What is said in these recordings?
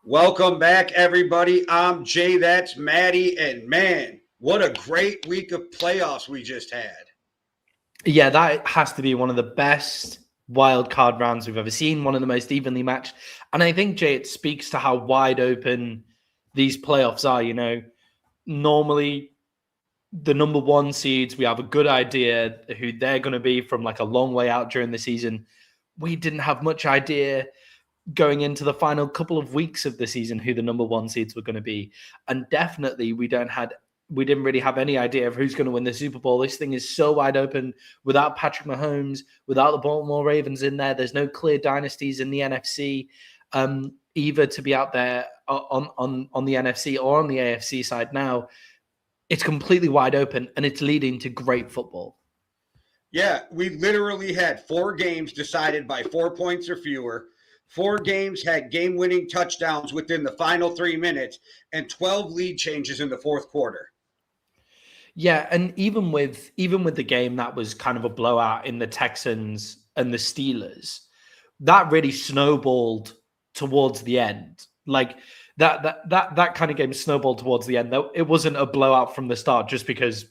Welcome back, everybody. I'm Jay, that's Maddie, and man, what a great week of playoffs we just had. Yeah, that has to be one of the best wildcard rounds we've ever seen, one of the most evenly matched. And I think, Jay, it speaks to how wide open these playoffs are. Normally the number one seeds, we have a good idea who they're going to be from like a long way out during the season. We didn't have much idea going into the final couple of weeks of the season who the number one seeds were going to be. And definitely we didn't really have any idea of who's going to win the Super Bowl. This thing is so wide open without Patrick Mahomes, without the Baltimore Ravens in there. There's no clear dynasties in the NFC, either to be out there on the NFC or on the AFC side now. It's completely wide open, and it's leading to great football. Yeah, we literally had 4 games decided by 4 points or fewer. 4 games had game-winning touchdowns within the final 3 minutes, and 12 lead changes in the fourth quarter. Yeah, and even with the game that was kind of a blowout in the Texans and the Steelers, that really snowballed towards the end. Like that kind of game snowballed towards the end. Though it wasn't a blowout from the start, just because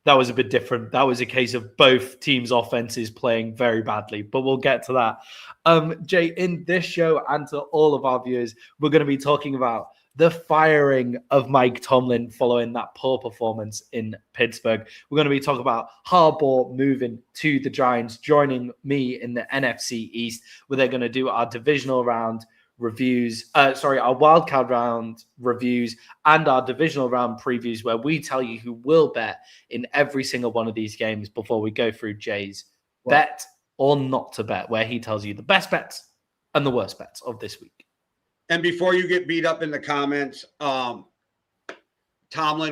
that was a bit different. That was a case of both teams' offenses playing very badly. But we'll get to that. Jay, in this show and to all of our viewers, we're going to be talking about the firing of Mike Tomlin following that poor performance in Pittsburgh. We're going to be talking about Harbaugh moving to the Giants, joining me in the NFC East, where they're going to do our divisional round reviews, our wildcard round reviews and our divisional round previews, where we tell you who will bet in every single one of these games before we go through Jay's bet or not to bet, where he tells you the best bets and the worst bets of this week. And before you get beat up in the comments, Tomlin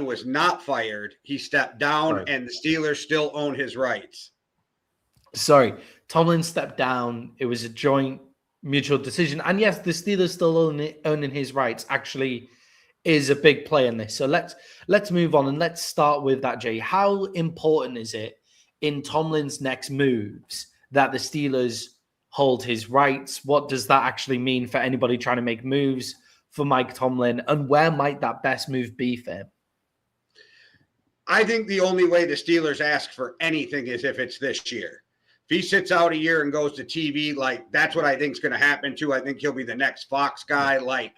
was not fired. He stepped down, and the Steelers still own his rights. Sorry, Tomlin stepped down. It was a joint mutual decision. And yes, the Steelers still owning his rights actually is a big play in this. So let's move on and let's start with that, Jay. How important is it in Tomlin's next moves that the Steelers hold his rights? What does that actually mean for anybody trying to make moves for Mike Tomlin? And where might that best move be for him? I think the only way the Steelers ask for anything is if it's this year. If he sits out a year and goes to TV, like that's what I think is going to happen too. I think he'll be the next Fox guy, like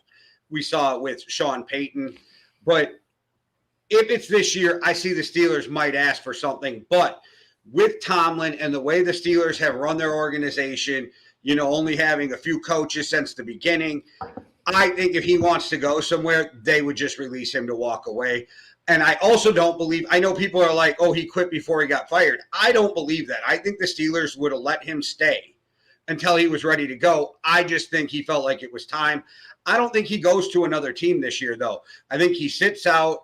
we saw it with Sean Payton. But if it's this year, I see the Steelers might ask for something. But with Tomlin and the way the Steelers have run their organization, only having a few coaches since the beginning, I think if he wants to go somewhere, they would just release him to walk away. And I also don't believe, I know people are like, oh, he quit before he got fired. I don't believe that. I think the Steelers would have let him stay until he was ready to go. I just think he felt like it was time. I don't think he goes to another team this year, though. I think he sits out,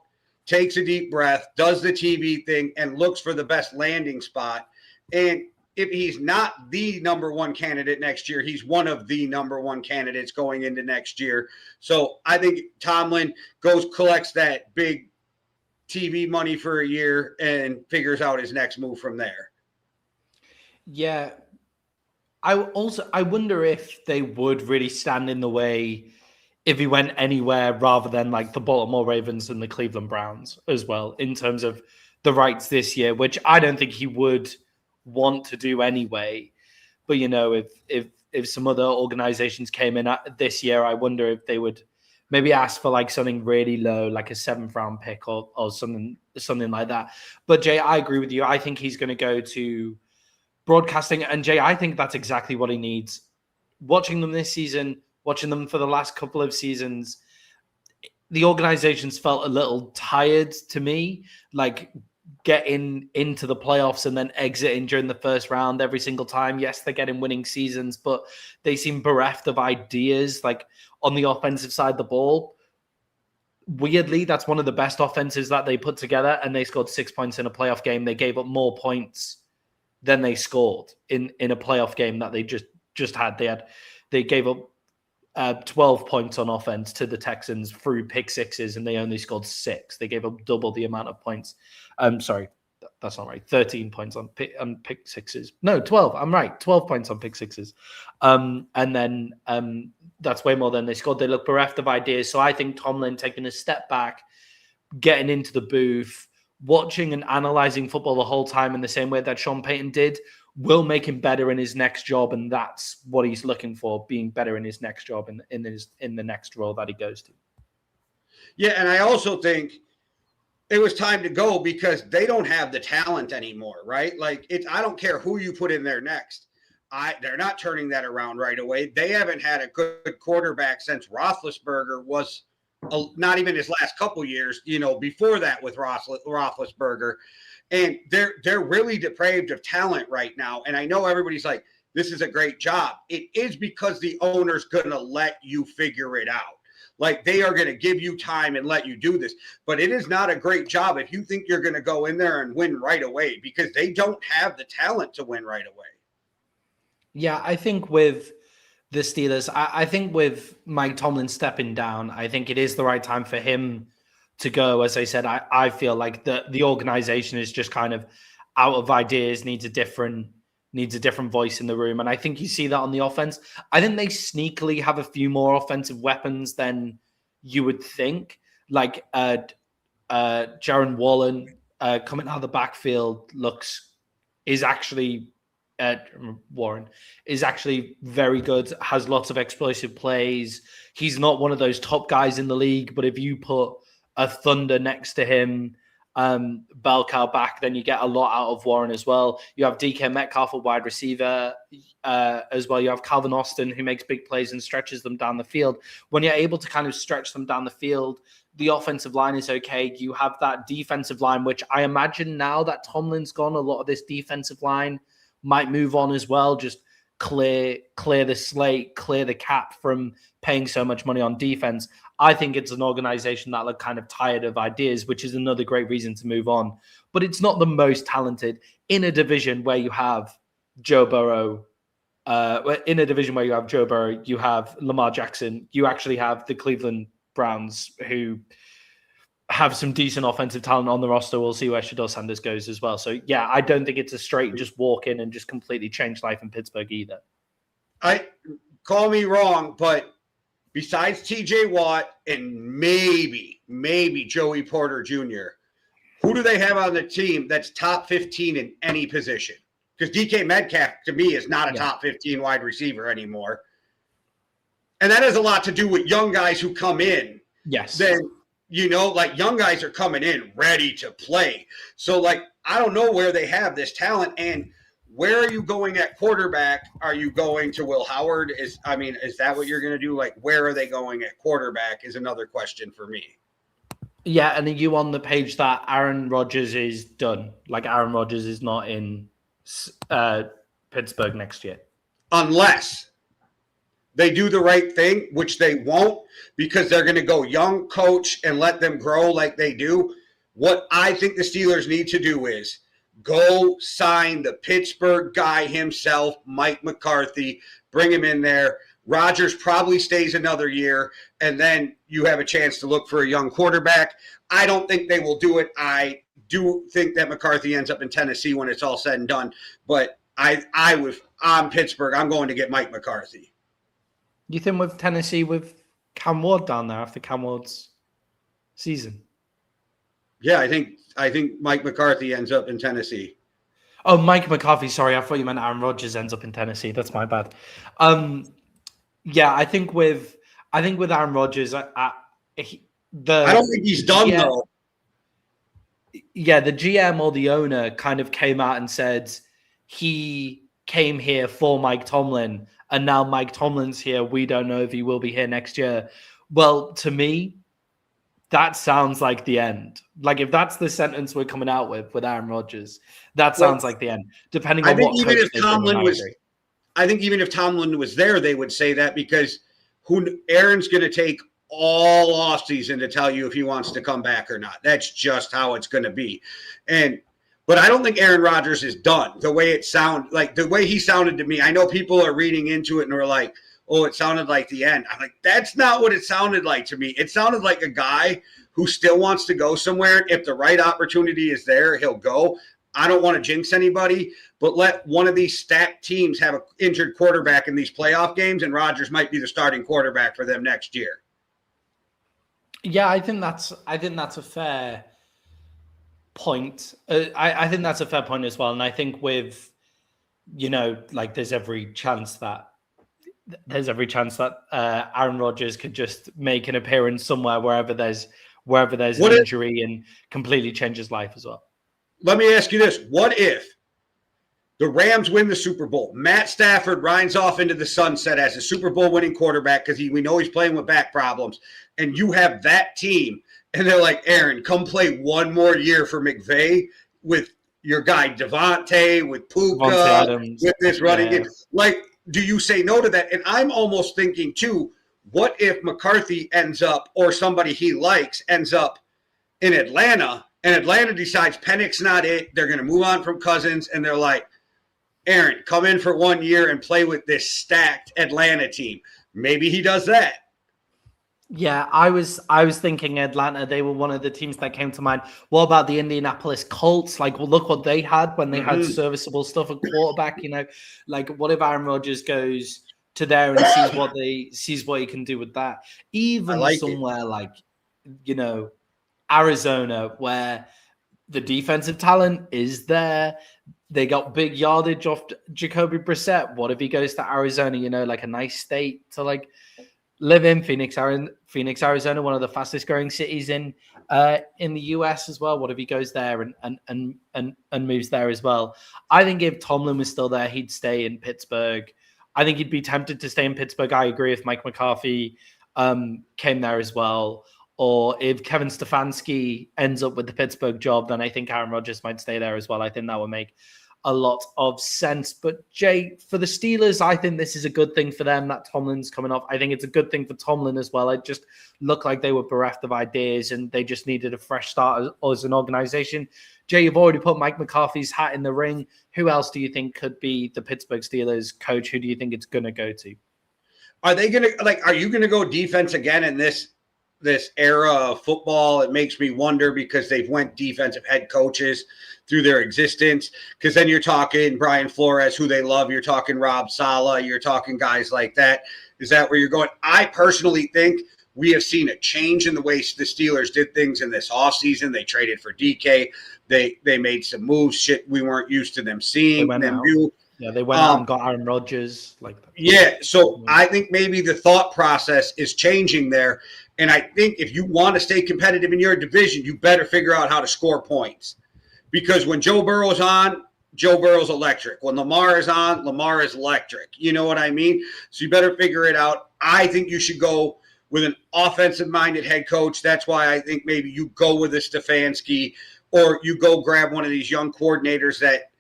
takes a deep breath, does the TV thing, and looks for the best landing spot. And if he's not the number one candidate next year, he's one of the number one candidates going into next year. So I think Tomlin collects that big TV money for a year and figures out his next move from there. Yeah. I wonder if they would really stand in the way if he went anywhere rather than like the Baltimore Ravens and the Cleveland Browns as well, in terms of the rights this year, which I don't think he would want to do anyway. But, if some other organizations came in this year, I wonder if they would maybe ask for like something really low, like a 7th round pick or something like that. But Jay, I agree with you. I think he's going to go to broadcasting. And Jay, I think that's exactly what he needs. Watching them this season, watching them for the last couple of seasons, the organizations felt a little tired to me, like getting into the playoffs and then exiting during the first round every single time. Yes, they're getting winning seasons, but they seem bereft of ideas, like on the offensive side of the ball. Weirdly, that's one of the best offenses that they put together, and they scored 6 points in a playoff game. They gave up more points than they scored in a playoff game that they just had. They gave up 12 points on offense to the Texans through pick sixes, and they only scored 6. They gave up double the amount of points. Sorry, That's not right. 13 points on pick sixes. No, 12. I'm right. 12 points on pick sixes. And then that's way more than they scored. They look bereft of ideas. So I think Tomlin taking a step back, getting into the booth, watching and analyzing football the whole time in the same way that Sean Payton did will make him better in his next job. And that's what he's looking for, being better in his next job in the next role that he goes to. Yeah, and I also think it was time to go because they don't have the talent anymore, right? Like, I don't care who you put in there next. They're not turning that around right away. They haven't had a good quarterback since Roethlisberger was not even his last couple years, before that with Roethlisberger. And they're really depraved of talent right now. And I know everybody's like, this is a great job. It is because the owner's going to let you figure it out. Like, they are going to give you time and let you do this. But it is not a great job if you think you're going to go in there and win right away, because they don't have the talent to win right away. Yeah, I think with the Steelers, I think with Mike Tomlin stepping down, I think it is the right time for him to go. As I said, I feel like the organization is just kind of out of ideas, needs a different voice in the room. And I think you see that on the offense. I think they sneakily have a few more offensive weapons than you would think. Like Jaron Wallen coming out of the backfield Warren is actually very good, has lots of explosive plays. He's not one of those top guys in the league, but if you put a Thunder next to him, bell cow back, then you get a lot out of Warren as well. You have DK Metcalf, a wide receiver as well. You have Calvin Austin, who makes big plays and stretches them down the field. When you're able to kind of stretch them down the field, the offensive line is okay. You have that defensive line, which I imagine now that Tomlin's gone, a lot of this defensive line might move on as well. Just clear the slate, clear the cap from paying so much money on defense. I think it's an organization that look kind of tired of ideas, which is another great reason to move on. But it's not the most talented in a division where you have Joe Burrow. You have Lamar Jackson. You actually have the Cleveland Browns, who have some decent offensive talent on the roster. We'll see where Shedeur Sanders goes as well. So, yeah, I don't think it's a straight just walk in and just completely change life in Pittsburgh either. Call me wrong, but besides TJ Watt and maybe Joey Porter Jr., who do they have on the team that's top 15 in any position? Because DK Metcalf, to me, is not a top 15 wide receiver anymore. And that has a lot to do with young guys who come in. Yes. Then, young guys are coming in ready to play. So, I don't know where they have this talent. And where are you going at quarterback? Are you going to Will Howard? Is that what you're going to do? Where are they going at quarterback is another question for me. Yeah, and are you on the page that Aaron Rodgers is done? Aaron Rodgers is not in Pittsburgh next year? Unless they do the right thing, which they won't, because they're going to go young coach and let them grow like they do. What I think the Steelers need to do is go sign the Pittsburgh guy himself, Mike McCarthy, bring him in there. Rodgers probably stays another year, and then you have a chance to look for a young quarterback. I don't think they will do it. I do think that McCarthy ends up in Tennessee when it's all said and done. But I'm Pittsburgh. I'm going to get Mike McCarthy. You think with Tennessee, with Cam Ward down there after Cam Ward's season? Yeah, I think Mike McCarthy ends up in Tennessee. Oh, Mike McCarthy. Sorry, I thought you meant Aaron Rodgers ends up in Tennessee. That's my bad. Yeah, I think with Aaron Rodgers, I don't think he's done though. Yeah, the GM or the owner kind of came out and said he came here for Mike Tomlin, and now Mike Tomlin's here. We don't know if he will be here next year. Well, to me, that sounds like the end. If that's the sentence we're coming out with Aaron Rodgers, that sounds like the end. Depending on what coach they bring in, I think even if Tomlin was there, they would say that, because Aaron's going to take all offseason to tell you if he wants to come back or not. That's just how it's going to be. But I don't think Aaron Rodgers is done. The way the way he sounded to me, I know people are reading into it and are like, oh, it sounded like the end. I'm like, that's not what it sounded like to me. It sounded like a guy who still wants to go somewhere. If the right opportunity is there, he'll go. I don't want to jinx anybody, but let one of these stacked teams have an injured quarterback in these playoff games, and Rodgers might be the starting quarterback for them next year. Yeah, I think that's a fair point. I think that's a fair point as well. And I think with, like there's every chance that Aaron Rodgers could just make an appearance somewhere wherever there's an injury and completely change his life as well. Let me ask you this. What if the Rams win the Super Bowl? Matt Stafford rides off into the sunset as a Super Bowl winning quarterback because we know he's playing with back problems. And you have that team, and they're like, Aaron, come play one more year for McVay with your guy Devontae, with Puka, with this running game. Like, do you say no to that? And I'm almost thinking, too, what if McCarthy ends up, or somebody he likes ends up in Atlanta, and Atlanta decides Pennick's not it, they're going to move on from Cousins, and they're like, Aaron, come in for 1 year and play with this stacked Atlanta team. Maybe he does that. Yeah, I was thinking Atlanta. They were one of the teams that came to mind. What about the Indianapolis Colts? Like, well, look what they had when they had serviceable stuff at quarterback. Like what if Aaron Rodgers goes to there and sees what he can do with that? Even somewhere like Arizona, where the defensive talent is there. They got big yardage off Jacoby Brissett. What if he goes to Arizona? Like a nice state to like live in. Phoenix, Arizona, one of the fastest growing cities in the US as well. What if he goes there and moves there as well? I think if Tomlin was still there, he'd stay in Pittsburgh. I think he'd be tempted to stay in Pittsburgh. I agree if Mike McCarthy came there as well. Or if Kevin Stefanski ends up with the Pittsburgh job, then I think Aaron Rodgers might stay there as well. I think that would make a lot of sense. But Jay, for the Steelers, I think this is a good thing for them that Tomlin's coming off. I think it's a good thing for Tomlin as well. It just looked like they were bereft of ideas and they just needed a fresh start as an organization. Jay, you've already put Mike McCarthy's hat in the ring. Who else do you think could be the Pittsburgh Steelers coach? Who do you think it's going to go to? Are you going to go defense again in this era of football? It makes me wonder because they've went defensive head coaches through their existence. Because then you're talking Brian Flores, who they love. You're talking Rob Saleh. You're talking guys like that. Is that where you're going? I personally think we have seen a change in the way the Steelers did things in this offseason. They traded for DK. They made some moves, shit we weren't used to them seeing. They went out and got Aaron Rodgers. So I think maybe the thought process is changing there. And I think if you want to stay competitive in your division, you better figure out how to score points. Because when Joe Burrow's on, Joe Burrow's electric. When Lamar is on, Lamar is electric. You know what I mean? So you better figure it out. I think you should go with an offensive-minded head coach. That's why I think maybe you go with a Stefanski, or you go grab one of these young coordinators that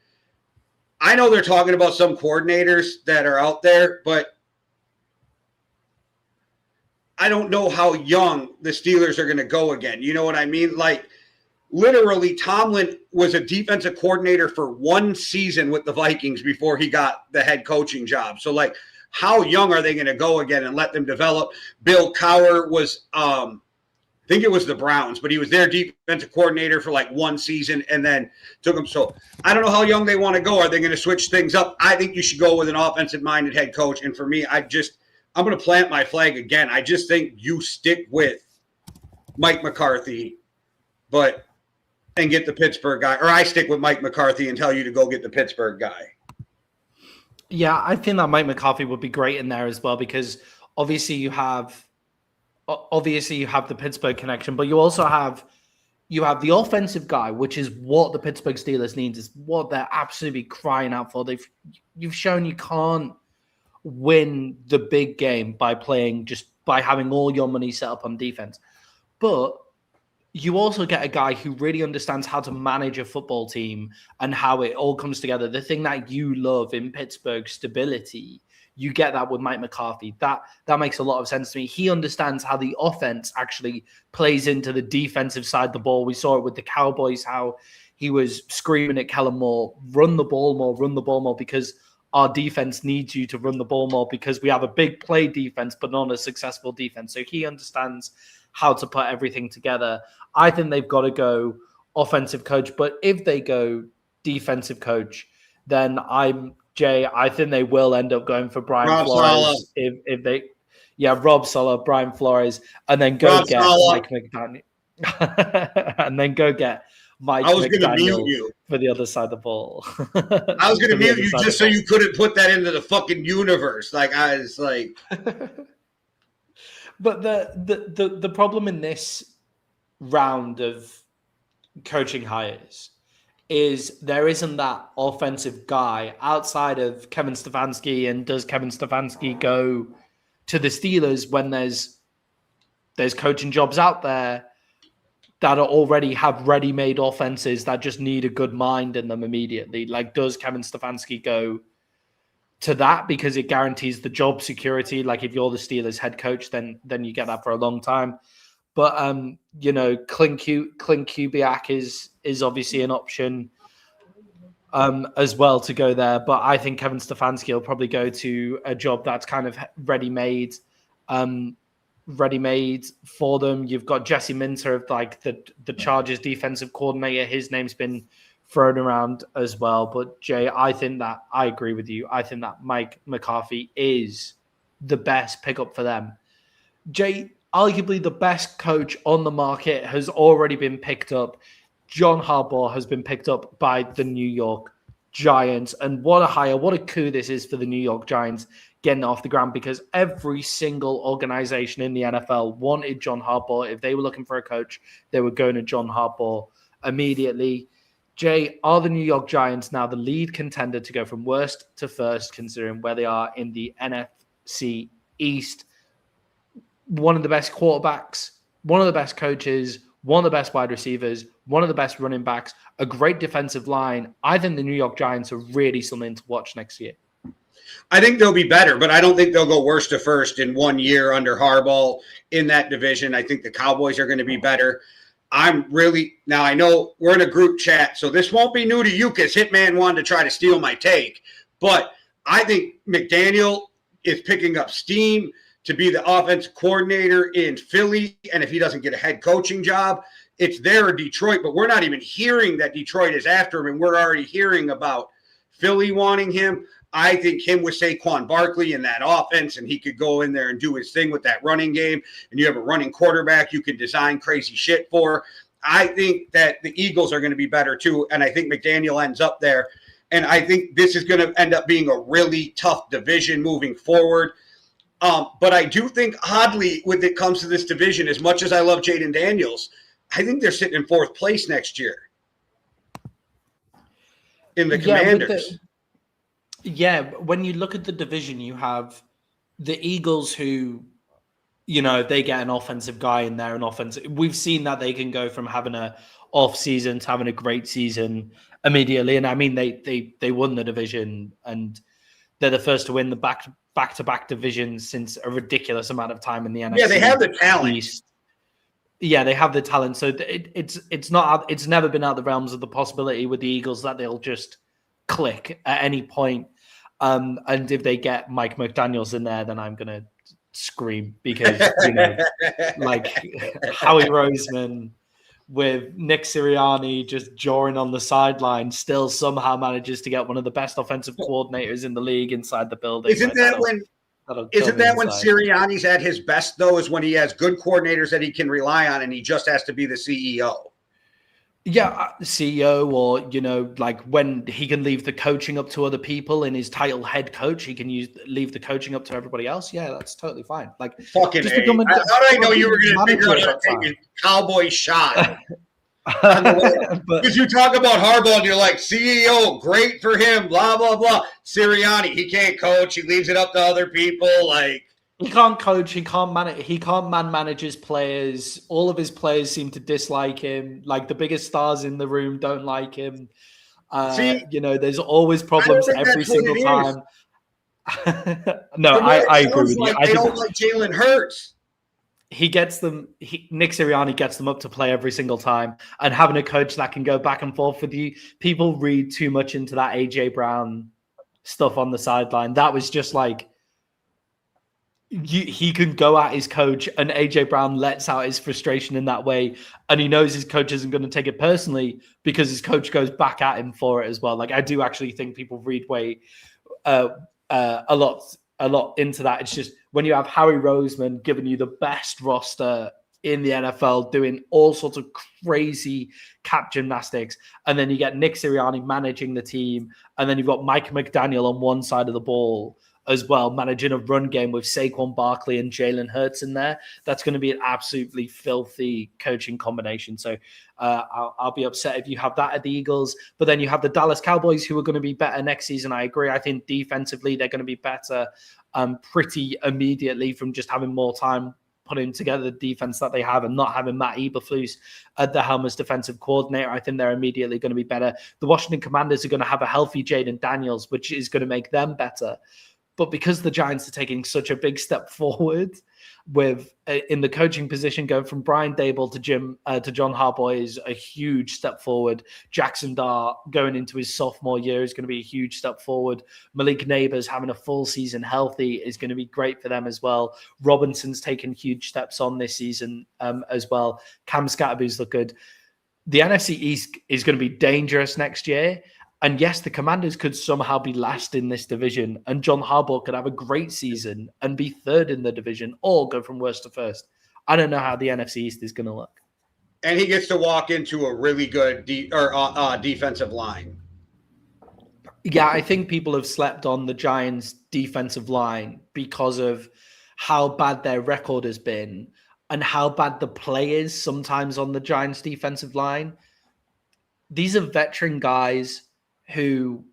I know they're talking about some coordinators that are out there, but I don't know how young the Steelers are going to go again. You know what I mean? Like, literally, Tomlin was a defensive coordinator for one season with the Vikings before he got the head coaching job. So, like, how young are they going to go again and let them develop? Bill Cowher was, I think it was the Browns, but he was their defensive coordinator for like one season and then took them. So I don't know how young they want to go. Are they going to switch things up? I think you should go with an offensive-minded head coach. And for me, I'm going to plant my flag again. I just think you stick with Mike McCarthy, and get the Pittsburgh guy. Or I stick with Mike McCarthy and tell you to go get the Pittsburgh guy. Yeah, I think that Mike McCarthy would be great in there as well, because obviously you have the Pittsburgh connection, but you also have the offensive guy, which is what the Pittsburgh Steelers needs, is what they're absolutely crying out for. You've shown you can't win the big game by having all your money set up on defense. But you also get a guy who really understands how to manage a football team and how it all comes together. The thing that you love in Pittsburgh, stability, you get that with Mike McCarthy. That makes a lot of sense to me. He understands how the offense actually plays into the defensive side of the ball. We saw it with the Cowboys, how he was screaming at Kellen Moore, run the ball more, because our defense needs you to run the ball more, because we have a big play defense, but not a successful defense. So he understands how to put everything together. I think they've got to go offensive coach, but if they go defensive coach, then I think they will end up going for Brian Rob Flores Saleh. if they, Rob Saleh, Brian Flores, and then go Rob get Saleh. Mike McDaniel, and then go get Mike I was going to mute McDaniel you. for the other side of the ball. I was going to For the mute other you side of just the so you couldn't put that into the fucking universe. Like I was like, But the problem in this round of coaching hires is there isn't that offensive guy outside of Kevin Stefanski. And does Kevin Stefanski go to the Steelers when there's coaching jobs out there that already have ready-made offenses that just need a good mind in them immediately? Like, does Kevin Stefanski go to that because it guarantees the job security? Like, if you're the Steelers head coach, then you get that for a long time. But Clint Kubiak is obviously an option as well to go there. But I think Kevin Stefanski will probably go to a job that's kind of ready-made for them. You've got Jesse Minter, like the Chargers defensive coordinator. His name's been thrown around as well. But Jay, I agree with you. I think that Mike McCarthy is the best pickup for them. Jay, arguably the best coach on the market has already been picked up. John Harbaugh has been picked up by the New York Giants. And what a hire, what a coup this is for the New York Giants getting off the ground, because every single organization in the NFL wanted John Harbaugh. If they were looking for a coach, they were going to John Harbaugh immediately. Jay, are the New York Giants now the lead contender to go from worst to first, considering where they are in the NFC East? One of the best quarterbacks, one of the best coaches, one of the best wide receivers, one of the best running backs, a great defensive line. I think the New York Giants are really something to watch next year. I think they'll be better, but I don't think they'll go worst to first in 1 year under Harbaugh in that division. I think the Cowboys are going to be better. Now I know we're in a group chat, so this won't be new to you because Hitman wanted to try to steal my take, but I think McDaniel is picking up steam to be the offensive coordinator in Philly. And if he doesn't get a head coaching job, it's there in Detroit. But we're not even hearing that Detroit is after him, and we're already hearing about Philly wanting him. I think him with Saquon Barkley in that offense, and he could go in there and do his thing with that running game, and you have a running quarterback you can design crazy shit for. I think that the Eagles are going to be better too, and I think McDaniel ends up there. And I think this is going to end up being a really tough division moving forward. But I do think, oddly, when it comes to this division, as much as I love Jaden Daniels, I think they're sitting in fourth place next year in the Commanders. When you look at the division, you have the Eagles who, they get an offensive guy in there, we've seen that they can go from having a off season to having a great season immediately. And I mean, they won the division, and they're the first to win the back-to-back divisions since a ridiculous amount of time in the NFC. Yeah, they have the talent. East. Yeah, they have the talent. So it's never been out of the realms of the possibility with the Eagles that they'll just click at any point. And if they get Mike McDaniels in there, then I'm gonna scream because like Howie Roseman with Nick Sirianni just jawing on the sideline, still somehow manages to get one of the best offensive coordinators in the league inside the building. Isn't that when Sirianni's at his best, though, is when he has good coordinators that he can rely on and he just has to be the CEO? Yeah, CEO, or, like when he can leave the coaching up to other people in his title head coach, he can leave the coaching up to everybody else. Yeah, that's totally fine. Like, fucking A. How did I know you were going to figure out how to take a cowboy shot? Because you talk about Harbaugh and you're like, CEO, great for him, blah, blah, blah. Sirianni, he can't coach. He leaves it up to other people. Like, he can't coach. He can't manage. He can't manage his players. All of his players seem to dislike him. Like, the biggest stars in the room don't like him. There's always problems every single time. No, I agree with you. They don't like Jalen Hurts. He gets them. Nick Sirianni gets them up to play every single time, and having a coach that can go back and forth with you. People read too much into that AJ Brown stuff on the sideline. That was just like, he can go at his coach, and AJ Brown lets out his frustration in that way, and he knows his coach isn't going to take it personally because his coach goes back at him for it as well. Like, I do actually think people read a lot into that. It's just when you have Harry Roseman giving you the best roster in the NFL, doing all sorts of crazy cap gymnastics, and then you get Nick Sirianni managing the team, and then you've got Mike McDaniel on one side of the ball as well, managing a run game with Saquon Barkley and Jalen Hurts in there. That's going to be an absolutely filthy coaching combination. So I'll be upset if you have that at the Eagles. But then you have the Dallas Cowboys, who are going to be better next season. I agree. I think defensively they're going to be better pretty immediately from just having more time putting together the defense that they have and not having Matt Eberflus at the helm as defensive coordinator. I think they're immediately going to be better. The Washington Commanders are going to have a healthy Jaden Daniels, which is going to make them better. But because the Giants are taking such a big step forward with in the coaching position, going from Brian Daboll to John Harbaugh is a huge step forward. Jackson Dart going into his sophomore year is going to be a huge step forward. Malik Neighbors having a full season healthy is going to be great for them as well. Robinson's taken huge steps on this season as well. Cam Scatterby's look good. The NFC East is going to be dangerous next year. And yes, the Commanders could somehow be last in this division, and John Harbaugh could have a great season and be third in the division or go from worst to first. I don't know how the NFC East is going to look. And he gets to walk into a really good defensive line. Yeah, I think people have slept on the Giants' defensive line because of how bad their record has been and how bad the play is sometimes on the Giants' defensive line. These are veteran guys who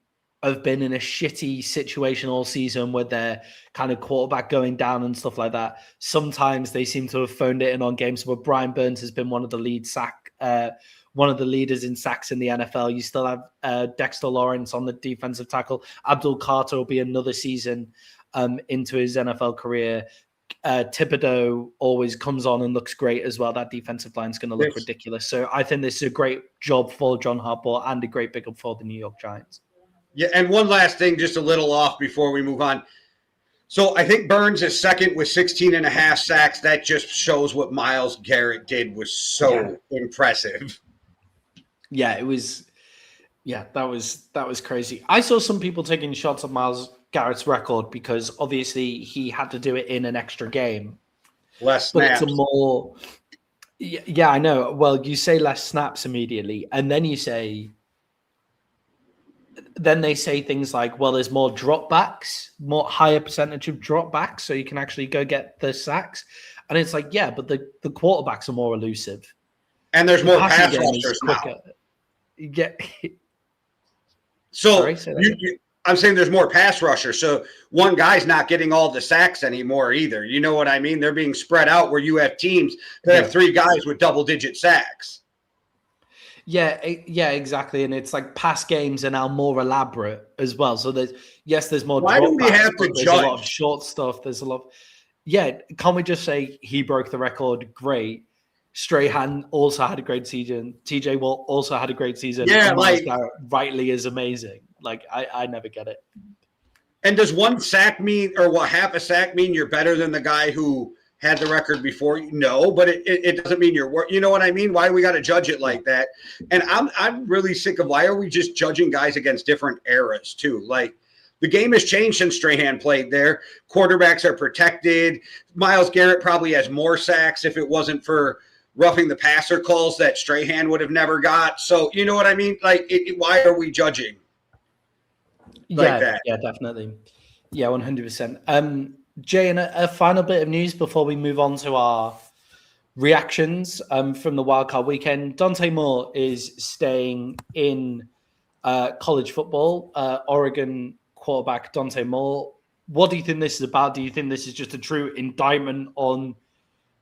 have been in a shitty situation all season with their kind of quarterback going down and stuff like that. Sometimes they seem to have phoned it in on games where Brian Burns has been one of the leaders in sacks in the NFL. You still have Dexter Lawrence on the defensive tackle. Abdul Carter will be another season into his NFL career. Thibodeau always comes on and looks great as well. That defensive line is going to look ridiculous. So I think this is a great job for John Harbaugh and a great pickup for the New York Giants. Yeah, and one last thing, just a little off before we move on. So I think Burns is second with 16 and a half sacks. That just shows what Myles Garrett did was so impressive. Yeah, it was. Yeah, that was crazy. I saw some people taking shots at Myles Garrett's record because obviously he had to do it in an extra game. Less snaps. But it's a more... Yeah, I know. Well, you say less snaps immediately, and then you say... Then they say things like, well, there's more dropbacks, more higher percentage of dropbacks, so you can actually go get the sacks. And it's like, yeah, but the quarterbacks are more elusive. And there's more pass rushers now. Yeah. So I'm saying there's more pass rushers. So one guy's not getting all the sacks anymore either. You know what I mean? They're being spread out where you have teams that have three guys with double-digit sacks. Yeah, exactly. And it's like pass games are now more elaborate as well. So there's more. Why do we have to judge? There's a lot of short stuff. There's a lot. Yeah, can't we just say he broke the record? Great. Strahan also had a great season. TJ Watt also had a great season. Yeah, rightly is amazing. Like I never get it. And does one sack mean, or what, half a sack mean you're better than the guy who had the record before you? No, but it doesn't mean you're worse. You know what I mean? Why do we got to judge it like that? And I'm really sick of, why are we just judging guys against different eras too? Like, the game has changed since Strahan played there. Quarterbacks are protected. Myles Garrett probably has more sacks if it wasn't for roughing the passer calls that Strahan would have never got. So, you know what I mean? Like, why are we judging like that? Yeah, definitely. Yeah, 100%. Jay, and a final bit of news before we move on to our reactions from the Wildcard weekend. Dante Moore is staying in college football. Oregon quarterback Dante Moore. What do you think this is about? Do you think this is just a true indictment on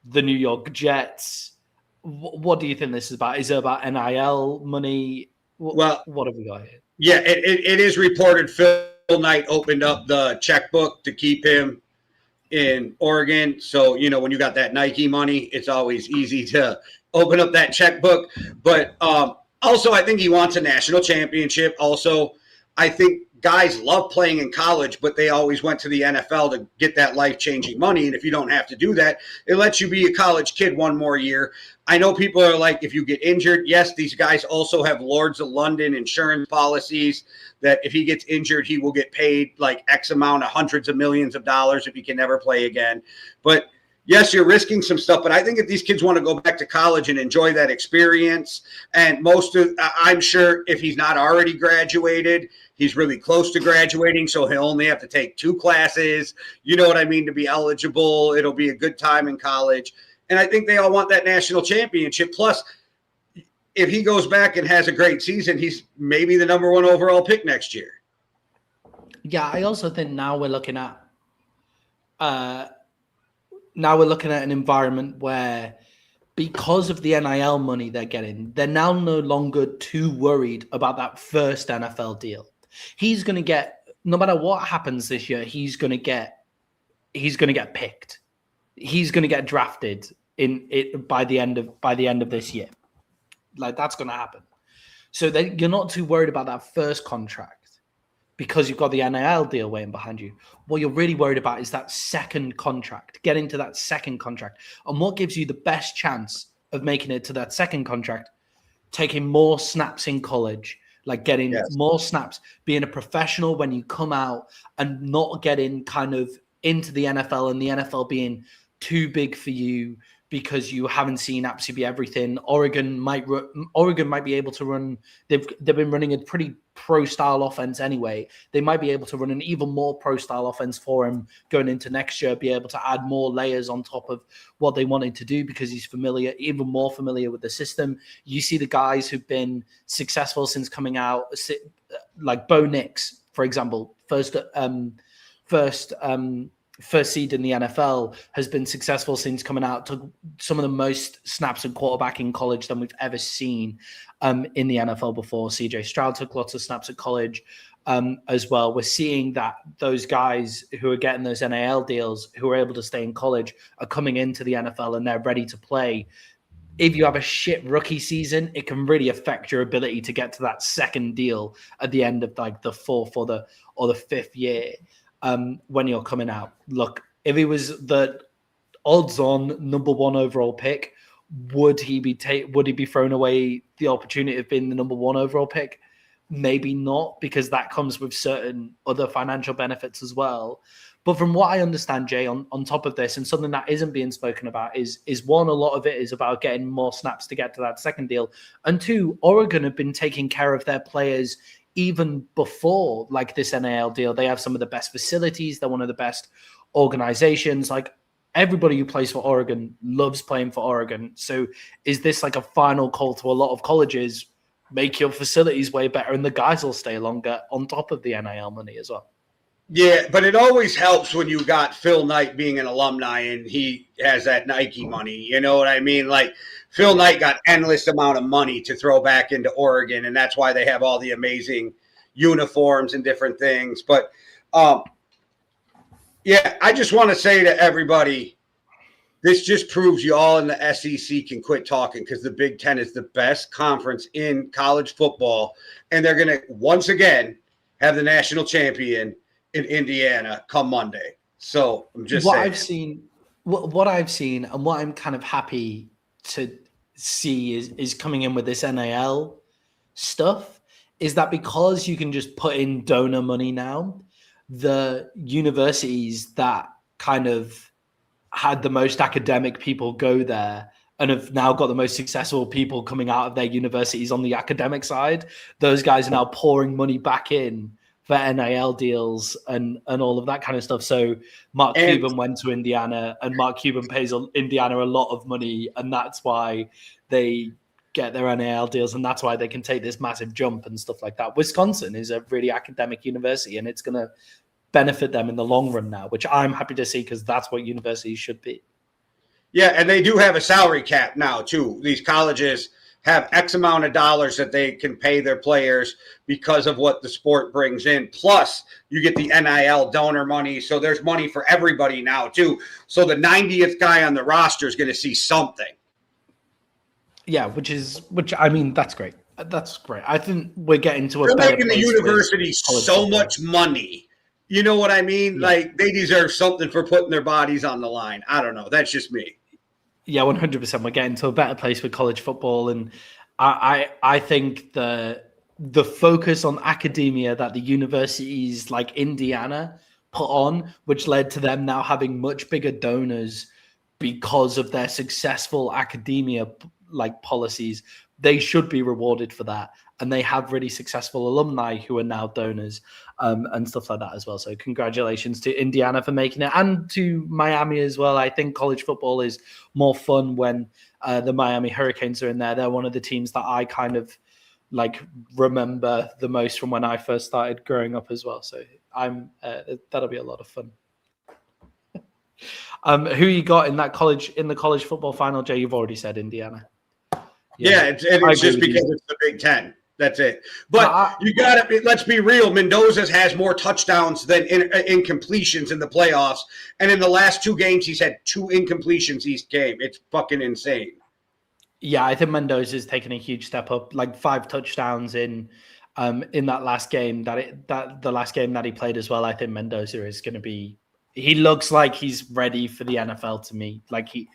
the New York Jets? What do you think this is about? Is it about NIL money? What have we got here? Yeah, it is reported Phil Knight opened up the checkbook to keep him in Oregon. So, you know, when you got that Nike money, it's always easy to open up that checkbook. But also, I think he wants a national championship. Also, I think guys love playing in college, but they always went to the NFL to get that life-changing money. And if you don't have to do that, it lets you be a college kid one more year. I know people are like, if you get injured, yes, these guys also have Lords of London insurance policies that if he gets injured, he will get paid like X amount of hundreds of millions of dollars if he can never play again. But yes, you're risking some stuff, but I think if these kids want to go back to college and enjoy that experience, and I'm sure if he's not already graduated, he's really close to graduating, so he'll only have to take 2 classes, you know what I mean, to be eligible. It'll be a good time in college. And I think they all want that national championship. Plus, if he goes back and has a great season, he's maybe the number 1 overall pick next year. Yeah, I also think now we're looking at an environment where, because of the NIL money they're getting, they're now no longer too worried about that first NFL deal. He's going to get, no matter what happens this year, he's going to get picked. He's going to get drafted by the end of this year. Like, that's going to happen. So you're not too worried about that first contract because you've got the NIL deal waiting behind you. What you're really worried about is that second contract, getting to that second contract. And what gives you the best chance of making it to that second contract? Taking more snaps in college, like getting more snaps, being a professional when you come out, and not getting kind of into the NFL and the NFL being too big for you because you haven't seen absolutely everything. Oregon might be able to run. They've been running a pretty pro style offense anyway. They might be able to run an even more pro style offense for him going into next year. Be able to add more layers on top of what they wanted to do because he's even more familiar with the system. You see the guys who've been successful since coming out, like Bo Nix, for example, first seed in the NFL, has been successful since coming out, took some of the most snaps in quarterback in college than we've ever seen in the NFL before. CJ Stroud took lots of snaps at college as well. We're seeing that those guys who are getting those NIL deals, who are able to stay in college, are coming into the NFL and they're ready to play. If you have a shit rookie season, it can really affect your ability to get to that second deal at the end of like the 4th or the 5th year. When you're coming out. Look, if he was the odds-on number 1 overall pick, would he be thrown away the opportunity of being the number 1 overall pick? Maybe not, because that comes with certain other financial benefits as well. But from what I understand, Jay, on top of this, and something that isn't being spoken about is one, a lot of it is about getting more snaps to get to that second deal. And 2, Oregon have been taking care of their players even before like this NIL deal. They have some of the best facilities. They're one of the best organizations. Like, everybody who plays for Oregon loves playing for Oregon. So is this like a final call to a lot of colleges? Make your facilities way better and the guys will stay longer on top of the NIL money as well. Yeah, but it always helps when you got Phil Knight being an alumni and he has that Nike money. You know what I mean? Like, Phil Knight got endless amount of money to throw back into Oregon, and that's why they have all the amazing uniforms and different things. But, yeah, I just want to say to everybody, this just proves you all in the SEC can quit talking, because the Big Ten is the best conference in college football, and they're going to, once again, have the national champion in Indiana come Monday. So I'm just saying. What I've seen and what I'm kind of happy to see is coming in with this NIL stuff is that because you can just put in donor money now, the universities that kind of had the most academic people go there and have now got the most successful people coming out of their universities on the academic side, those guys are now pouring money back in for NIL deals and all of that kind of stuff. So Mark Cuban went to Indiana, and Mark Cuban pays Indiana a lot of money, and that's why they get their NIL deals, and that's why they can take this massive jump and stuff like that. Wisconsin is a really academic university, and it's going to benefit them in the long run now, which I'm happy to see, because that's what universities should be. Yeah, and they do have a salary cap now, too. These colleges have X amount of dollars that they can pay their players because of what the sport brings in. Plus, you get the NIL donor money. So there's money for everybody now, too. So the 90th guy on the roster is going to see something. Yeah, which I mean, that's great. That's great. I think we're getting to a They're better making the place university with college so football. much money. You know what I mean? Yeah. Like, they deserve something for putting their bodies on the line. I don't know. That's just me. Yeah, 100%. We're getting to a better place with college football, and I think the focus on academia that the universities like Indiana put on, which led to them now having much bigger donors because of their successful academia like policies, they should be rewarded for that. And they have really successful alumni who are now donors and stuff like that as well. So congratulations to Indiana for making it, and to Miami as well. I think college football is more fun when the Miami Hurricanes are in there. They're one of the teams that I kind of like remember the most from when I first started growing up as well. So that'll be a lot of fun. Who you got in the college football final, Jay? You've already said Indiana. Yeah, it's just because it's the Big Ten. That's it. But you got to, let's be real, Mendoza has more touchdowns than incompletions in the playoffs. And in the last 2 games, he's had 2 incompletions each game. It's fucking insane. Yeah, I think Mendoza's taken a huge step up, like 5 touchdowns in that last game the last game that he played as well. I think Mendoza is going to be, he looks like he's ready for the NFL to me. Like he's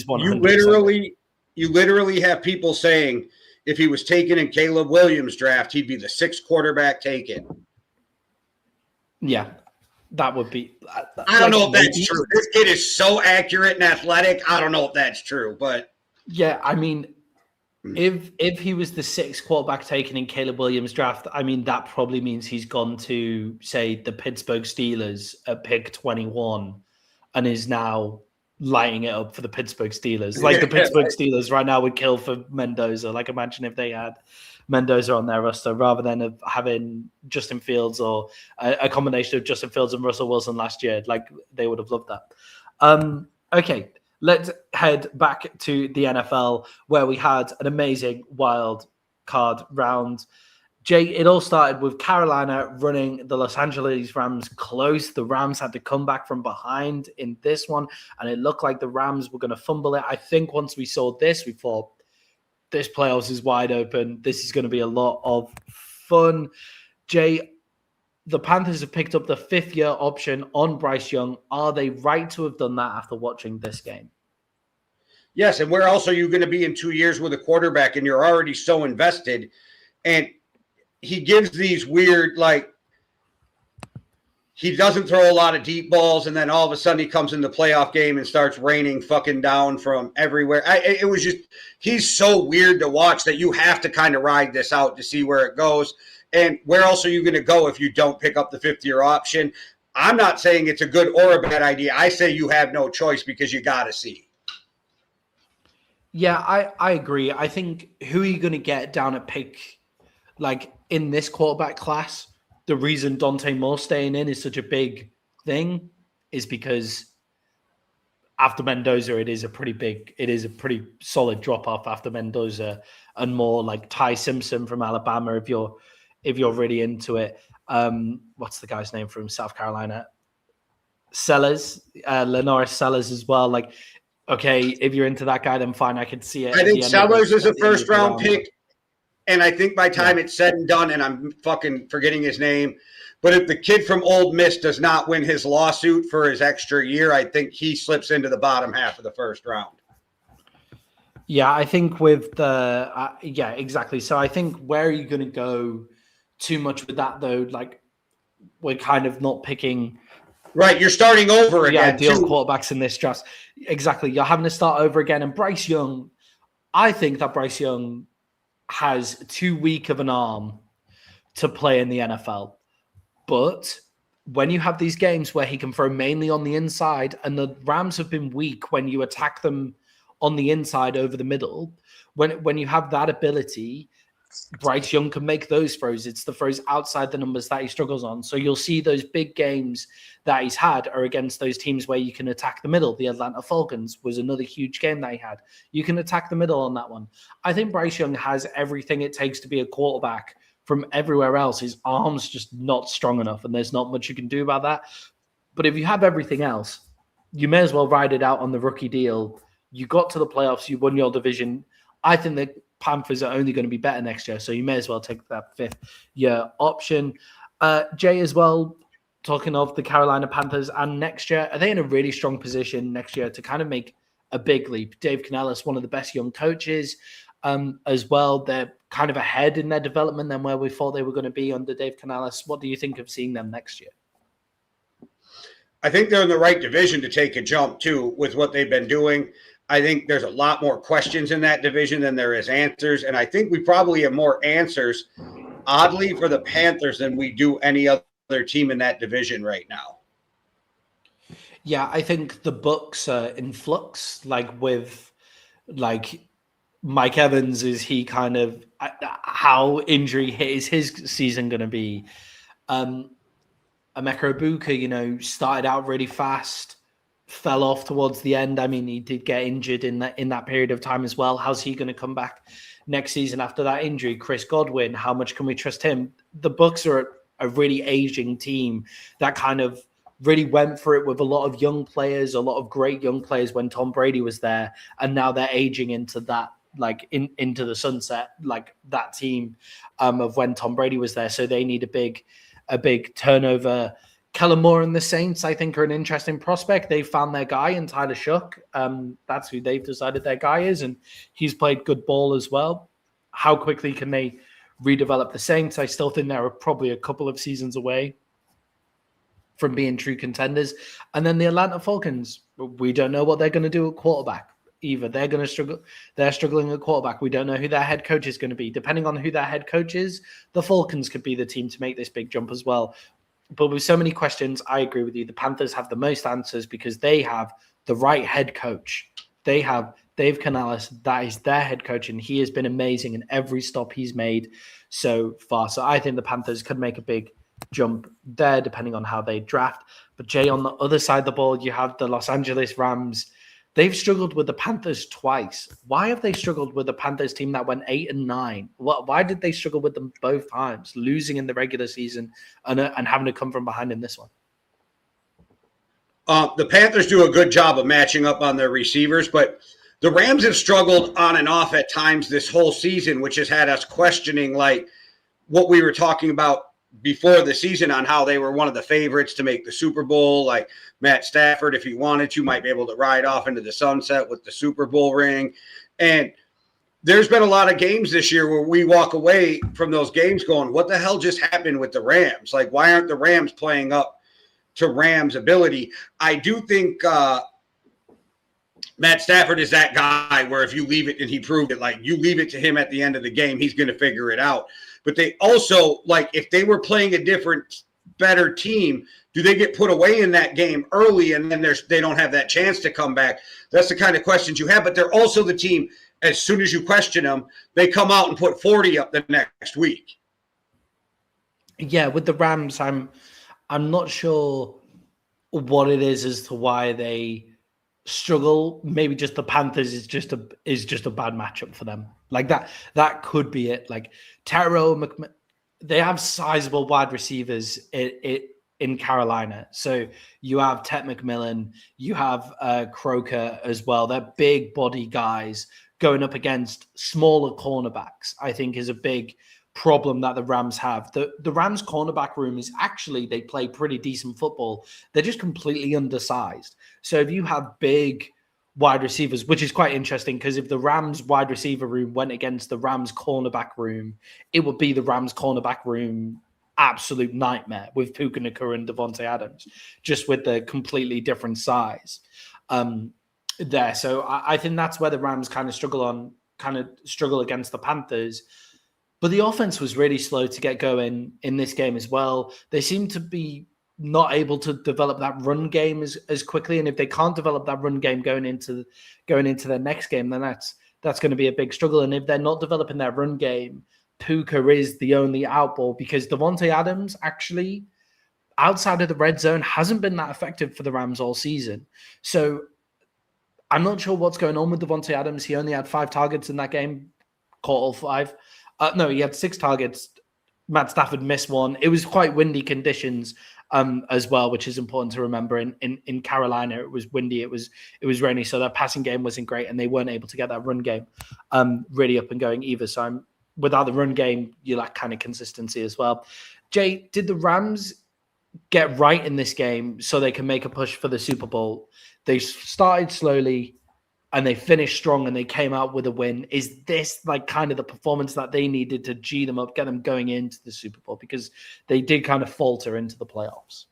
100%. You literally have people saying if he was taken in Caleb Williams' draft, he'd be the 6th quarterback taken. Yeah, that would be. I don't know if that's true. This kid is so accurate and athletic. I don't know if that's true, but yeah, I mean, if he was the 6th quarterback taken in Caleb Williams' draft, I mean that probably means he's gone to, say, the Pittsburgh Steelers at pick 21, and is now lighting it up for the Pittsburgh Steelers. Like the Pittsburgh Steelers right now would kill for Mendoza. Like imagine if they had Mendoza on their roster rather than having Justin Fields or a combination of Justin Fields and Russell Wilson last year. Like they would have loved that. Okay, let's head back to the NFL where we had an amazing wild card round. Jay, it all started with Carolina running the Los Angeles Rams close. The Rams had to come back from behind in this one, and it looked like the Rams were going to fumble it. I think once we saw this, we thought, this playoffs is wide open. This is going to be a lot of fun. Jay, the Panthers have picked up the 5th-year option on Bryce Young. Are they right to have done that after watching this game? Yes, and where else are you going to be in 2 years with a quarterback and you're already so invested? And he gives these weird, like, he doesn't throw a lot of deep balls, and then all of a sudden he comes in the playoff game and starts raining fucking down from everywhere. It was just, he's so weird to watch that you have to kind of ride this out to see where it goes. And where else are you going to go if you don't pick up the 5th-year option? I'm not saying it's a good or a bad idea. I say you have no choice because you got to see. Yeah, I agree. I think who are you going to get down at pick, like in this quarterback class? The reason Dante Moore's staying in is such a big thing is because after Mendoza, it is a pretty solid drop off after Mendoza and more like Ty Simpson from Alabama. If you're really into it, what's the guy's name from South Carolina? Sellers, Lenoris Sellers as well. Like, okay, if you're into that guy, then fine. I could see it. I think Sellers is a 1st-round pick. And I think by the time it's said and done, and I'm fucking forgetting his name, but if the kid from Ole Miss does not win his lawsuit for his extra year, I think he slips into the bottom half of the 1st round. Yeah, I think with the yeah, exactly. So I think where are you going to go too much with that though? Like we're kind of not picking. Right, you're starting over again. Ideal quarterbacks in this draft. Exactly, you're having to start over again. And Bryce Young, I think that Bryce Young has too weak of an arm to play in the NFL. But when you have these games where he can throw mainly on the inside, and the Rams have been weak when you attack them on the inside over the middle, when you have that ability, Bryce Young can make those throws. It's the throws outside the numbers that he struggles on. So you'll see those big games that he's had are against those teams where you can attack the middle. The Atlanta Falcons was another huge game that he had. You can attack the middle on that one. I think Bryce Young has everything it takes to be a quarterback from everywhere else. His arm's just not strong enough, and there's not much you can do about that. But if you have everything else, you may as well ride it out on the rookie deal. You got to the playoffs. You won your division. I think that Panthers are only going to be better next year, so you may as well take that 5th-year option. Jay, as well, talking of the Carolina Panthers and next year, are they in a really strong position next year to kind of make a big leap? Dave Canellis, one of the best young coaches, as well. They're kind of ahead in their development than where we thought they were going to be under Dave Canellis. What do you think of seeing them next year? I think they're in the right division to take a jump, too, with what they've been doing. I think there's a lot more questions in that division than there is answers, and I think we probably have more answers, oddly, for the Panthers than we do any other team in that division right now. Yeah, I think the Bucs are in flux, with Mike Evans. Is he kind of how injury hit is his season going to be? Emeka Ibuka, started out really fast, fell off towards the end. I mean, he did get injured in that period of time as well. How's he going to come back next season after that injury? Chris Godwin, how much can we trust him? The Bucs are a really aging team that kind of really went for it with a lot of young players, a lot of great young players when Tom Brady was there, and now they're aging into that, into the sunset, that team of when Tom Brady was there. So they need a big turnover. Kellen Moore and the Saints, I think, are an interesting prospect. They found their guy in Tyler Shough. That's who they've decided their guy is, and he's played good ball as well. How quickly can they redevelop the Saints? I still think they're probably a couple of seasons away from being true contenders. And then the Atlanta Falcons, we don't know what they're going to do at quarterback either. They're going to struggle. They're struggling at quarterback. We don't know who their head coach is going to be. Depending on who their head coach is, the Falcons could be the team to make this big jump as well. But with so many questions, I agree with you. The Panthers have the most answers because they have the right head coach. They have Dave Canellis. That is their head coach, and he has been amazing in every stop he's made so far. So I think the Panthers could make a big jump there, depending on how they draft. But Jay, on the other side of the ball, you have the Los Angeles Rams. They've struggled with the Panthers twice. Why have they struggled with the Panthers team that went 8-9? Why did they struggle with them both times, losing in the regular season and having to come from behind in this one? The Panthers do a good job of matching up on their receivers, but the Rams have struggled on and off at times this whole season, which has had us questioning what we were talking about before the season on how they were one of the favorites to make the Super Bowl. Like Matt Stafford, if he wanted to, might be able to ride off into the sunset with the Super Bowl ring. And there's been a lot of games this year where we walk away from those games going, what the hell just happened with the Rams? Why aren't the Rams playing up to Rams' ability? I do think Matt Stafford is that guy where if you leave it, and he proved it, you leave it to him at the end of the game, he's going to figure it out. But they also, if they were playing a different, better team, do they get put away in that game early and then they don't have that chance to come back? That's the kind of questions you have. But they're also the team, as soon as you question them, they come out and put 40 up the next week. Yeah, with the Rams, I'm not sure what it is as to why they struggle. Maybe just the Panthers is just a bad matchup for them. That could be it. They have sizable wide receivers in Carolina. So you have Ted McMillan, you have Croker as well. They're big body guys going up against smaller cornerbacks, I think is a big problem that the Rams have. The Rams cornerback room is actually, they play pretty decent football. They're just completely undersized. So if you have big wide receivers, which is quite interesting, because if the Rams wide receiver room went against the Rams cornerback room, it would be the Rams cornerback room absolute nightmare with Puka Nacua and Devontae Adams, just with the completely different size there. So I think that's where the Rams kind of struggle against the Panthers. But the offense was really slow to get going in this game as well. They seem to be not able to develop that run game as quickly. And if they can't develop that run game going into their next game, then that's going to be a big struggle. And if they're not developing their run game, Puka is the only out ball, because Devontae Adams actually, outside of the red zone, hasn't been that effective for the Rams all season. So I'm not sure what's going on with Devontae Adams. He only had 5 targets in that game, caught all 5. No, he had 6 targets. Matt Stafford missed one. It was quite windy conditions as well, which is important to remember. In Carolina, it was windy, it was rainy, so their passing game wasn't great, and they weren't able to get that run game really up and going either. So without the run game, you lack kind of consistency as well. Jay, did the Rams get right in this game so they can make a push for the Super Bowl? They started slowly and they finished strong and they came out with a win. Is this like kind of the performance that they needed to G them up, get them going into the Super Bowl? Because they did kind of falter into the playoffs.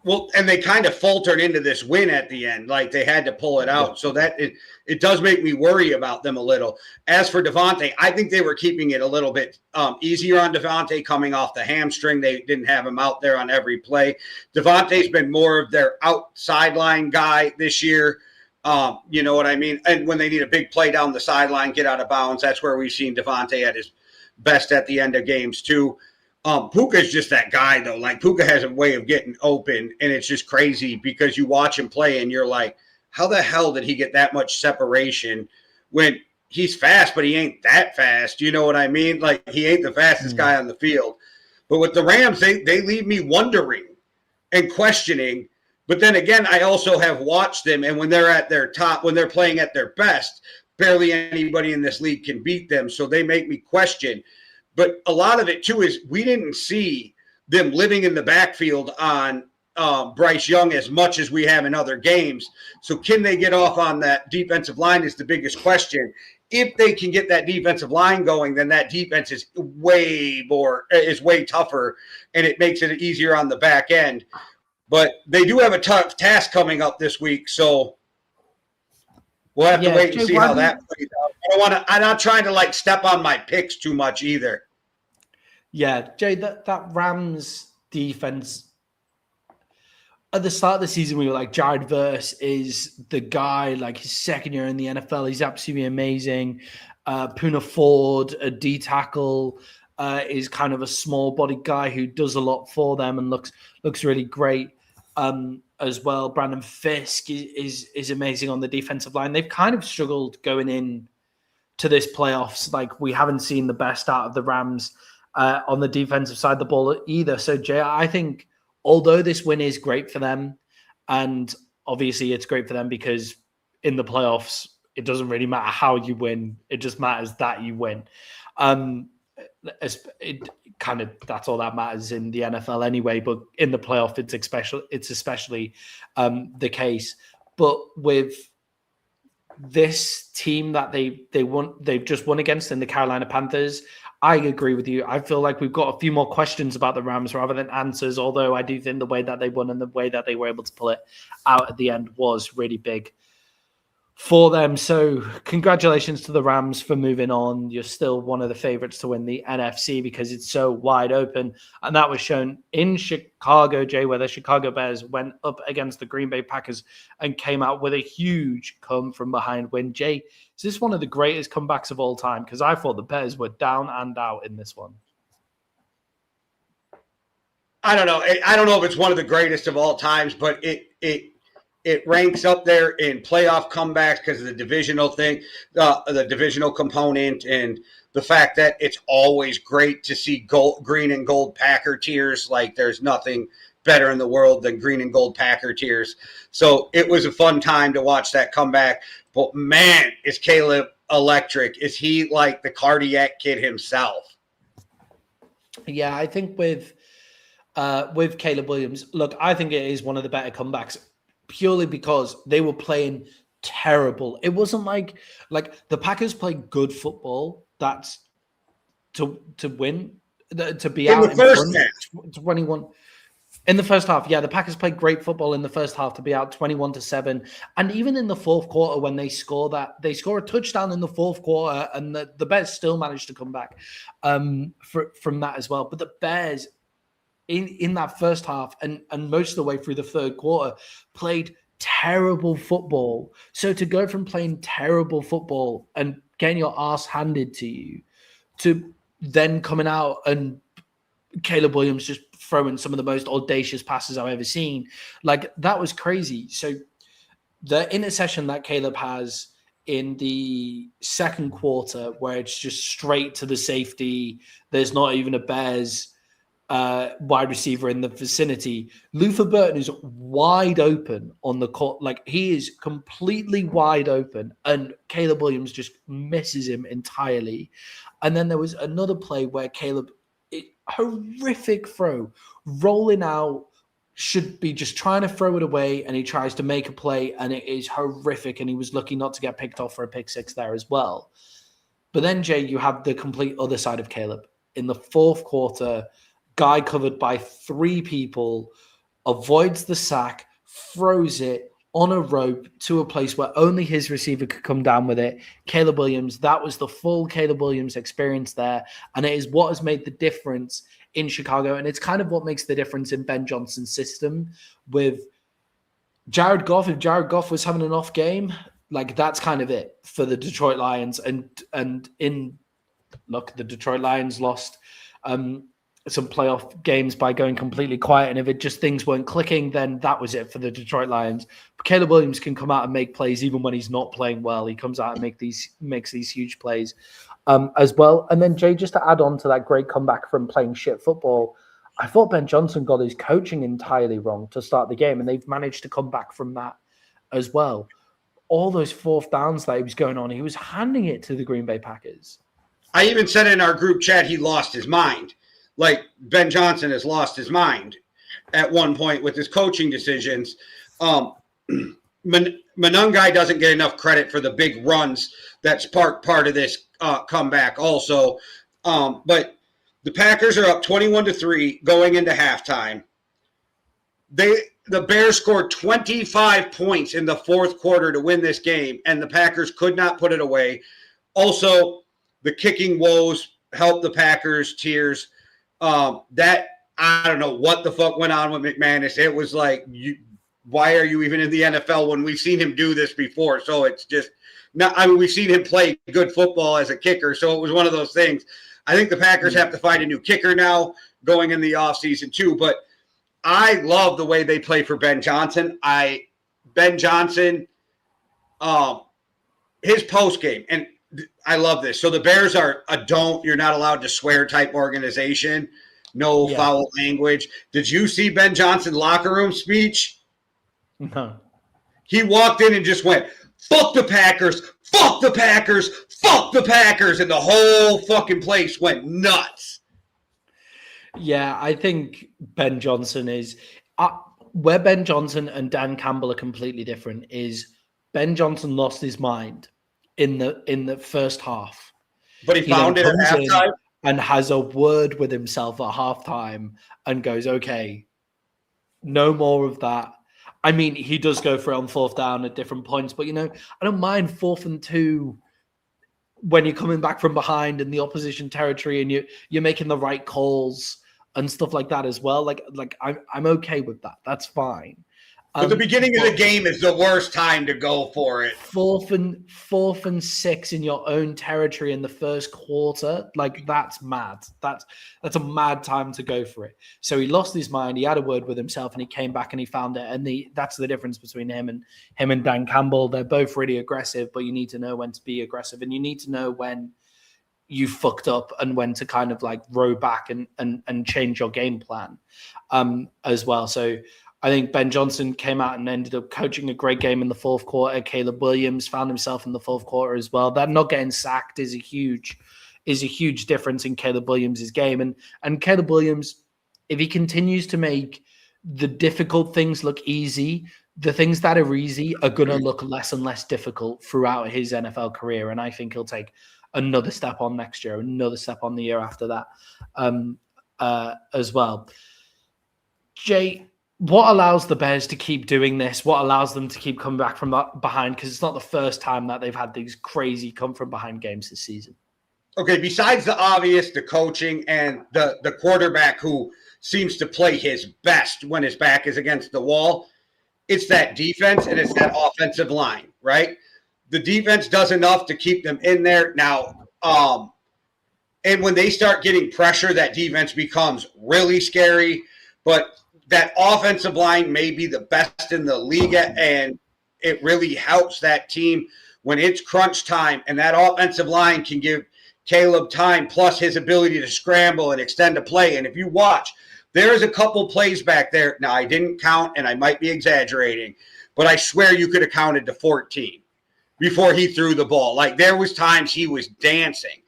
Well, and they kind of faltered into this win at the end. Like they had to pull it out. So that it does make me worry about them a little. As for Devontae, I think they were keeping it a little bit easier on Devontae coming off the hamstring. They didn't have him out there on every play. Devontae's been more of their out sideline guy this year. You know what I mean? And when they need a big play down the sideline, get out of bounds, that's where we've seen Devontae at his best at the end of games too. Puka's just that guy, though. Like, Puka has a way of getting open, and it's just crazy because you watch him play, and you're like, how the hell did he get that much separation when he's fast, but he ain't that fast? You know what I mean? Like, he ain't the fastest guy on the field. But with the Rams, they leave me wondering and questioning. But then again, I also have watched them, and when they're at their top, when they're playing at their best, barely anybody in this league can beat them. So they make me question. But a lot of it, too, is we didn't see them living in the backfield on Bryce Young as much as we have in other games. So can they get off on that defensive line is the biggest question. If they can get that defensive line going, then that defense is way tougher, and it makes it easier on the back end. But they do have a tough task coming up this week, so we'll have to wait and see how that plays out. I'm not trying to like step on my picks too much either. Yeah, Jay, that Rams defense at the start of the season, we were like, Jared Verse is the guy, like his second year in the NFL. He's absolutely amazing. Poona Ford, a D tackle, is kind of a small body guy who does a lot for them and looks really great. As well, Brandon Fisk is amazing on the defensive line. They've kind of struggled going in to this playoffs. Like, we haven't seen the best out of the Rams on the defensive side of the ball either. So, Jay, I think although this win is great for them, and obviously it's great for them because in the playoffs, it doesn't really matter how you win. It just matters that you win. That's all that matters in the NFL anyway, but in the playoff, it's especially the case. But with this team that they've just won against in the Carolina Panthers, I agree with you. I feel like we've got a few more questions about the Rams rather than answers, although I do think the way that they won and the way that they were able to pull it out at the end was really big for them. So congratulations to the Rams for moving on. You're still one of the favorites to win the NFC because it's so wide open. And that was shown in Chicago, Jay, where the Chicago Bears went up against the Green Bay Packers and came out with a huge come from behind win. Jay, is this one of the greatest comebacks of all time? Because I thought the Bears were down and out in this one. I don't know. I don't know if it's one of the greatest of all times, but it ranks up there in playoff comebacks because of the divisional thing, the divisional component, and the fact that it's always great to see green and gold Packer tears. Like, there's nothing better in the world than green and gold Packer tears. So it was a fun time to watch that comeback. But, man, is Caleb electric. Is he like the cardiac kid himself? Yeah, I think with Caleb Williams, look, I think it is one of the better comebacks, purely because they were playing terrible. It wasn't like the Packers played good football. That's to win, to be out in front, 21 in the first half. Yeah, the Packers played great football in the first half to be out 21-7. And even in the fourth quarter, when they score a touchdown in the fourth quarter, and the Bears still managed to come back from that as well. But the Bears, in that first half and most of the way through the third quarter, played terrible football. So to go from playing terrible football and getting your ass handed to you to then coming out and Caleb Williams just throwing some of the most audacious passes I've ever seen, like, that was crazy. So the interception that Caleb has in the second quarter, where it's just straight to the safety, there's not even a Bears wide receiver in the vicinity. Luther Burton is wide open on the court. Like, he is completely wide open, and Caleb Williams just misses him entirely. And then there was another play where horrific throw, rolling out, should be just trying to throw it away, and he tries to make a play, and it is horrific, and he was lucky not to get picked off for a pick six there as well. But then, Jay, you have the complete other side of Caleb. In the fourth quarter, guy covered by 3 people, avoids the sack, throws it on a rope to a place where only his receiver could come down with it. Caleb Williams, that was the full Caleb Williams experience there. And it is what has made the difference in Chicago. And it's kind of what makes the difference in Ben Johnson's system with Jared Goff. If Jared Goff was having an off game, like, that's kind of it for the Detroit Lions. And the Detroit Lions lost some playoff games by going completely quiet. And if it just things weren't clicking, then that was it for the Detroit Lions. But Caleb Williams can come out and make plays even when he's not playing well. He comes out and makes these huge plays as well. And then, Jay, just to add on to that great comeback from playing shit football, I thought Ben Johnson got his coaching entirely wrong to start the game, and they've managed to come back from that as well. All those fourth downs that he was going on, he was handing it to the Green Bay Packers. I even said in our group chat he lost his mind. Like, Ben Johnson has lost his mind at one point with his coaching decisions. Monangai doesn't get enough credit for the big runs that sparked part of this comeback also. But the Packers are up 21-3 going into halftime. The Bears scored 25 points in the fourth quarter to win this game, and the Packers could not put it away. Also, the kicking woes helped the Packers' tears. That, I don't know what the fuck went on with McManus. It was like, why are you even in the NFL when we've seen him do this before? So it's just not, I mean, we've seen him play good football as a kicker. So it was one of those things. I think the Packers have to find a new kicker now going in the offseason too. But I love the way they play for Ben Johnson. Ben Johnson, his post game, and I love this. So the Bears are you're not allowed to swear type organization. No foul language. Did you see Ben Johnson's locker room speech? No. He walked in and just went, fuck the Packers, fuck the Packers, fuck the Packers. And the whole fucking place went nuts. Yeah, I think Ben Johnson is where Ben Johnson and Dan Campbell are completely different is Ben Johnson lost his mind in the first half. But he found it at halftime and has a word with himself at halftime and goes, okay, no more of that. I mean, he does go for it on fourth down at different points, but, I don't mind 4th and 2 when you're coming back from behind in the opposition territory and you're making the right calls and stuff like that as well. Like I'm okay with that. That's fine. But the beginning of the game is the worst time to go for it. 4th and 6 in your own territory in the first quarter, like, that's mad. That's a mad time to go for it. So he lost his mind. He had a word with himself, and he came back and he found it. And that's the difference between him and Dan Campbell. They're both really aggressive, but you need to know when to be aggressive, and you need to know when you fucked up and when to kind of like row back and change your game plan as well. So I think Ben Johnson came out and ended up coaching a great game in the fourth quarter. Caleb Williams found himself in the fourth quarter as well. That not getting sacked is a huge difference in Caleb Williams' game. And Caleb Williams, if he continues to make the difficult things look easy, the things that are easy are going to look less and less difficult throughout his NFL career. And I think he'll take another step on next year, another step on the year after that as well. Jay, what allows the Bears to keep doing this? What allows them to keep coming back from behind? Because it's not the first time that they've had these crazy come-from-behind games this season. Okay, besides the obvious, the coaching and the quarterback who seems to play his best when his back is against the wall, it's that defense and it's that offensive line, right? The defense does enough to keep them in there. Now, and when they start getting pressure, that defense becomes really scary. But that offensive line may be the best in the league, and it really helps that team when it's crunch time, and that offensive line can give Caleb time plus his ability to scramble and extend a play. And if you watch, there's a couple plays back there. Now, I didn't count, and I might be exaggerating, but I swear you could have counted to 14 before he threw the ball. Like, there was times he was dancing.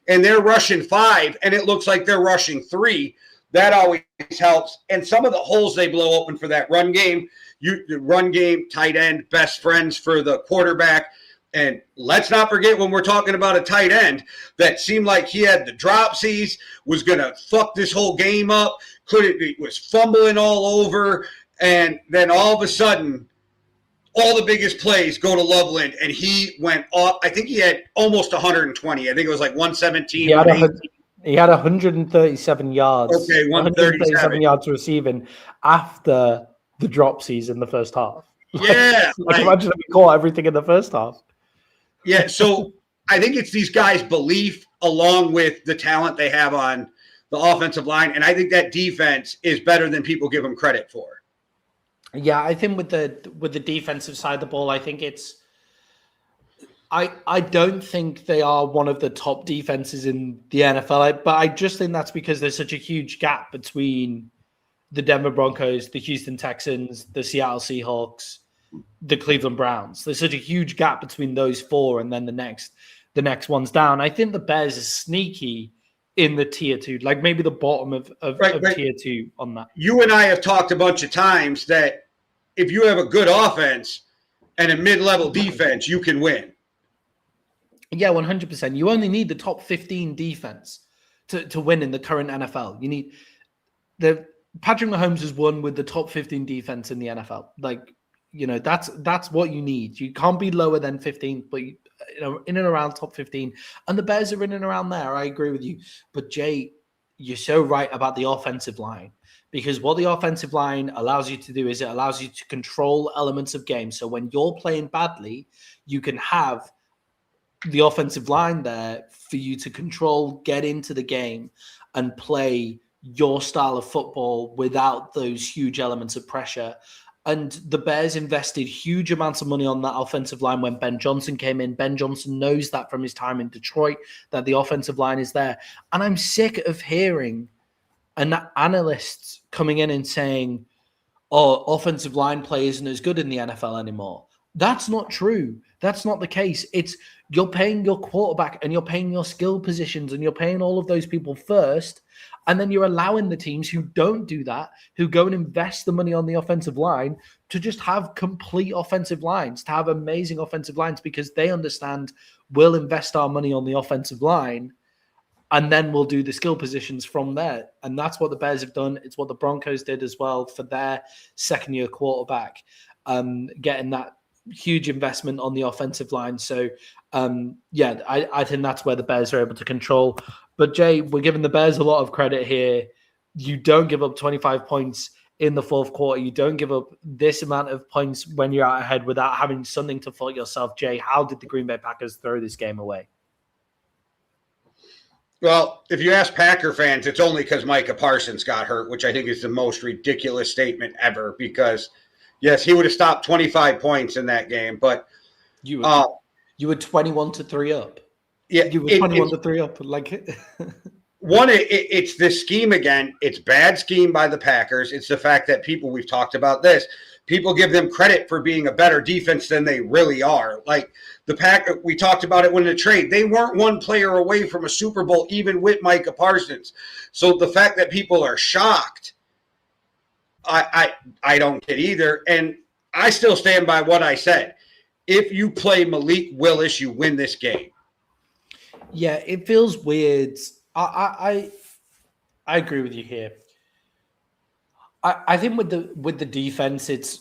And they're rushing 5, and it looks like they're rushing 3. That always helps. And some of the holes they blow open for that run game, the run game, tight end, best friends for the quarterback. And let's not forget, when we're talking about a tight end that seemed like he had the dropsies, was going to fuck this whole game up, was fumbling all over, and then all of a sudden, all the biggest plays go to Loveland, and he went off. I think he had almost 120. I think it was like 117. He had 137 yards. Okay, 137 yards receiving after the dropsies in the first half. Yeah. Imagine if we caught everything in the first half. Yeah, so I think it's these guys' belief along with the talent they have on the offensive line, and I think that defense is better than people give them credit for. Yeah, I think with the defensive side of the ball, I think it's I don't think they are one of the top defenses in the NFL, but I just think that's because there's such a huge gap between the Denver Broncos, the Houston Texans, the Seattle Seahawks, the Cleveland Browns. There's such a huge gap between those 4 and then the next one's down. I think the Bears is sneaky in the tier 2, like maybe the bottom of tier 2 on that. You and I have talked a bunch of times that if you have a good offense and a mid-level defense, you can win. Yeah, 100%. You only need the top 15 defense to win in the current NFL. You need Patrick Mahomes has won with the top 15 defense in the NFL. Like, that's what you need. You can't be lower than 15, but in and around top 15. And the Bears are in and around there. I agree with you. But Jay, you're so right about the offensive line, because what the offensive line allows you to do is it allows you to control elements of game. So when you're playing badly, you can have the offensive line there for you to control, get into the game, and play your style of football without those huge elements of pressure. And the Bears invested huge amounts of money on that offensive line when Ben Johnson came in. Ben Johnson knows that from his time in Detroit, that the offensive line is there. And I'm sick of hearing analysts coming in and saying, oh, offensive line play isn't as good in the NFL anymore. That's not true. That's not the case. You're paying your quarterback and you're paying your skill positions and you're paying all of those people first. And then you're allowing the teams who don't do that, who go and invest the money on the offensive line, to just have complete offensive lines, to have amazing offensive lines, because they understand we'll invest our money on the offensive line and then we'll do the skill positions from there. And that's what the Bears have done. It's what the Broncos did as well for their second-year quarterback, getting that huge investment on the offensive line. So, I think that's where the Bears are able to control. But, Jay, we're giving the Bears a lot of credit here. You don't give up 25 points in the fourth quarter. You don't give up this amount of points when you're out ahead without having something to fault yourself. Jay, how did the Green Bay Packers throw this game away? Well, if you ask Packer fans, it's only because Micah Parsons got hurt, which I think is the most ridiculous statement ever, because – yes, he would have stopped 25 points in that game, but you were 21-3 up. Yeah, you were 21-3 up. Like it's this scheme again. It's bad scheme by the Packers. It's the fact that we've talked about this. People give them credit for being a better defense than they really are. Like the Packers, we talked about it when the trade. They weren't one player away from a Super Bowl, even with Micah Parsons. So the fact that people are shocked, I don't get either. And I still stand by what I said. If you play Malik Willis, you win this game. Yeah, it feels weird. I agree with you here. I think with the defense, it's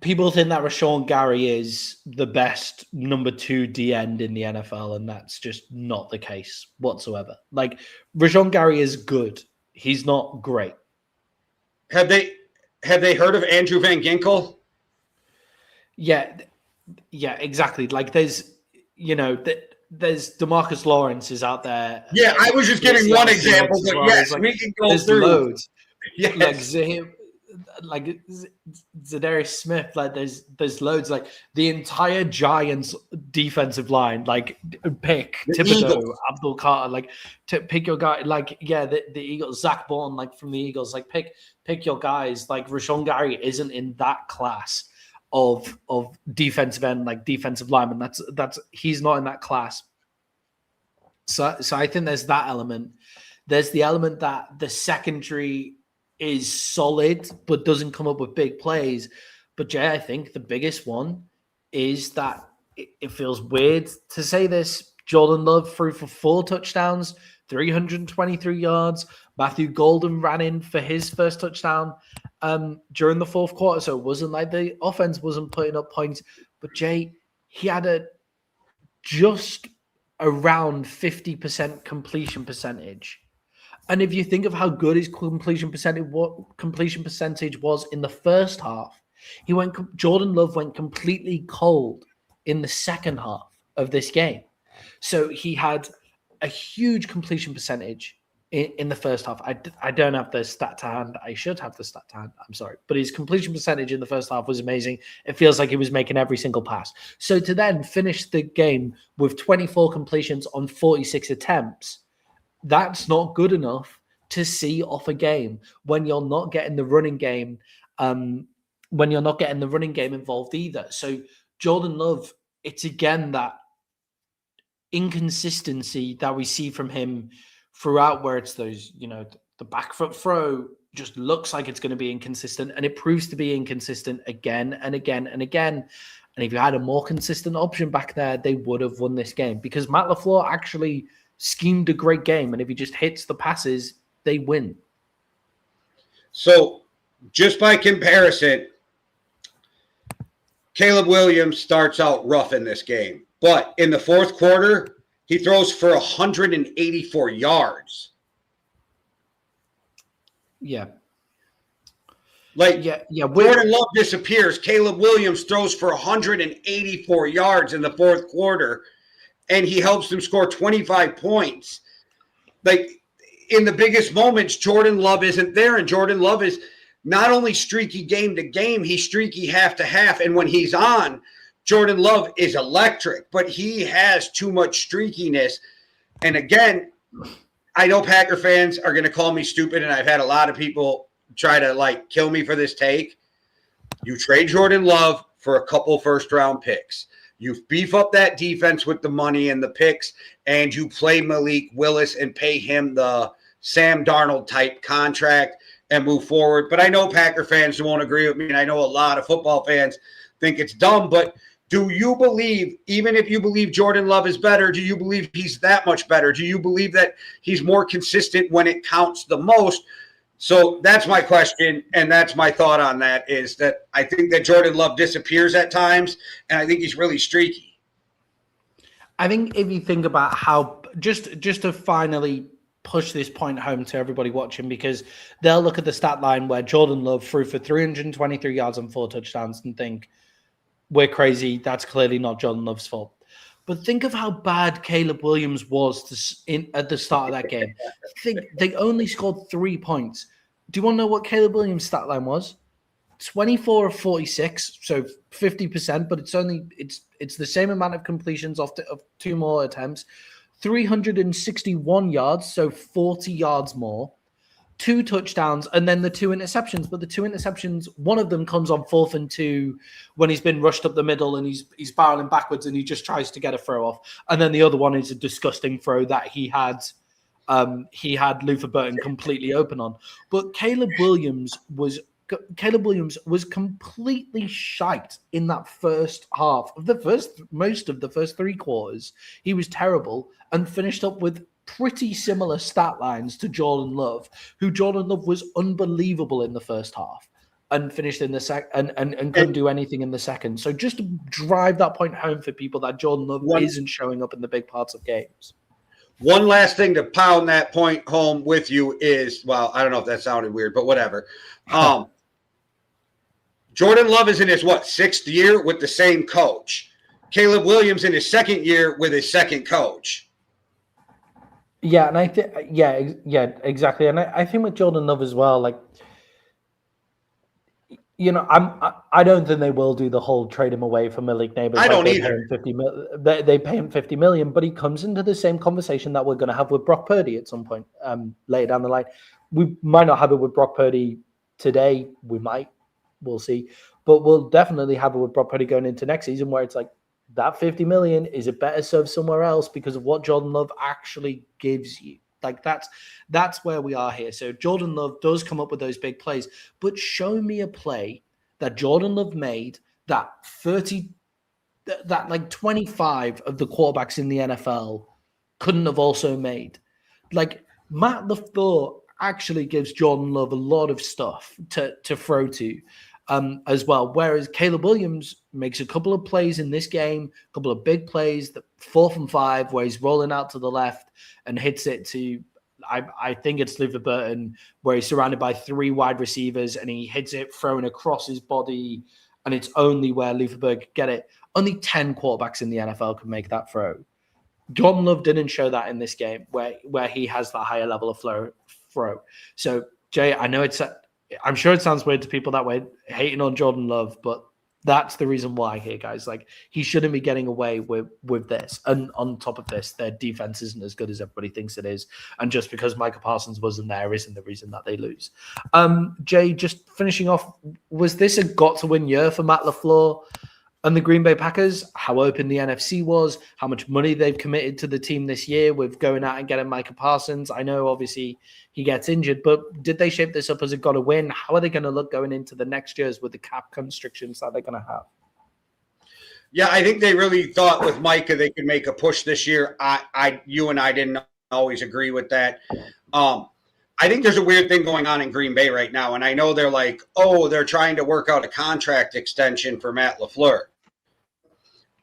people think that Rashawn Gary is the best number 2 D end in the NFL, and that's just not the case whatsoever. Like Rashawn Gary is good. He's not great. Have they heard of Andrew Van Ginkel? Yeah, exactly. Like there's DeMarcus Lawrence is out there. Yeah, I was just giving one example, but yes, we can go through. Loads. Yes. Like like Zadarius Smith, like there's loads, like the entire Giants defensive line, like pick The Thibodeau, Eagles. Abdul Carter, like to pick your guy, like the Eagles, Zach Bourne, like from the Eagles, like pick your guys. Like Rashawn Gary isn't in that class of defensive end, like defensive lineman. That's he's not in that class. So I think there's that element. There's the element that the secondary is solid, but doesn't come up with big plays. But Jay, I think the biggest one is that it feels weird to say this. Jordan Love threw for 4 touchdowns, 323 yards. Matthew Golden ran in for his first touchdown during the fourth quarter. So it wasn't like the offense wasn't putting up points. But Jay, he had a just around 50% completion percentage. And if you think of how good his completion percentage was in the first half, Jordan Love went completely cold in the second half of this game. So he had a huge completion percentage in the first half. I don't have the stat to hand. I should have the stat to hand. I'm sorry. But his completion percentage in the first half was amazing. It feels like he was making every single pass. So to then finish the game with 24 completions on 46 attempts, that's not good enough to see off a game when you're not getting the running game, involved either. So Jordan Love, it's again that inconsistency that we see from him throughout, where it's those, the back foot throw just looks like it's going to be inconsistent, and it proves to be inconsistent again and again and again. And if you had a more consistent option back there, they would have won this game, because Matt LaFleur actually schemed a great game, and if he just hits the passes, they win. So just by comparison, Caleb Williams starts out rough in this game, but in the fourth quarter, he throws for 184 yards. Yeah. Jordan Love disappears. Caleb Williams throws for 184 yards in the fourth quarter, and he helps them score 25 points. Like, in the biggest moments, Jordan Love isn't there, and Jordan Love is not only streaky game to game, he's streaky half to half, and when he's on, Jordan Love is electric, but he has too much streakiness. And again, I know Packer fans are going to call me stupid, and I've had a lot of people try to kill me for this take. You trade Jordan Love for a couple first-round picks. You beef up that defense with the money and the picks, and you play Malik Willis and pay him the Sam Darnold type contract and move forward. But I know Packer fans won't agree with me, and I know a lot of football fans think it's dumb. But do you believe, even if you believe Jordan Love is better, do you believe he's that much better? Do you believe that he's more consistent when it counts the most? So that's my question, and that's my thought on that, is that I think that Jordan Love disappears at times, and I think he's really streaky. I think if you think about how, just to finally push this point home to everybody watching, because they'll look at the stat line where Jordan Love threw for 323 yards and 4 touchdowns and think, we're crazy, that's clearly not Jordan Love's fault. But think of how bad Caleb Williams was at the start of that game. They only scored 3 points. Do you want to know what Caleb Williams' stat line was? 24 of 46, so 50%, but it's the same amount of completions of 2 more attempts. 361 yards, so 40 yards more. 2 touchdowns, and then the 2 interceptions. But the 2 interceptions, one of them comes on 4th and 2 when he's been rushed up the middle and he's barreling backwards and he just tries to get a throw off. And then the other one is a disgusting throw that he had Luther Burton completely open on. But Caleb Williams was completely shite in that first half of most of the first 3 quarters. He was terrible and finished up with pretty similar stat lines to Jordan Love, who Jordan Love was unbelievable in the first half and finished in the second and couldn't do anything in the second. So just to drive that point home for people that Jordan Love isn't showing up in the big parts of games. One last thing to pound that point home with you is, well, I don't know if that sounded weird, but whatever. Jordan Love is in his, 6th year with the same coach. Caleb Williams in his 2nd year with his 2nd coach. Yeah, and I think, yeah, exactly. And I think with Jordan Love as well, I don't think they will do the whole trade him away for Malik Neighbors. I don't either. They pay him $50 million, but he comes into the same conversation that we're going to have with Brock Purdy at some point later down the line. We might not have it with Brock Purdy today. We might. We'll see. But we'll definitely have it with Brock Purdy going into next season, where it's like, that $50 million, is it better served somewhere else because of what Jordan Love actually gives you? Like that's where we are here. So Jordan Love does come up with those big plays, but show me a play that Jordan Love made that 25 of the quarterbacks in the NFL couldn't have also made. Like Matt LaFleur actually gives Jordan Love a lot of stuff to throw to as well. Whereas Caleb Williams makes a couple of plays in this game, a couple of big plays, the 4th and 5, where he's rolling out to the left and hits it to, I think it's Luther Burton, where he's surrounded by 3 wide receivers and he hits it thrown across his body, and it's only where Luther Burton could get it. Only 10 quarterbacks in the NFL can make that throw. Jordan Love didn't show that in this game where he has that higher level of throw. So, Jay, I know I'm sure it sounds weird to people that way, hating on Jordan Love, but that's the reason why here, guys. Like, he shouldn't be getting away with this. And on top of this, their defense isn't as good as everybody thinks it is. And just because Micah Parsons wasn't there isn't the reason that they lose. Jay, just finishing off, was this a got-to-win year for Matt LaFleur and the Green Bay Packers? How open the NFC was, how much money they've committed to the team this year with going out and getting Micah Parsons. I know, obviously, he gets injured, but did they shape this up as a got-to-win? How are they going to look going into the next years with the cap constrictions that they're going to have? Yeah, I think they really thought with Micah they could make a push this year. You and I didn't always agree with that. I think there's a weird thing going on in Green Bay right now, and I know they're like, they're trying to work out a contract extension for Matt LaFleur.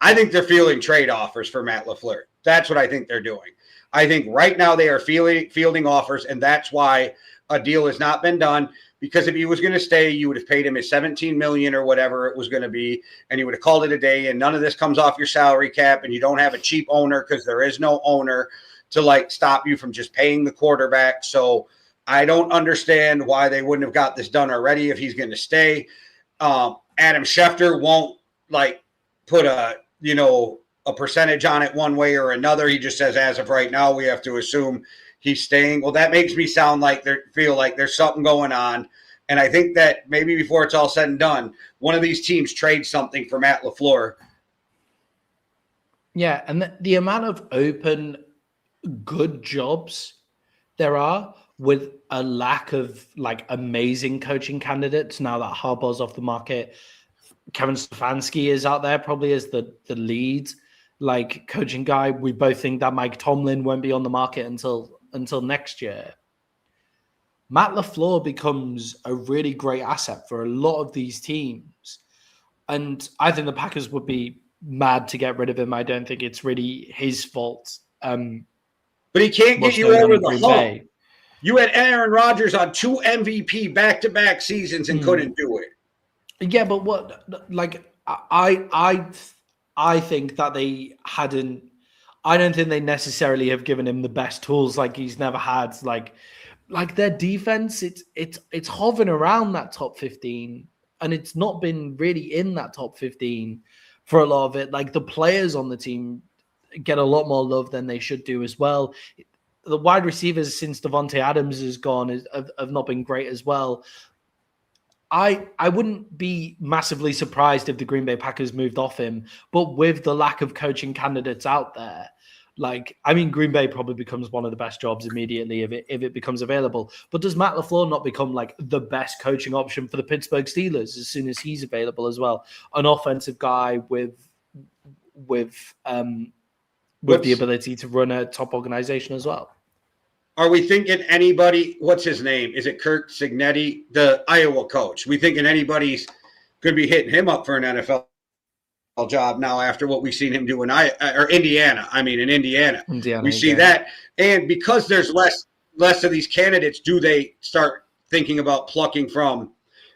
I think they're fielding trade offers for Matt LaFleur. That's what I think they're doing. I think right now they are fielding offers, and that's why a deal has not been done, because if he was going to stay, you would have paid him his $17 million or whatever it was going to be, and he would have called it a day, and none of this comes off your salary cap, and you don't have a cheap owner because there is no owner to stop you from just paying the quarterback. So I don't understand why they wouldn't have got this done already if he's going to stay. Adam Schefter won't put a percentage on it one way or another. He just says, as of right now, we have to assume he's staying. Well, that makes me feel like there's something going on. And I think that maybe before it's all said and done, one of these teams trades something for Matt LaFleur. Yeah, and the amount of open, good jobs there are with a lack of amazing coaching candidates now that Harbaugh's off the market. Kevin Stefanski is out there probably as the lead coaching guy. We both think that Mike Tomlin won't be on the market until next year. Matt LaFleur becomes a really great asset for a lot of these teams. And I think the Packers would be mad to get rid of him. I don't think it's really his fault. But he can't get you over the hump. You had Aaron Rodgers on 2 MVP back-to-back seasons and couldn't do it. Yeah, but I think that they hadn't. I don't think they necessarily have given him the best tools. He's never had. Their defense, it's hovering around that top 15, and it's not been really in that top 15 for a lot of it. The players on the team get a lot more love than they should do as well. The wide receivers since Devontae Adams is gone have not been great as well. I wouldn't be massively surprised if the Green Bay Packers moved off him, but with the lack of coaching candidates out there, Green Bay probably becomes one of the best jobs immediately if it becomes available. But does Matt LaFleur not become the best coaching option for the Pittsburgh Steelers as soon as he's available as well? An offensive guy with the ability to run a top organization as well. Are we thinking anybody, what's his name? Is it Kirk Cignetti, the Iowa coach? We thinking anybody's going to be hitting him up for an NFL job now after what we've seen him do in Indiana. In Indiana. We see that. And because there's less of these candidates, do they start thinking about plucking from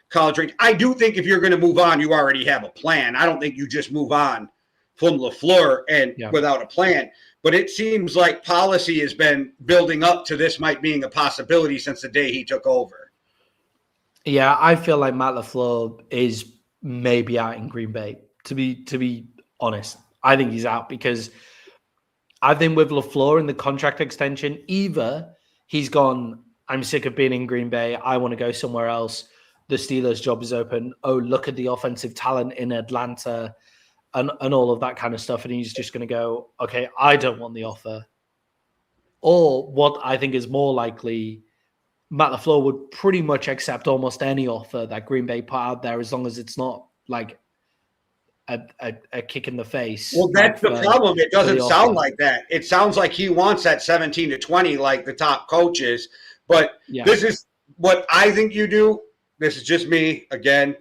college range? I do think if you're going to move on, you already have a plan. I don't think you just move on from LaFleur without a plan. But it seems like policy has been building up to this might being a possibility since the day he took over. Yeah, I feel like Matt LaFleur is maybe out in Green Bay. To be honest, I think he's out because I think with LaFleur and the contract extension, either he's gone, I'm sick of being in Green Bay, I want to go somewhere else. The Steelers' job is open. Oh, look at the offensive talent in Atlanta and all of that kind of stuff. And he's just going to go, okay, I don't want the offer. Or what I think is more likely, Matt LaFleur would pretty much accept almost any offer that Green Bay put out there as long as it's not like a kick in the face. Well, that's the problem. It doesn't sound like that. It sounds like he wants that 17 to 20 like the top coaches. But This is what I think you do. This is just me. Again,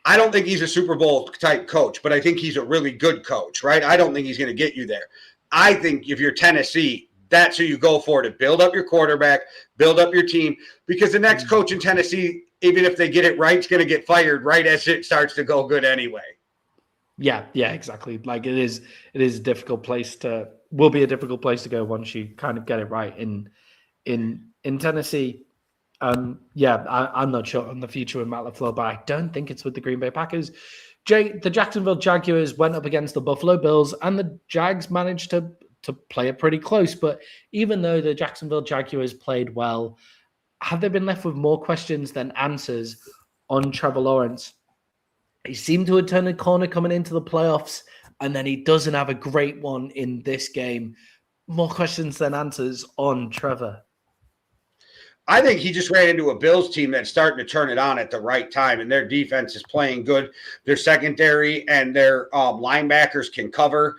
I don't think he's a Super Bowl type coach, but I think he's a really good coach, right? I don't think he's going to get you there. I think if you're Tennessee, that's who you go for to build up your quarterback, build up your team, because the next coach in Tennessee, even if they get it right, is going to get fired right as it starts to go good anyway. Yeah, exactly. Like it is a difficult place will be a difficult place to go once you kind of get it right in Tennessee. I'm not sure on the future with Matt LaFleur, but I don't think it's with the Green Bay Packers. The Jacksonville Jaguars went up against the Buffalo Bills, and the Jags managed to play it pretty close. But even though the Jacksonville Jaguars played well, have they been left with more questions than answers on Trevor Lawrence? He seemed to have turned a corner coming into the playoffs, and then he doesn't have a great one in this game. More questions than answers on Trevor. I think he just ran into a Bills team that's starting to turn it on at the right time, and their defense is playing good. Their secondary and their linebackers can cover.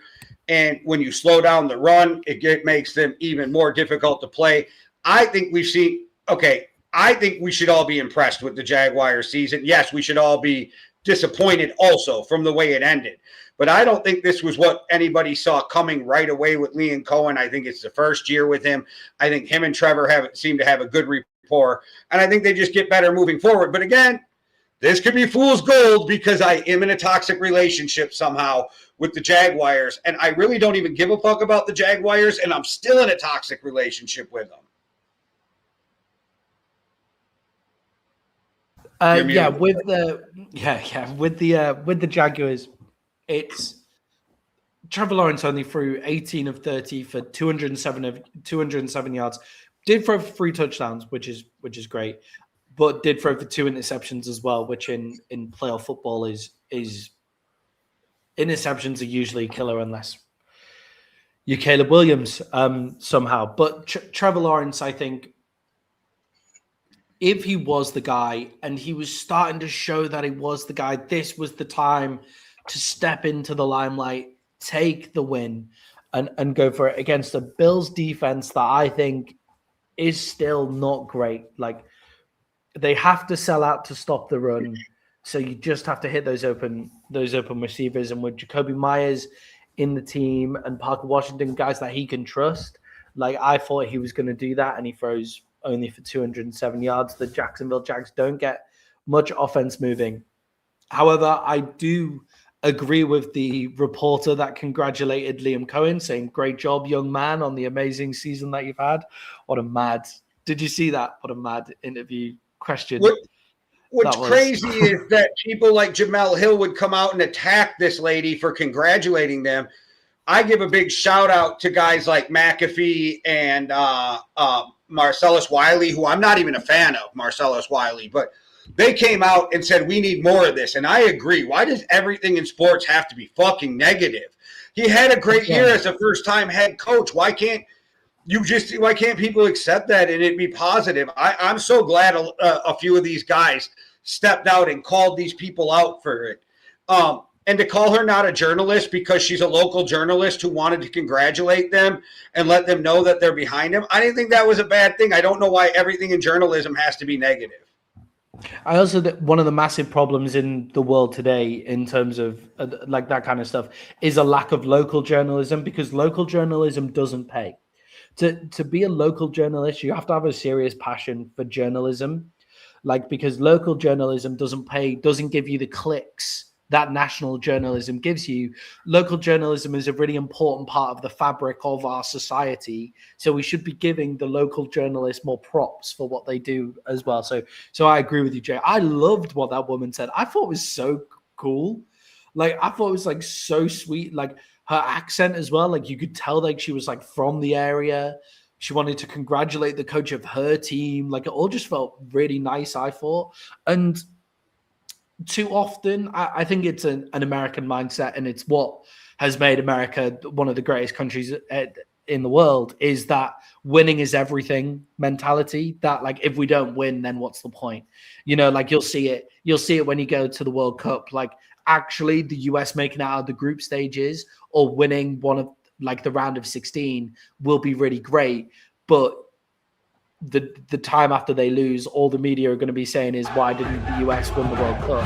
And when you slow down the run, it makes them even more difficult to play. I think we should all be impressed with the Jaguars season. Yes, we should all be disappointed also from the way it ended. But I don't think this was what anybody saw coming right away with Liam Cohen. I think it's the first year with him. I think him and Trevor seem to have a good rapport, and I think they just get better moving forward. But again, this could be fool's gold because I am in a toxic relationship somehow with the Jaguars, and I really don't even give a fuck about the Jaguars, and I'm still in a toxic relationship with them. With the Jaguars, it's Trevor Lawrence only threw 18 of 30 for 207 yards. Did throw for 3 touchdowns, which is great, but did throw for 2 interceptions as well, which in playoff football is interceptions are usually a killer unless you're Caleb Williams somehow. But Trevor Lawrence, I think, if he was the guy and he was starting to show that he was the guy, this was the time to step into the limelight, take the win, and go for it against a Bills defense that I think is still not great. Like, they have to sell out to stop the run. So you just have to hit those open receivers. And with Jacoby Myers in the team and Parker Washington, guys that he can trust, like I thought he was going to do that, and he throws only for 207 yards. The Jacksonville Jags don't get much offense moving. However, I do agree with the reporter that congratulated Liam Cohen, saying, "Great job, young man, on the amazing season that you've had." Did you see that? What a mad interview question. What's crazy is that people like Jamel Hill would come out and attack this lady for congratulating them. I give a big shout out to guys like McAfee and Marcellus Wiley, who I'm not even a fan of, Marcellus Wiley, but they came out and said, we need more of this. And I agree. Why does everything in sports have to be fucking negative? He had a great year as a first-time head coach. Why can't people accept that and it be positive? I'm so glad a few of these guys stepped out and called these people out for it. And to call her not a journalist because she's a local journalist who wanted to congratulate them and let them know that they're behind them, I didn't think that was a bad thing. I don't know why everything in journalism has to be negative. I also think one of the massive problems in the world today in terms of like that kind of stuff is a lack of local journalism, because local journalism doesn't pay. To be a local journalist, you have to have a serious passion for journalism, like, because local journalism doesn't pay, doesn't give you the clicks that national journalism gives you. Local journalism is a really important part of the fabric of our society. So we should be giving the local journalists more props for what they do as well. So I agree with you, Jay. I loved what that woman said. I thought it was so cool. Like, I thought it was like so sweet. Like, her accent as well. Like, you could tell like she was like from the area. She wanted to congratulate the coach of her team. Like, it all just felt really nice, I thought. And too often, I think it's an American mindset, and it's what has made America one of the greatest countries in the world, is that winning is everything mentality. That, like, if we don't win, then what's the point? You know, like, you'll see it when you go to the World Cup. Like, actually, the US making it out of the group stages or winning one of, like, the round of 16 will be really great. But the time after they lose, all the media are going to be saying is, why didn't the US win the World Cup?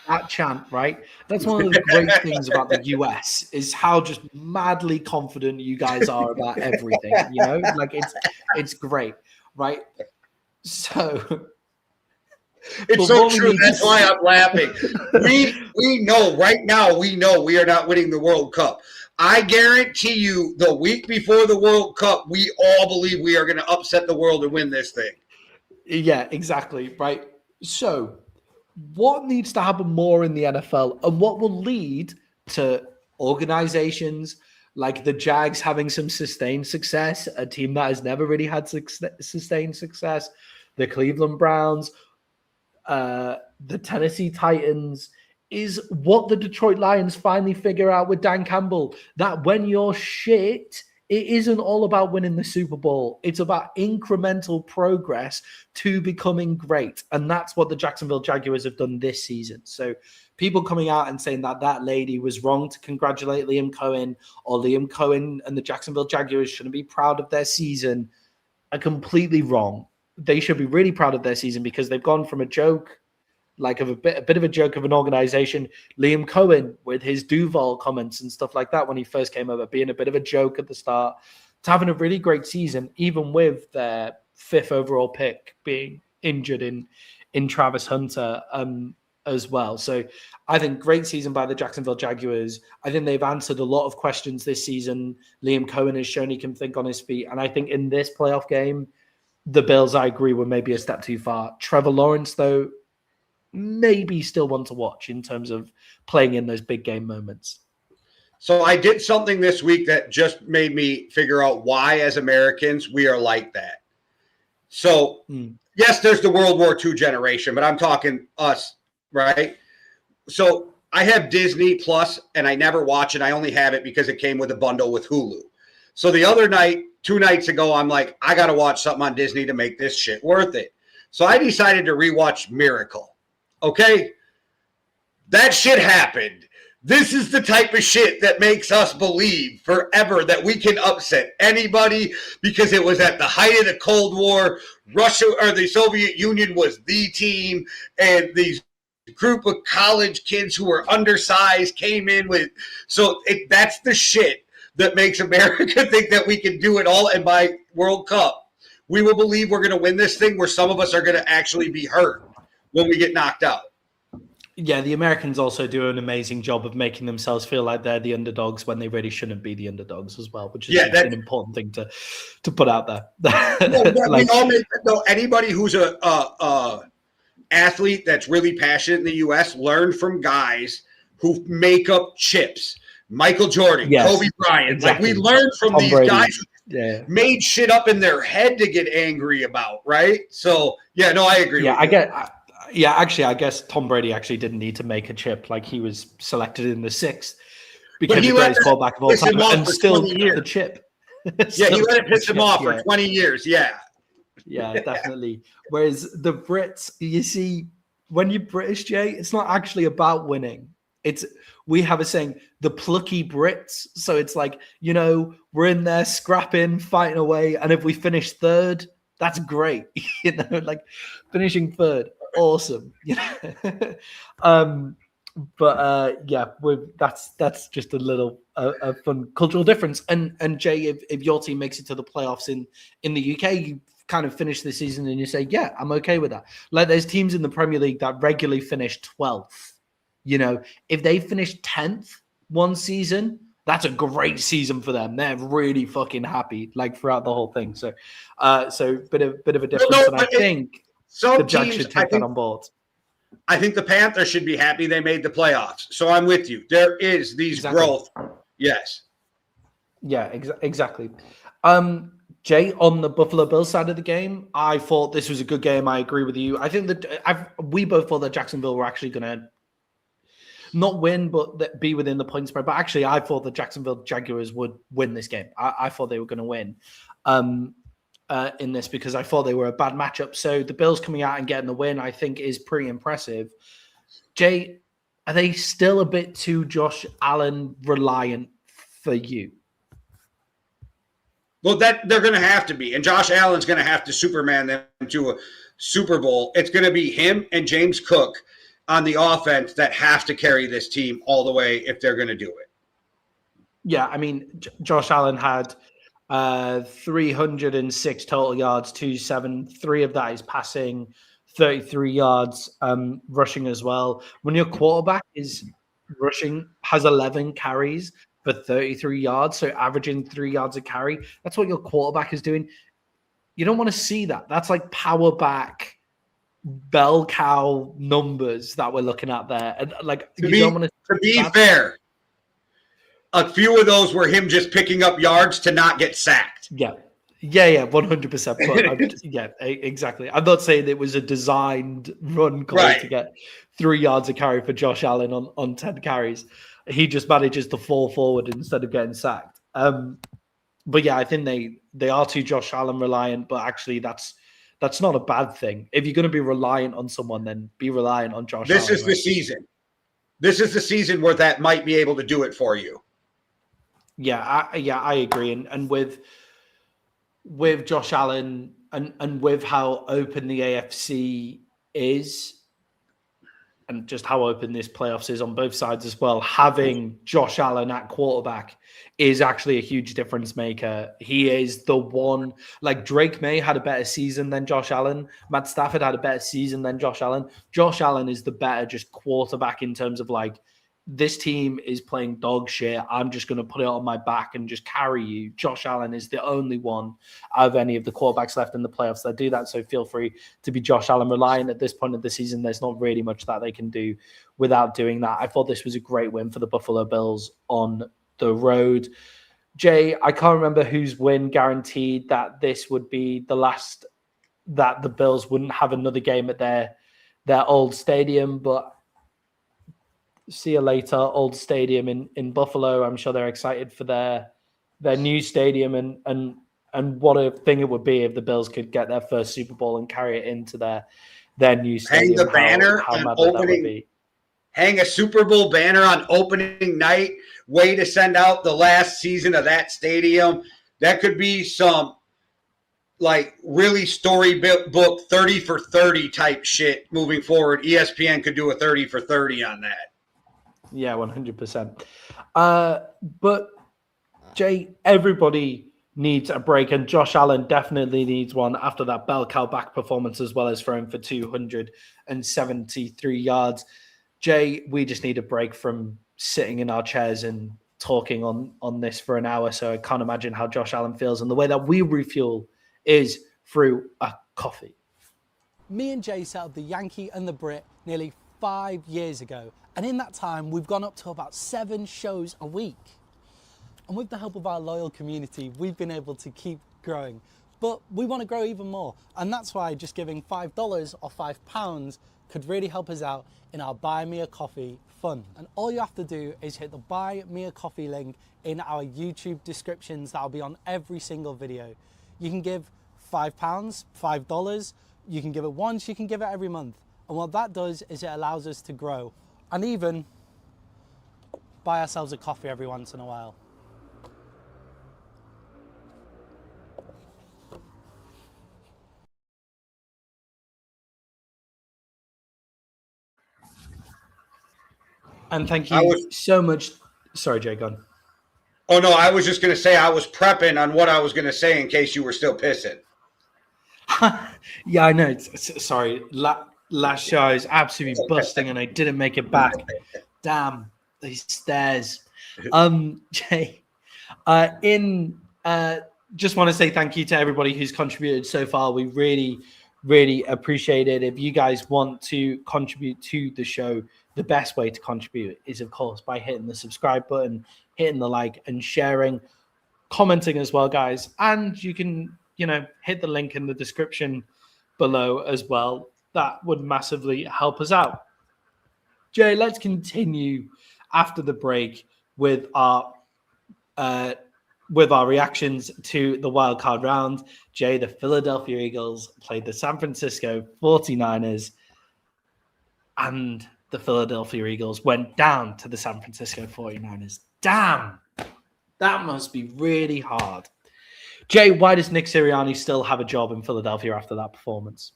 That chant, right? That's one of the great things about the US, is how just madly confident you guys are about everything. You know, like, it's great, right? So it's so true. That's why I'm laughing. We know right now. We know we are not winning the World Cup. I guarantee you, the week before the World Cup, we all believe we are going to upset the world and win this thing. Yeah, exactly. Right. So, what needs to happen more in the NFL, and what will lead to organizations like the Jags having some sustained success, a team that has never really had sustained success, the Cleveland Browns, the Tennessee Titans, is what the Detroit Lions finally figure out with Dan Campbell, that when you're shit, it isn't all about winning the Super Bowl. It's about incremental progress to becoming great. And that's what the Jacksonville Jaguars have done this season. So people coming out and saying that that lady was wrong to congratulate Liam Cohen, or Liam Cohen and the Jacksonville Jaguars shouldn't be proud of their season, are completely wrong. They should be really proud of their season, because they've gone from a joke, like a bit of a joke of an organization, Liam Cohen with his Duval comments and stuff like that when he first came over, being a bit of a joke at the start, to having a really great season, even with their 5th overall pick being injured in Travis Hunter as well. So I think great season by the Jacksonville Jaguars. I think they've answered a lot of questions this season. Liam Cohen has shown he can think on his feet. And I think in this playoff game, the Bills, I agree, were maybe a step too far. Trevor Lawrence, though, maybe still one to watch in terms of playing in those big game moments. So I did something this week that just made me figure out why, as Americans, we are like that. So, yes, there's the World War II generation, but I'm talking us, right? So I have Disney Plus, and I never watch it. I only have it because it came with a bundle with Hulu. So the other night, 2 nights ago, I'm like, I got to watch something on Disney to make this shit worth it. So I decided to rewatch Miracle. Okay? That shit happened. This is the type of shit that makes us believe forever that we can upset anybody, because it was at the height of the Cold War. Russia, or the Soviet Union, was the team, and these group of college kids who were undersized came in with. So that's the shit that makes America think that we can do it all. And by World Cup, we will believe we're going to win this thing, where some of us are going to actually be hurt when we get knocked out. Yeah, the Americans also do an amazing job of making themselves feel like they're the underdogs when they really shouldn't be the underdogs as well, which is an important thing to put out there. Anybody who's a athlete that's really passionate in the U.S. learned from guys who make up chips. Michael Jordan, yes, Kobe Bryant. Exactly. Like, we learned from Tom these Brady. Guys who made shit up in their head to get angry about, right? So, I agree with you. I guess Tom Brady actually didn't need to make a chip. Like, he was selected in the 6th, became the greatest quarterback of all time, and still the chip. He let it piss him off for 20 years. Yeah, definitely. Whereas the Brits, you see, when you're British, Jay, it's not actually about winning. We have a saying, the plucky Brits. So it's like, we're in there scrapping, fighting away, and if we finish 3rd, that's great. Like, finishing 3rd. Awesome. That's just a little a fun cultural difference. And Jay, if your team makes it to the playoffs in the UK, you've kind of finish the season and you say, yeah, I'm okay with that. Like there's teams in the Premier League that regularly finish 12th. You know, if they finish 10th one season, that's a great season for them. They're really fucking happy, like throughout the whole thing. So, bit of a difference. And I think the Jags should take that on board. I think the Panthers should be happy they made the playoffs. So I'm with you. There is these growth. Yes. Yeah, exactly. Jay, on the Buffalo Bills side of the game, I thought this was a good game. I agree with you. I think that we both thought that Jacksonville were actually going to not win, but be within the point spread. But actually, I thought the Jacksonville Jaguars would win this game. I thought they were going to win in this because I thought they were a bad matchup. So the Bills coming out and getting the win, I think, is pretty impressive. Jay, are they still a bit too Josh Allen reliant for you? Well, that they're going to have to be. And Josh Allen's going to have to Superman them to a Super Bowl. It's going to be him and James Cook on the offense that have to carry this team all the way if they're going to do it. Yeah, I mean, Josh Allen had 306 total yards, 273 of that is passing, 33 yards rushing as well. When your quarterback is rushing, has 11 carries for 33 yards, so averaging 3 yards a carry, that's what your quarterback is doing. You don't want to see that. That's like power back bell cow numbers that we're looking at there. And like to be fair, a few of those were him just picking up yards to not get sacked. Yeah, 100%. But yeah, exactly. I'm not saying it was a designed run call to get 3 yards a carry for Josh Allen on 10 carries. He just manages to fall forward instead of getting sacked. But yeah, I think they are too Josh Allen reliant, but actually that's not a bad thing. If you're going to be reliant on someone, then be reliant on Josh Allen. This is the season. This is the season where that might be able to do it for you. Yeah, I agree. And with Josh Allen and with how open the AFC is and just how open this playoffs is on both sides as well, having Josh Allen at quarterback is actually a huge difference maker. He is the one, like Drake May had a better season than Josh Allen. Matt Stafford had a better season than Josh Allen. Josh Allen is the better just quarterback in terms of like, this team is playing dog shit. I'm just going to put it on my back and just carry you. Josh Allen is the only one out of any of the quarterbacks left in the playoffs that do that. So feel free to be Josh Allen reliant at this point of the season. There's not really much that they can do without doing that. I thought this was a great win for the Buffalo Bills on the road. Jay, I can't remember whose win guaranteed that this would be the last that the Bills wouldn't have another game at their old stadium, but see you later, old stadium in Buffalo. I'm sure they're excited for their new stadium and what a thing it would be if the Bills could get their first Super Bowl and carry it into their new stadium. Hang the banner on opening. Hang a Super Bowl banner on opening night. Way to send out the last season of that stadium. That could be some like really storybook 30 for 30 type shit moving forward. ESPN could do a 30 for 30 on that. Yeah, 100%. But Jay, everybody needs a break, and Josh Allen definitely needs one after that bell cow back performance, as well as throwing for 273 yards. Jay, we just need a break from sitting in our chairs and talking on this for an hour. So I can't imagine how Josh Allen feels, and the way that we refuel is through a coffee. Me and Jay set up the Yankee and the Brit nearly 5 years ago. And in that time, we've gone up to about 7 shows a week. And with the help of our loyal community, we've been able to keep growing. But we want to grow even more. And that's why just giving $5 or £5 could really help us out in our Buy Me a Coffee fund. And all you have to do is hit the Buy Me a Coffee link in our YouTube descriptions. That'll be on every single video. You can give £5, $5. You can give it once, you can give it every month. And what that does is it allows us to grow and even buy ourselves a coffee every once in a while. And thank you so much. Sorry, Jay, go on. Oh, no, I was just going to say I was prepping on what I was going to say in case you were still pissing. Yeah, I know. Sorry. Last show I was absolutely busting and I didn't make it back. Damn, these stairs. Jay, just want to say thank you to everybody who's contributed so far. We really, really appreciate it. If you guys want to contribute to the show, the best way to contribute is, of course, by hitting the subscribe button, hitting the like and sharing, commenting as well, guys. And you can, hit the link in the description below as well. That would massively help us out. Jay, let's continue after the break with our reactions to the wildcard round. Jay, the Philadelphia Eagles played the San Francisco 49ers, and the Philadelphia Eagles went down to the San Francisco 49ers. Damn, that must be really hard. Jay, why does Nick Sirianni still have a job in Philadelphia after that performance?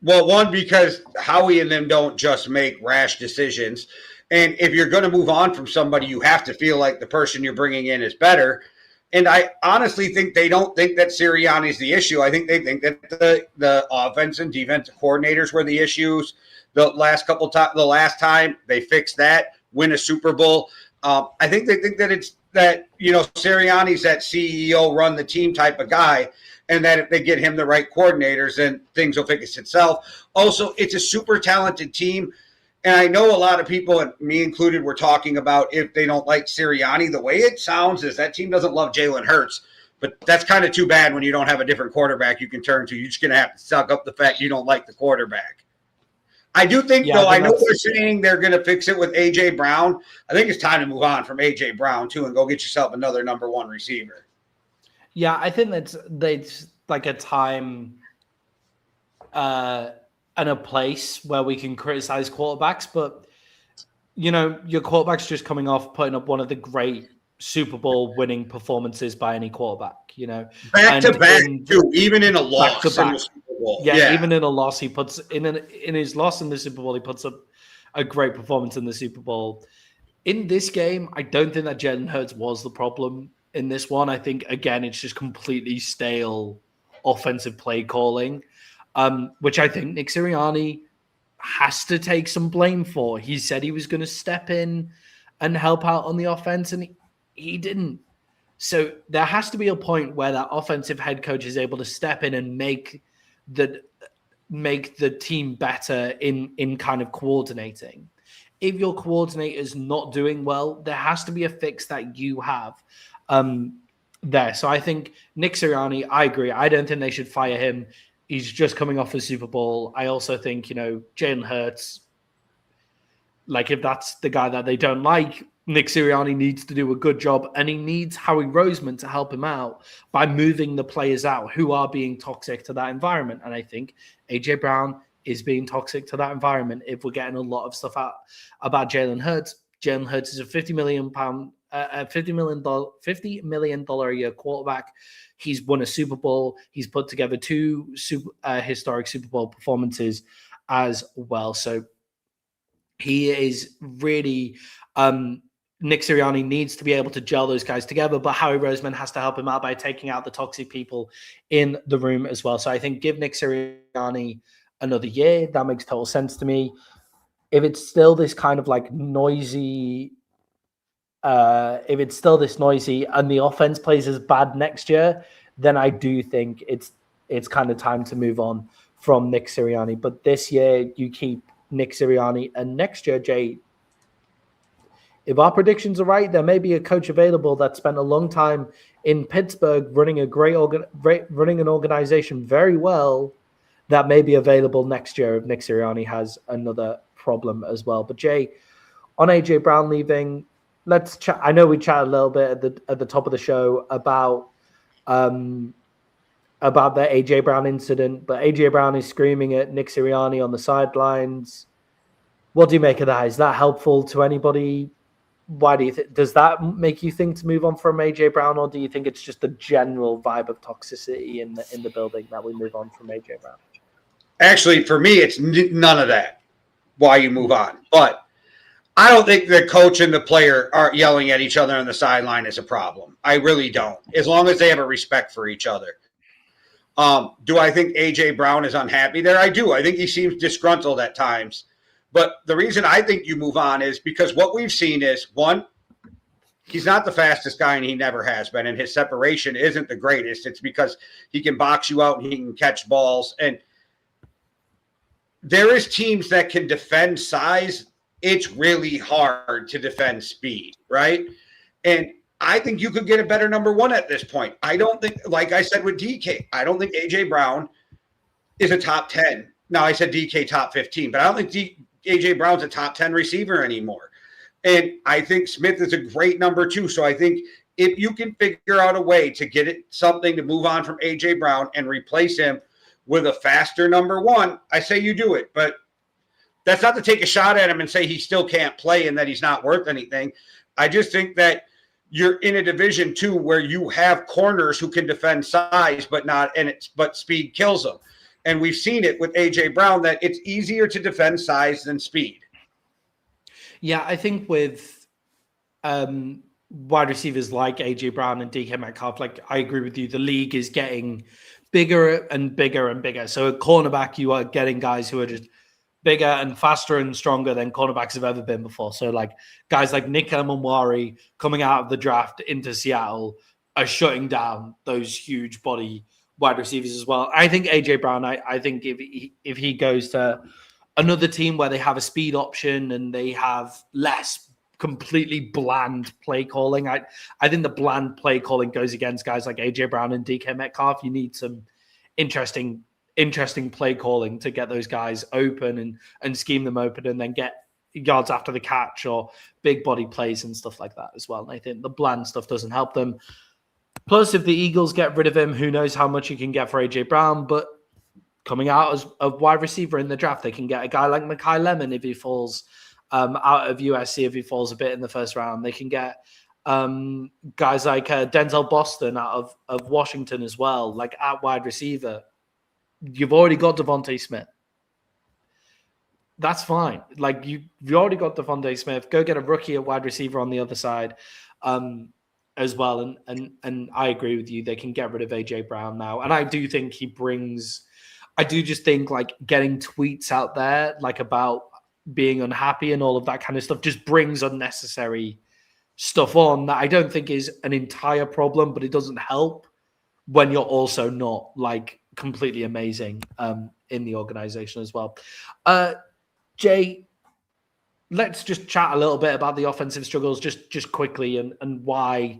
Well, one, because Howie and them don't just make rash decisions. And if you're going to move on from somebody, you have to feel like the person you're bringing in is better. And I honestly think they don't think that Sirianni is the issue. I think they think that the offense and defensive coordinators were the issues. The last time they fixed that, win a Super Bowl. I think they think that it's that, Sirianni's that CEO run the team type of guy, and that if they get him the right coordinators, then things will fix itself. Also, it's a super talented team. And I know a lot of people, and me included, were talking about if they don't like Sirianni. The way it sounds is that team doesn't love Jalen Hurts. But that's kind of too bad when you don't have a different quarterback you can turn to. You're just going to have to suck up the fact you don't like the quarterback. I do think, though, I know they're saying they're going to fix it with A.J. Brown. I think it's time to move on from A.J. Brown, too, and go get yourself another number one receiver. Yeah, I think that's like a time and a place where we can criticize quarterbacks, but your quarterback's just coming off putting up one of the great Super Bowl winning performances by any quarterback. Back to back, too, even in a loss in the Super Bowl. Yeah, even in a loss, he puts in his loss in the Super Bowl, he puts up a great performance in the Super Bowl. In this game, I don't think that Jalen Hurts was the problem. In this one, I think, again, it's just completely stale offensive play calling, which I think Nick Sirianni has to take some blame for. He said he was going to step in and help out on the offense, and he didn't. So there has to be a point where that offensive head coach is able to step in and make the team better in kind of coordinating. If your coordinator is not doing well, there has to be a fix that you have there. So I think Nick Sirianni, I agree. I don't think they should fire him. He's just coming off the Super Bowl. I also think, Jalen Hurts, like if that's the guy that they don't like, Nick Sirianni needs to do a good job, and he needs Howie Roseman to help him out by moving the players out who are being toxic to that environment. And I think A.J. Brown is being toxic to that environment. If we're getting a lot of stuff out about Jalen Hurts is a $50 million a year quarterback. He's won a Super Bowl. He's put together two historic Super Bowl performances as well. So he is really Nick Sirianni needs to be able to gel those guys together, but Howie Roseman has to help him out by taking out the toxic people in the room as well. So I think give Nick Sirianni another year. That makes total sense to me. If it's still this kind of like noisy, and the offense plays as bad next year, then I do think it's kind of time to move on from Nick Sirianni. But this year you keep Nick Sirianni, and next year, Jay, if our predictions are right, there may be a coach available that spent a long time in Pittsburgh running running an organization very well that may be available next year if Nick Sirianni has another problem as well. But Jay, on A.J. Brown leaving, let's chat. I know we chatted a little bit at the top of the show about the A.J. Brown incident, but A.J. Brown is screaming at Nick Sirianni on the sidelines. What do you make of that? Is that helpful to anybody? Why do you think? Does that make you think to move on from A.J. Brown, or do you think it's just a general vibe of toxicity in the building that we move on from A.J. Brown? Actually, for me, it's none of that. Why you move on, but I don't think the coach and the player are yelling at each other on the sideline is a problem. I really don't. As long as they have a respect for each other. Do I think A.J. Brown is unhappy there? I do. I think he seems disgruntled at times. But the reason I think you move on is because what we've seen is, one, he's not the fastest guy, and he never has been, and his separation isn't the greatest. It's because he can box you out and he can catch balls. And there is teams that can defend size. It's really hard to defend speed, right? And I think you could get a better number one at this point. I don't think, like I said with DK, I don't think A.J. Brown is a top 10. Now, I said DK top 15, but I don't think A.J. Brown's a top 10 receiver anymore. And I think Smith is a great number two. So I think if you can figure out a way to get it something to move on from A.J. Brown and replace him with a faster number one, I say you do it. But that's not to take a shot at him and say he still can't play and that he's not worth anything. I just think that you're in a division two where you have corners who can defend size, but speed kills them. And we've seen it with A.J. Brown that it's easier to defend size than speed. Yeah, I think with wide receivers like A.J. Brown and DK Metcalf, like I agree with you, the league is getting bigger and bigger and bigger. So at cornerback, you are getting guys who are just bigger and faster and stronger than cornerbacks have ever been before. So like guys like Nick Emenwari coming out of the draft into Seattle are shutting down those huge body wide receivers as well. I think A.J. Brown, I think if he goes to another team where they have a speed option and they have less completely bland play calling, I think the bland play calling goes against guys like A.J. Brown and DK Metcalf. You need some interesting play calling to get those guys open and scheme them open and then get yards after the catch or big body plays and stuff like that as well. And I think the bland stuff doesn't help them. Plus, if the Eagles get rid of him, who knows how much you can get for A.J. Brown, but coming out as a wide receiver in the draft, they can get a guy like Mekhi Lemon if he falls out of USC, if he falls a bit in the first round. They can get guys like Denzel Boston out of Washington as well, like at wide receiver. You've already got Devontae Smith. That's fine. Like you've already got Devontae Smith. Go get a rookie at wide receiver on the other side as well. And I agree with you. They can get rid of A.J. Brown now. And I do think I do just think like getting tweets out there like about being unhappy and all of that kind of stuff just brings unnecessary stuff on that I don't think is an entire problem, but it doesn't help when you're also not like completely amazing in the organization as well. Jay, let's just chat a little bit about the offensive struggles just quickly and why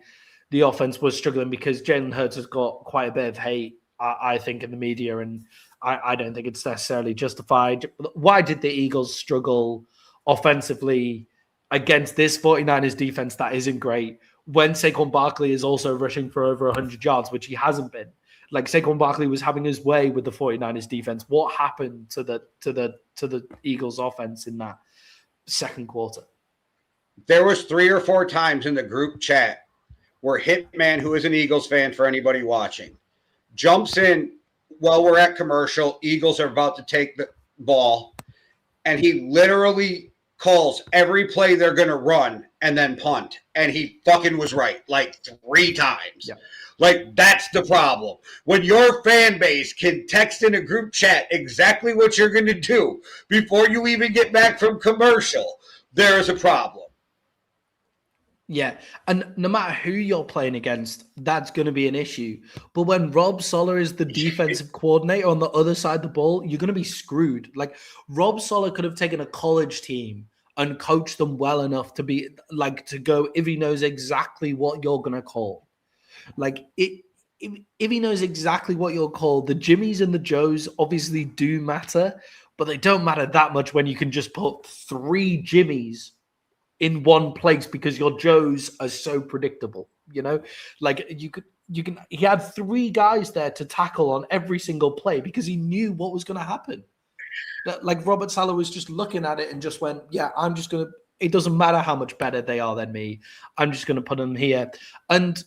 the offense was struggling, because Jalen Hurts has got quite a bit of hate, I think, in the media, and I don't think it's necessarily justified. Why did the Eagles struggle offensively against this 49ers defense that isn't great when Saquon Barkley is also rushing for over 100 yards, which he hasn't been? Like Saquon Barkley was having his way with the 49ers defense. What happened to the Eagles offense in that second quarter? There was 3 or 4 times in the group chat where Hitman, who is an Eagles fan for anybody watching, jumps in while we're at commercial. Eagles are about to take the ball, and he literally calls every play they're going to run and then punt. And he fucking was right like 3 times. Yeah. Like, that's the problem. When your fan base can text in a group chat exactly what you're going to do before you even get back from commercial, there is a problem. Yeah, and no matter who you're playing against, that's going to be an issue. But when Rob Saleh is the defensive coordinator on the other side of the ball, you're going to be screwed. Like, Rob Saleh could have taken a college team and coached them well enough to be like to go if he knows exactly what you're going to call. Like, if he knows exactly what you'll call, the Jimmies and the Joes obviously do matter, but they don't matter that much when you can just put 3 Jimmies in one place because your Joes are so predictable, you know? Like, he had 3 guys there to tackle on every single play because he knew what was going to happen. Like, Robert Saleh was just looking at it and just went, yeah, I'm just going to, it doesn't matter how much better they are than me. I'm just going to put them here. And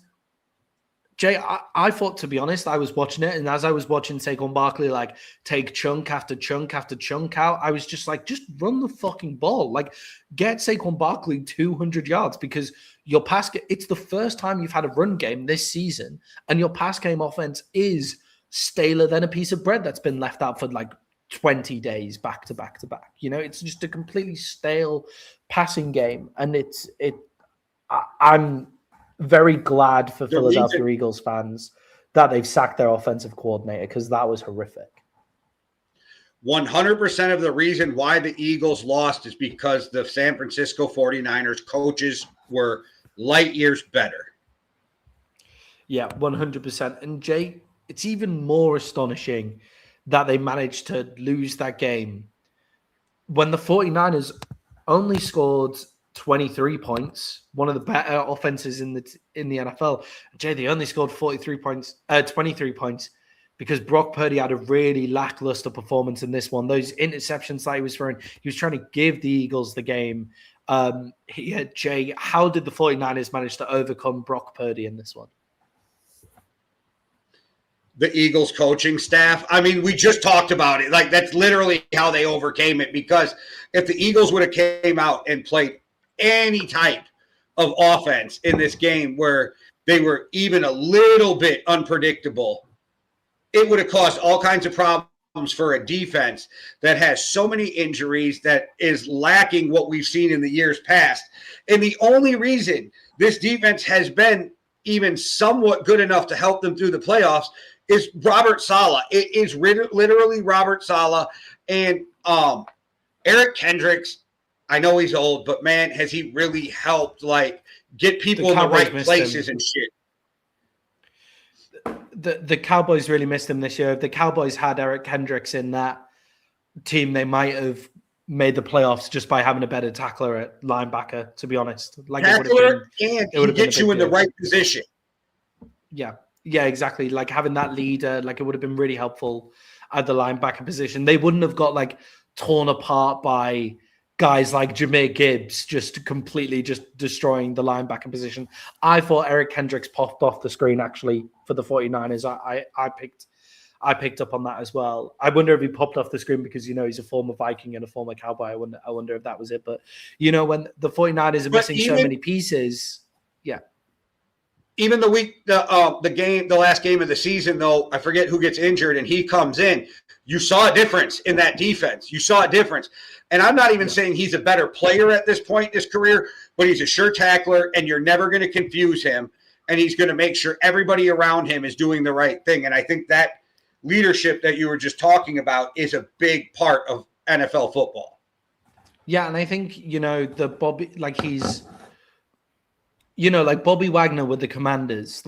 Jay, I thought, to be honest, I was watching it, and as I was watching Saquon Barkley like take chunk after chunk after chunk out, I was just like, just run the fucking ball. Like, get Saquon Barkley 200 yards because your pass it's the first time you've had a run game this season, and your pass game offense is staler than a piece of bread that's been left out for like 20 days back to back to back. It's just a completely stale passing game. And I'm very glad for Philadelphia Eagles fans that they've sacked their offensive coordinator, because that was horrific. 100% of the reason why the Eagles lost is because the San Francisco 49ers coaches were light years better. Yeah, 100%. And Jay, it's even more astonishing that they managed to lose that game when the 49ers only scored 23 points, one of the better offenses in the NFL. Jay, they only scored 23 points, because Brock Purdy had a really lackluster performance in this one. Those interceptions that he was throwing, he was trying to give the Eagles the game. Jay, how did the 49ers manage to overcome Brock Purdy in this one? The Eagles coaching staff. I mean, we just talked about it. Like, that's literally how they overcame it, because if the Eagles would have came out and played any type of offense in this game where they were even a little bit unpredictable, it would have caused all kinds of problems for a defense that has so many injuries, that is lacking what we've seen in the years past. And the only reason this defense has been even somewhat good enough to help them through the playoffs is Robert Saleh. It is literally Robert Saleh. And Eric Kendricks, I know he's old, but man, has he really helped get people in the right places and shit. The Cowboys really missed him this year. If the Cowboys had Eric Kendricks in that team, they might have made the playoffs just by having a better tackler at linebacker, to be honest. Tackler, and he gets you in the right position. Yeah, exactly. Like, having that leader, it would have been really helpful at the linebacker position. They wouldn't have got torn apart by guys like Jahmyr Gibbs just completely just destroying the linebacker position. I thought Eric Kendricks popped off the screen actually for the 49ers. I picked up on that as well. I wonder if he popped off the screen because, he's a former Viking and a former Cowboy. I wonder if that was it. But, when the 49ers are missing so many pieces, yeah. Even the last game of the season, though, I forget who gets injured and he comes in. You saw a difference in that defense. You saw a difference. And I'm not even saying he's a better player at this point in his career, but he's a sure tackler, and you're never going to confuse him. And he's going to make sure everybody around him is doing the right thing. And I think that leadership that you were just talking about is a big part of NFL football. Yeah, and I think, the Bobby, he's, Bobby Wagner with the Commanders,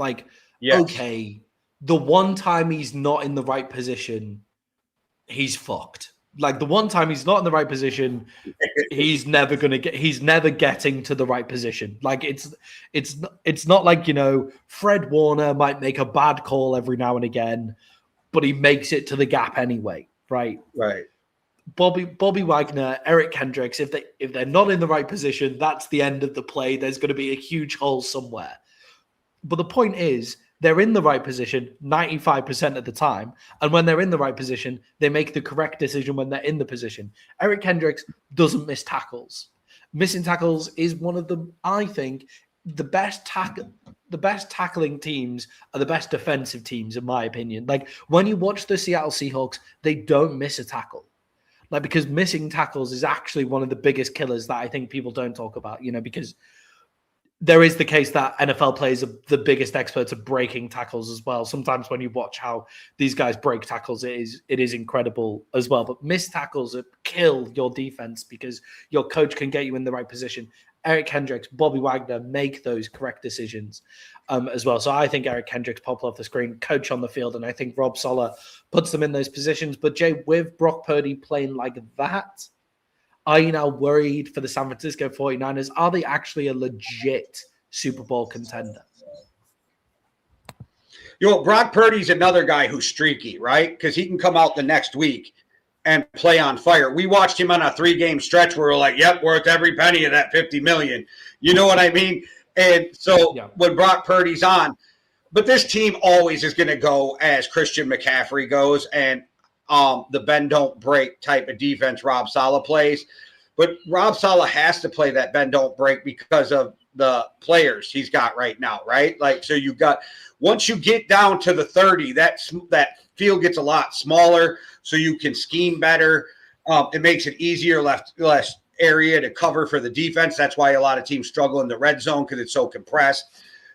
yes. Okay, the one time he's not in the right position, he's fucked. The one time he's not in the right position, he's never getting to the right position. It's not like, Fred Warner might make a bad call every now and again, but he makes it to the gap anyway, right? Right. Bobby Wagner, Eric Kendricks, if they're not in the right position, that's the end of the play. There's going to be a huge hole somewhere. But the point is, they're in the right position 95% of the time. And when they're in the right position, they make the correct decision when they're in the position. Eric Kendricks doesn't miss tackles. Missing tackles is one of the, I think, the best tackling teams are the best defensive teams, in my opinion. When you watch the Seattle Seahawks, they don't miss a tackle. Because missing tackles is actually one of the biggest killers that I think people don't talk about, because there is the case that NFL players are the biggest experts at breaking tackles as well. Sometimes when you watch how these guys break tackles, it is incredible as well. But missed tackles kill your defense because your coach can get you in the right position. Eric Kendricks, Bobby Wagner make those correct decisions as well. So I think Eric Kendricks popped off the screen, coach on the field, and I think Rob Saleh puts them in those positions. But Jay, with Brock Purdy playing like that, are you now worried for the San Francisco 49ers? Are they actually a legit Super Bowl contender? Brock Purdy's another guy who's streaky, right? Because he can come out the next week and play on fire. We watched him on a 3-game stretch where we're like, yep, worth every penny of that $50 million. You know what I mean? And so when Brock Purdy's on, but this team always is going to go as Christian McCaffrey goes, and the bend don't break type of defense Rob Saleh plays. But Rob Saleh has to play that bend don't break because of the players he's got right now, right? Like, so you got, once you get down to the 30, that field gets a lot smaller, so you can scheme better. It makes it easier, less area to cover for the defense. That's why a lot of teams struggle in the red zone because it's so compressed.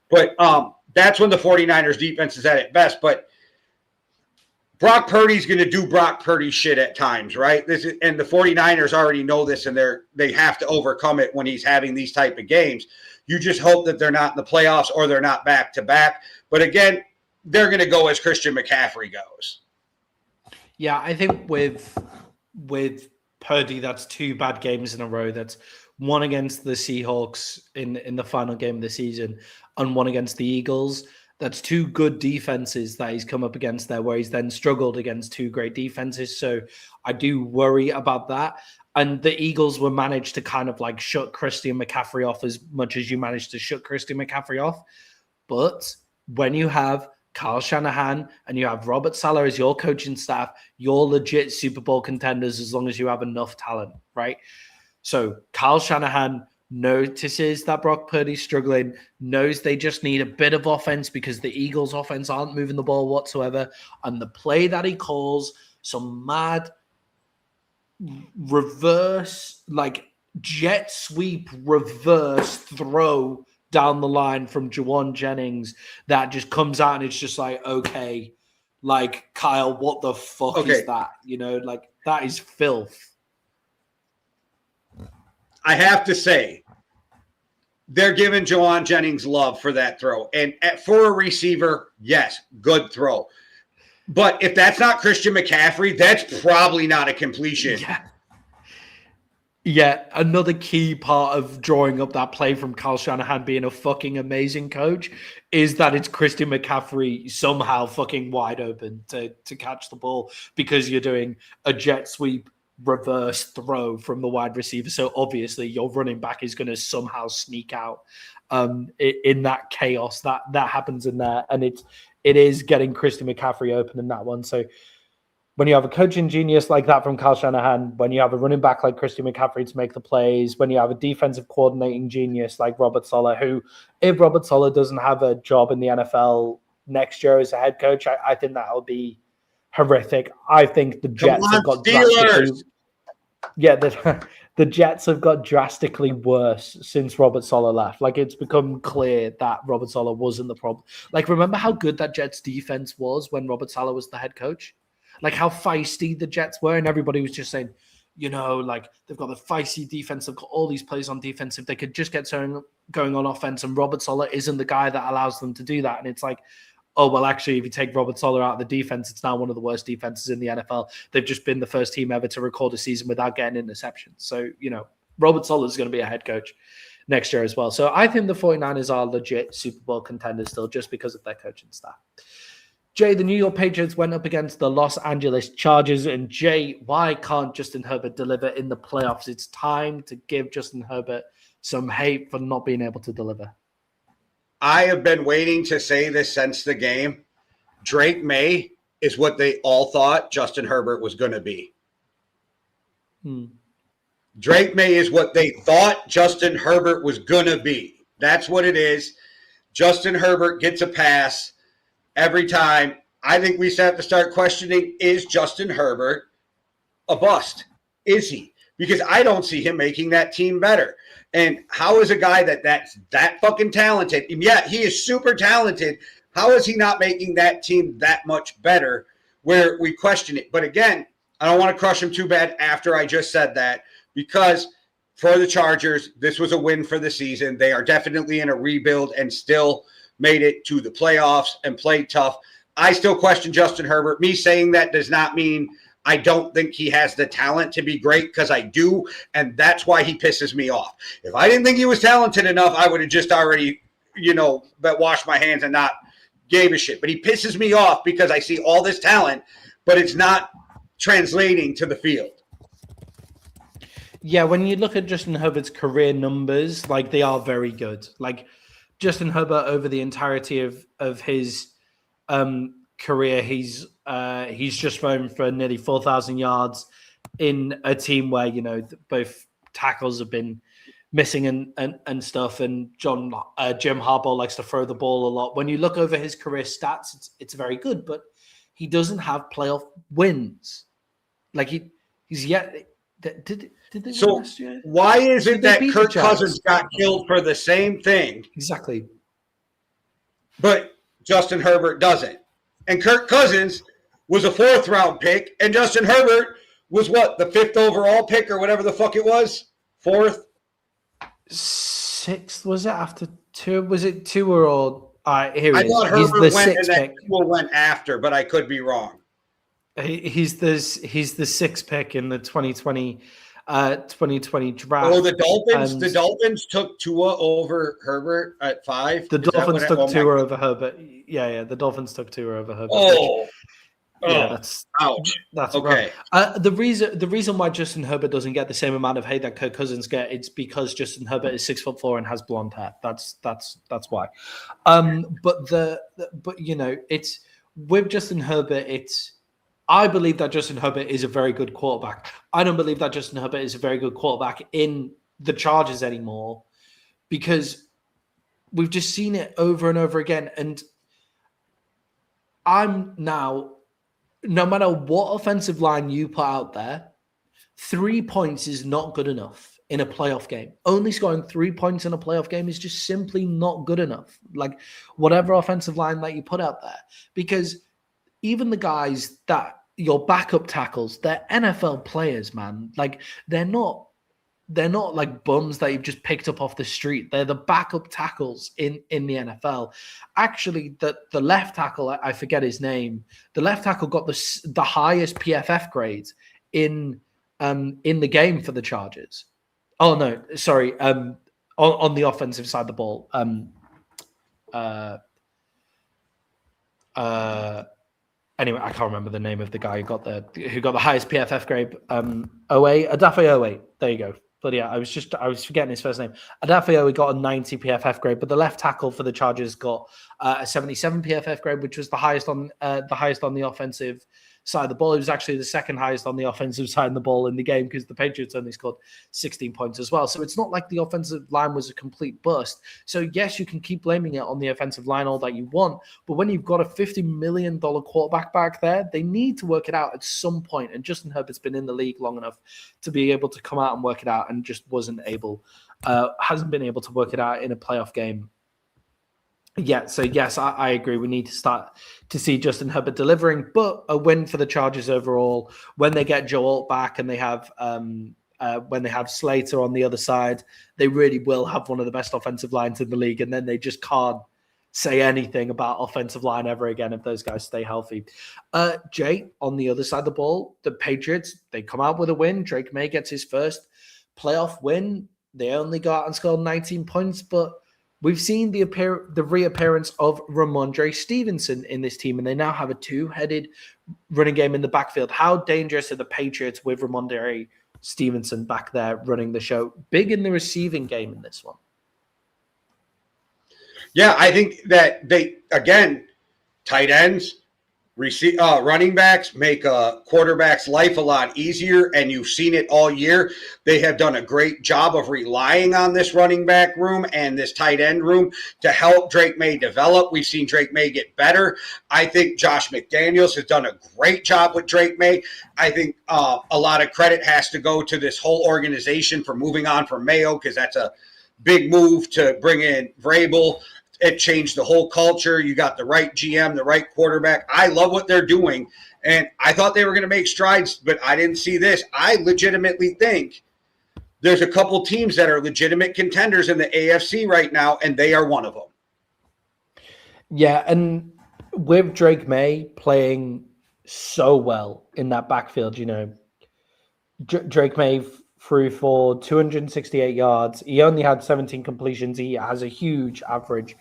But that's when the 49ers defense is at its best. But Brock Purdy's going to do Brock Purdy shit at times, right? And the 49ers already know this, and they have to overcome it when he's having these type of games. You just hope that they're not in the playoffs or they're not back-to-back. But again, they're going to go as Christian McCaffrey goes. Yeah, I think with Purdy, that's 2 bad games in a row. That's one against the Seahawks in the final game of the season and one against the Eagles. That's 2 good defenses that he's come up against there, where he's then struggled against 2 great defenses. So I do worry about that. And the Eagles were managed to kind of like shut Christian McCaffrey off as much as you managed to shut Christian McCaffrey off. But when you have Kyle Shanahan and you have Robert Saleh as your coaching staff, you're legit Super Bowl contenders as long as you have enough talent, right? So Kyle Shanahan notices that Brock Purdy's struggling, knows they just need a bit of offense because the Eagles' offense aren't moving the ball whatsoever. And the play that he calls, some mad reverse, like jet sweep reverse throw down the line from Juwan Jennings that just comes out and it's just like, okay, like, Kyle, what the fuck is that? You know, like, that is filth. I have to say, they're giving Juwan Jennings love for that throw. And for a receiver, yes, good throw. But if that's not Christian McCaffrey, that's probably not a completion. Yeah, another key part of drawing up that play from Kyle Shanahan being a fucking amazing coach is that it's Christian McCaffrey somehow fucking wide open to catch the ball because you're doing a jet sweep reverse throw from the wide receiver. So obviously your running back is going to somehow sneak out in that chaos that happens in there. And it is getting Christian McCaffrey open in that one. So when you have a coaching genius like that from Kyle Shanahan, when you have a running back like Christian McCaffrey to make the plays, when you have a defensive coordinating genius like Robert Saleh, who, if Robert Saleh doesn't have a job in the NFL next year as a head coach, I think that'll be horrific. I think the Jets have got drastically, the Jets have got drastically worse since Robert Saleh left. Like, it's become clear that Robert Saleh wasn't the problem. Like, remember how good that Jets defense was when Robert Saleh was the head coach? Like, how feisty the Jets were, and everybody was just saying, you know, like, they've got the feisty defense, they've got all these plays on defense. If they could just get going on offense, and Robert Saleh isn't the guy that allows them to do that. And it's like, oh, well, actually, if you take Robert Saleh out of the defense, it's now one of the worst defenses in the NFL. They've just been the first team ever to record a season without getting interceptions. So, you know, Robert Saleh is going to be a head coach next year as well. So I think the 49ers are legit Super Bowl contenders still just because of their coaching staff. Jay, the New York Patriots went up against the Los Angeles Chargers. And Jay, why can't Justin Herbert deliver in the playoffs? It's time to give Justin Herbert some hate for not being able to deliver. I have been waiting to say this since the game. Drake May is what they all thought Justin Herbert was going to be. Drake May is what they thought Justin Herbert was going to be. That's what it is. Justin Herbert gets a pass every time. I think we have to start questioning, is Justin Herbert a bust? Is he? Because I don't see him making that team better. And how is a guy that's that fucking talented, and yeah, he is super talented, how is he not making that team that much better where we question it? But again, I don't want to crush him too bad after I just said that, because for the Chargers, this was a win for the season. They are definitely in a rebuild and still made it to the playoffs and played tough. I still question Justin Herbert. Me saying that does not mean I don't think he has the talent to be great, because I do, and that's why he pisses me off. If I didn't think he was talented enough, I would have just already, but washed my hands and not gave a shit. But he pisses me off because I see all this talent, but it's not translating to the field. Yeah, when you look at Justin Herbert's career numbers, like, they are very good. Like, Justin Herbert over the entirety of his career, he's just thrown for nearly 4,000 yards in a team where, both tackles have been missing and stuff. And Jim Harbaugh likes to throw the ball a lot. When you look over his career stats, it's very good, but he doesn't have playoff wins. Like he's yet. Did they So win last year? why is it that beat Kirk the Jets? Cousins got killed for the same thing, Exactly. but Justin Herbert doesn't? And Kirk Cousins was a 4th-round pick, and Justin Herbert was what, the 5th overall pick or whatever the fuck it was? 4th? 6th, was it after 2? Was it 2 or all? Here I he is. thought He's Herbert the went 6th and then pick. Tua went after, but I could be wrong. He's the 6th pick in the 2020 draft. Oh, the Dolphins. And The Dolphins took Tua over Herbert at 5. the Dolphins took Tua my- over Herbert. Yeah, the Dolphins took Tua over Herbert. Oh, yeah, that's ouch. that's Okay. rough. The reason why Justin Herbert doesn't get the same amount of hate that Kirk Cousins get, it's because Justin Herbert is 6'4" and has blonde hair. That's why. But you know, it's with Justin Herbert. I believe that Justin Herbert is a very good quarterback. I don't believe that Justin Herbert is a very good quarterback in the Chargers anymore, because we've just seen it over and over again. And I'm now, no matter what offensive line you put out there, 3 points is not good enough in a playoff game. Only scoring 3 points in a playoff game is just simply not good enough. Like, whatever offensive line that you put out there, because even the guys that your backup tackles, they're NFL players, man. Like, they're not like bums that you've just picked up off the street. They're the backup tackles in the NFL. Actually, the left tackle, I forget his name. The left tackle got the highest PFF grade in the game for the Chargers. Oh no, sorry. On the offensive side of the ball. Anyway, I can't remember the name of the guy who got the highest PFF grade. Adafe Owe. There you go. But yeah, I was forgetting his first name. Adafe Owe got a 90 PFF grade, but the left tackle for the Chargers got a 77 PFF grade, which was the highest on the offensive side of the ball. It was actually the second highest on the offensive side of the ball in the game, because the Patriots only scored 16 points as well. So it's not like the offensive line was a complete bust. So yes, you can keep blaming it on the offensive line all that you want, but when you've got a $50 million quarterback back there, they need to work it out at some point. And Justin Herbert's been in the league long enough to be able to come out and work it out, and just hasn't been able to work it out in a playoff game. Yeah, so yes, I agree. We need to start to see Justin Herbert delivering, but a win for the Chargers overall. When they get Joe Alt back and they have Slater on the other side, they really will have one of the best offensive lines in the league, and then they just can't say anything about offensive line ever again if those guys stay healthy. Jay, on the other side of the ball, the Patriots, they come out with a win. Drake May gets his first playoff win. They only got and scored 19 points, but we've seen the reappearance of Ramondre Stevenson in this team, and they now have a two-headed running game in the backfield. How dangerous are the Patriots with Ramondre Stevenson back there running the show? Big in the receiving game in this one. Yeah, I think that tight ends, running backs make a quarterback's life a lot easier, and you've seen it all year. They have done a great job of relying on this running back room and this tight end room to help Drake May develop. We've seen Drake May get better. I think Josh McDaniels has done a great job with Drake May. I think a lot of credit has to go to this whole organization for moving on from Mayo, because that's a big move to bring in Vrabel. It changed the whole culture. You got the right GM, the right quarterback. I love what they're doing, and I thought they were going to make strides, but I didn't see this. I legitimately think there's a couple teams that are legitimate contenders in the AFC right now, and they are one of them. Yeah, and with Drake May playing so well in that backfield, you know, Drake May threw for 268 yards. He only had 17 completions. He has a huge average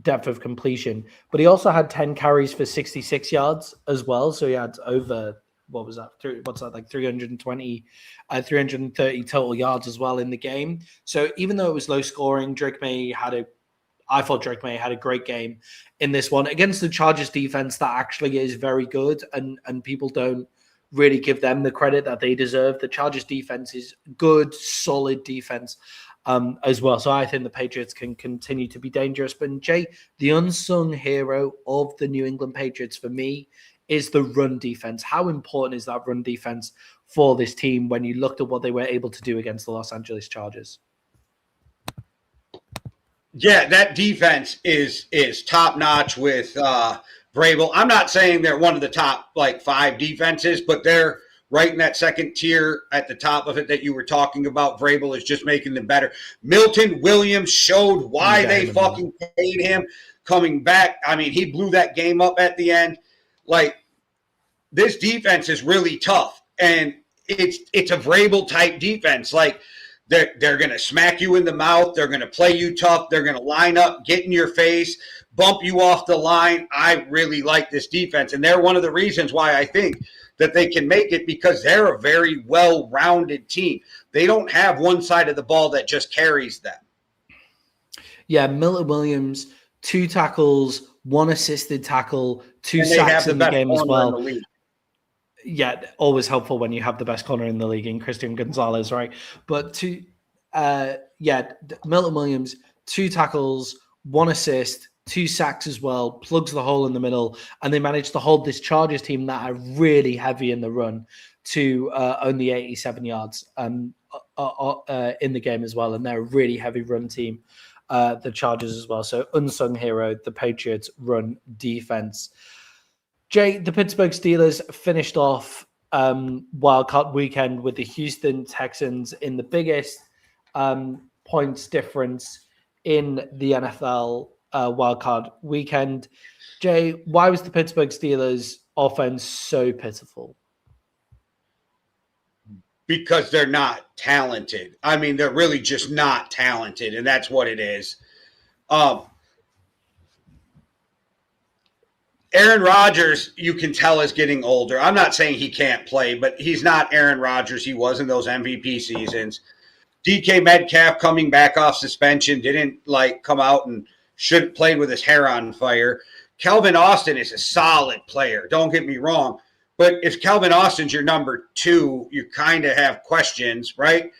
depth of completion, but he also had 10 carries for 66 yards as well. So he had over, like 330 total yards as well in the game. So even though it was low scoring, I thought Drake May had a great game in this one against the Chargers defense that actually is very good, and people don't really give them the credit that they deserve. The Chargers defense is good, solid defense as well. So I think the Patriots can continue to be dangerous. But Jay, the unsung hero of the New England Patriots for me is the run defense. How important is that run defense for this team when you looked at what they were able to do against the Los Angeles Chargers? Yeah, that defense is top notch with Vrabel. I'm not saying they're one of the top 5 defenses, but they're right in that second tier at the top of it that you were talking about. Vrabel is just making them better. Milton Williams showed why they fucking paid him coming back. I mean, he blew that game up at the end. This defense is really tough, and it's a Vrabel type defense. They're going to smack you in the mouth. They're going to play you tough. They're going to line up, get in your face, bump you off the line. I really like this defense, and they're one of the reasons why I think that they can make it, because they're a very well-rounded team. They don't have one side of the ball that just carries them. Yeah, Milton Williams, 2 tackles, 1 assisted tackle, 2 sacks in the game as well. Yeah, always helpful when you have the best corner in the league in Christian Gonzalez, right? But Milton Williams, 2 tackles, 1 assist, 2 sacks as well, plugs the hole in the middle, and they managed to hold this Chargers team that are really heavy in the run to only 87 yards in the game as well, and they're a really heavy run team, the Chargers as well. So unsung hero, the Patriots run defense. Jay, the Pittsburgh Steelers finished off Wildcard weekend with the Houston Texans in the biggest points difference in the NFL Wildcard weekend. Jay, why was the Pittsburgh Steelers offense so pitiful? Because they're not talented. I mean, they're really just not talented, and that's what it is. Aaron Rodgers, you can tell, is getting older. I'm not saying he can't play, but he's not Aaron Rodgers he was in those MVP seasons. DK Metcalf coming back off suspension, didn't come out and should have played with his hair on fire. Calvin Austin is a solid player. Don't get me wrong. But if Calvin Austin's your number 2, you kind of have questions, right?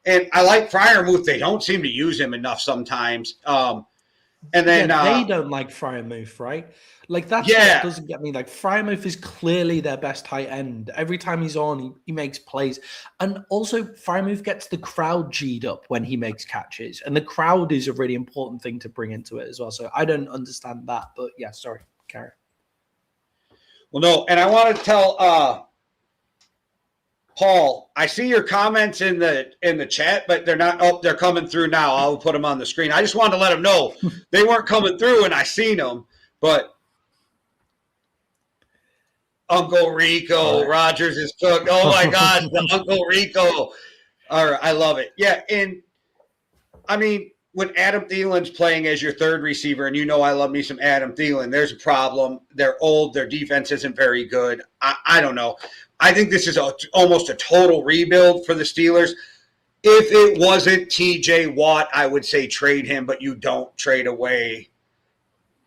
And I like Freiermuth. They don't seem to use him enough sometimes. And then they don't like Freiermuth, right? That's what doesn't get me. Freiermuth is clearly their best tight end. Every time he's on, he makes plays. And also, Freiermuth gets the crowd G'd up when he makes catches. And the crowd is a really important thing to bring into it as well. So I don't understand that. But yeah, sorry, Carrie. Well, no, and I want to tell Paul, I see your comments in the chat, but they're not. Oh, they're coming through now. I'll put them on the screen. I just wanted to let them know they weren't coming through, and I seen them. But Uncle Rico, Rodgers is cooked. Oh my gosh, the Uncle Rico. All right, I love it. Yeah, and I mean, when Adam Thielen's playing as your third receiver, and I love me some Adam Thielen, there's a problem. They're old. Their defense isn't very good. I don't know. I think this is almost a total rebuild for the Steelers. If it wasn't TJ Watt, I would say trade him, but you don't trade away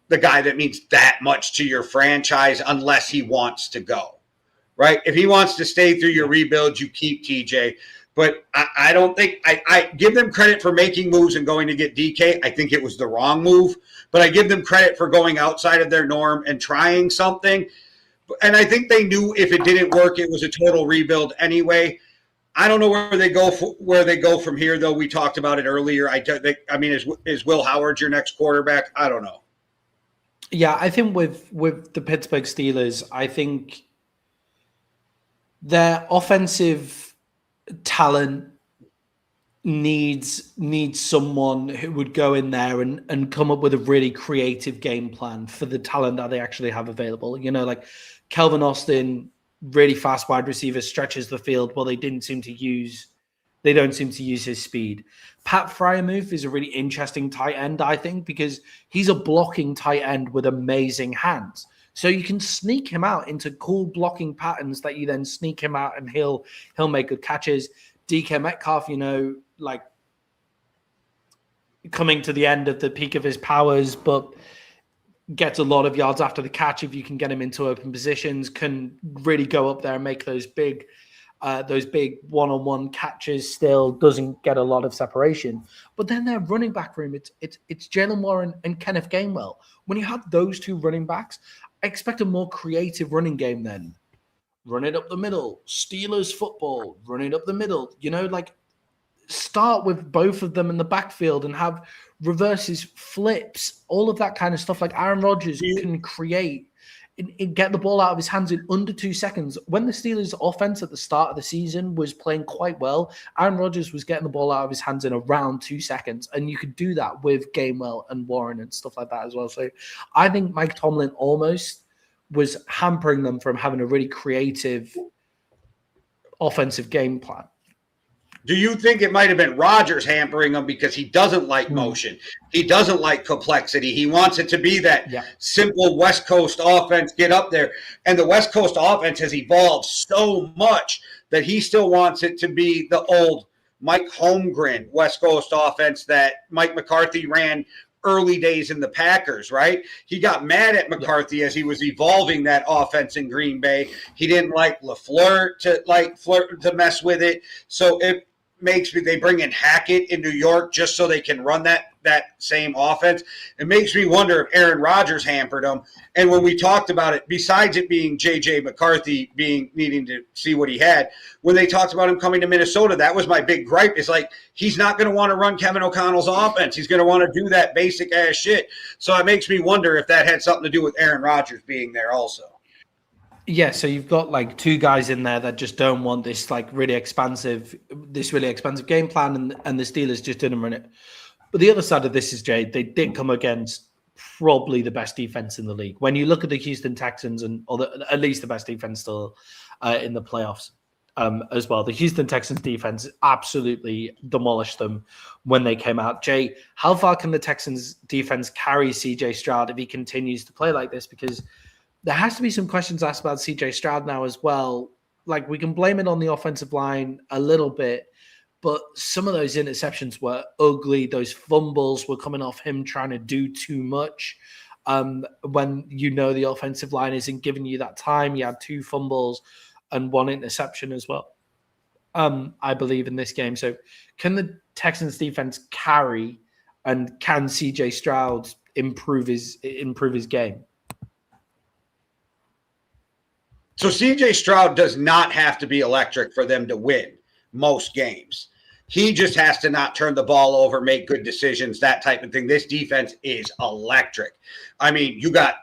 the guy that means that much to your franchise unless he wants to go, right? If he wants to stay through your rebuild, you keep TJ. But I don't think – I give them credit for making moves and going to get DK. I think it was the wrong move. But I give them credit for going outside of their norm and trying something. And I think they knew if it didn't work, it was a total rebuild anyway. I don't know where they go from here, though. We talked about it earlier. I mean, is Will Howard your next quarterback? I don't know. Yeah, I think with the Pittsburgh Steelers, I think their offensive talent needs someone who would go in there and come up with a really creative game plan for the talent that they actually have available. Calvin Austin, really fast wide receiver, stretches the field. Well, they don't seem to use his speed. Pat Freiermuth is a really interesting tight end, I think, because he's a blocking tight end with amazing hands. So you can sneak him out into cool blocking patterns that you then sneak him out and he'll make good catches. DK Metcalf, coming to the end of the peak of his powers, but gets a lot of yards after the catch if you can get him into open positions, can really go up there and make those big one-on-one catches. Still doesn't get a lot of separation. But then their running back room, it's Jalen Warren and Kenneth Gainwell. When you have those two running backs, I expect a more creative running game then. Run it up the middle, Steelers football, run it up the middle, start with both of them in the backfield and have reverses, flips, all of that kind of stuff. Like Aaron Rodgers can create and get the ball out of his hands in under 2 seconds. When the Steelers offense at the start of the season was playing quite well, Aaron Rodgers was getting the ball out of his hands in around 2 seconds. And you could do that with Gainwell and Warren and stuff like that as well. So I think Mike Tomlin almost was hampering them from having a really creative offensive game plan. Do you think it might have been Rodgers hampering them because he doesn't like motion? He doesn't like complexity. He wants it to be that simple West Coast offense, get up there. And the West Coast offense has evolved so much that he still wants it to be the old Mike Holmgren West Coast offense that Mike McCarthy ran early days in the Packers, right? He got mad at McCarthy as he was evolving that offense in Green Bay. He didn't like LaFleur to mess with it. So it makes me, they bring in Hackett in New York just so they can run that same offense. It makes me wonder if Aaron Rodgers hampered them. And when we talked about it, besides it being J.J. McCarthy needing to see what he had, when they talked about him coming to Minnesota, that was my big gripe. Is like, he's not going to want to run Kevin O'Connell's offense. He's going to want to do that basic ass shit. So it makes me wonder if that had something to do with Aaron Rodgers being there also. Yeah, so you've got like two guys in there that just don't want this really expansive game plan, and the Steelers just didn't run it. But the other side of this is, Jay, they did come against probably the best defense in the league. When you look at the Houston Texans, at least the best defense still in the playoffs as well. The Houston Texans defense absolutely demolished them when they came out. Jay, how far can the Texans defense carry CJ Stroud if he continues to play like this? Because there has to be some questions asked about CJ Stroud now as well. Like, we can blame it on the offensive line a little bit, but some of those interceptions were ugly. Those fumbles were coming off him trying to do too much. When the offensive line isn't giving you that time. He had 2 fumbles and 1 interception as well, I believe, in this game. So can the Texans defense carry, and can CJ Stroud improve his game? So CJ Stroud does not have to be electric for them to win most games. He just has to not turn the ball over, make good decisions, that type of thing. This defense is electric. I mean, you got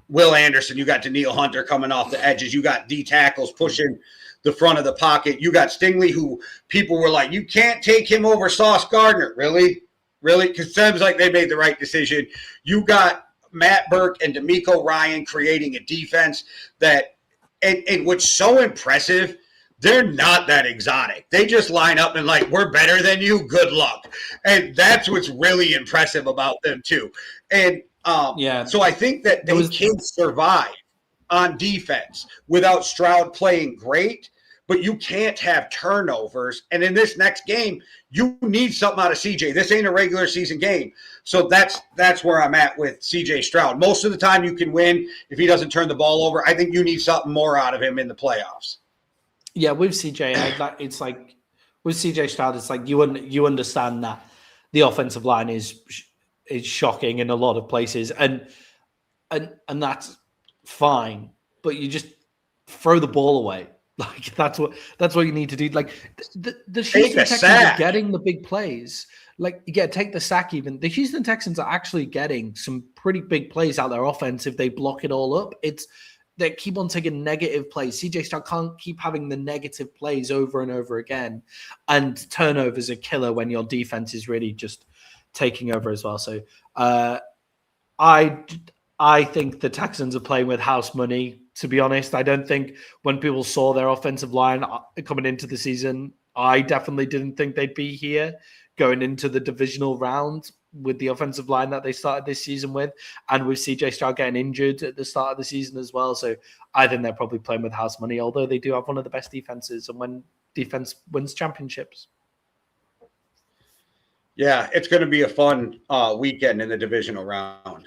Will Anderson, you got Danielle Hunter coming off the edges, you got D tackles pushing the front of the pocket, you got Stingley, who people were like, you can't take him over Sauce Gardner. Really? Because it seems like they made the right decision. You got Matt Burke and DeMeco Ryan creating a defense that, and what's so impressive, they're not that exotic. They just line up and like, we're better than you, good luck. And that's what's really impressive about them too. And so I think that they can survive on defense without Stroud playing great, but you can't have turnovers. And in this next game, you need something out of CJ. This ain't a regular season game. So that's where I'm at with CJ Stroud. Most of the time you can win if he doesn't turn the ball over. I think you need something more out of him in the playoffs. Yeah, with CJ, it's like with CJ Stroud, it's like you understand that the offensive line is shocking in a lot of places, and that's fine. But you just throw the ball away. Like that's what you need to do. Like the Houston Texans are getting the big plays. Like, take the sack even. The Houston Texans are actually getting some pretty big plays out their offense if they block it all up. They keep on taking negative plays. CJ Stroud can't keep having the negative plays over and over again. And turnovers are killer when your defense is really just taking over as well. So I think the Texans are playing with house money, to be honest. I don't think when people saw their offensive line coming into the season, I definitely didn't think they'd be here going into the divisional round with the offensive line that they started this season with, and with CJ Stroud getting injured at the start of the season as well. So I think they're probably playing with house money, although they do have one of the best defenses, and when defense wins championships. Yeah, it's going to be a fun weekend in the divisional round.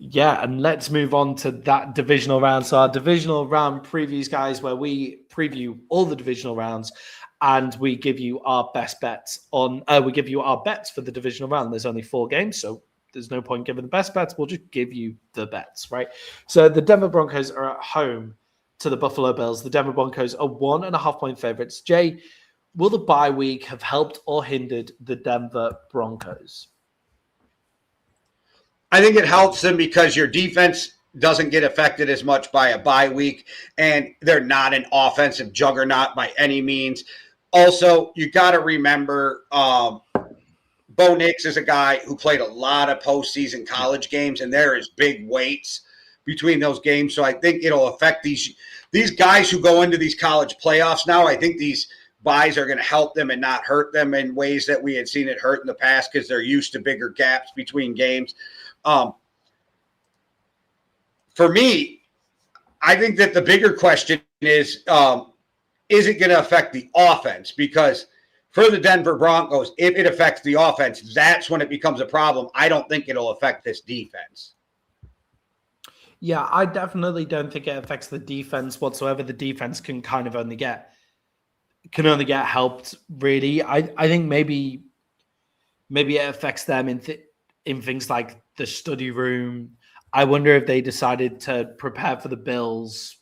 Yeah, and let's move on to that divisional round. So our divisional round previews, guys, where we preview all the divisional rounds and we give you our best bets on. We give you our bets for the divisional round. There's only 4 games, so there's no point giving the best bets. We'll just give you the bets, right? So the Denver Broncos are at home to the Buffalo Bills. The Denver Broncos are 1.5-point favorites. Jay, will the bye week have helped or hindered the Denver Broncos? I think it helps them because your defense doesn't get affected as much by a bye week, and they're not an offensive juggernaut by any means. Also, you got to remember Bo Nix is a guy who played a lot of postseason college games, and there is big weights between those games. So I think it'll affect these guys who go into these college playoffs now. I think these buys are going to help them and not hurt them in ways that we had seen it hurt in the past because they're used to bigger gaps between games. For me, I think that the bigger question is it going to affect the offense? Because for the Denver Broncos, if it affects the offense, that's when it becomes a problem. I don't think it'll affect this defense. Yeah, I definitely don't think it affects the defense whatsoever. The defense can kind of only get helped, really. I think maybe it affects them in things like the study room. I wonder if they decided to prepare for the Bills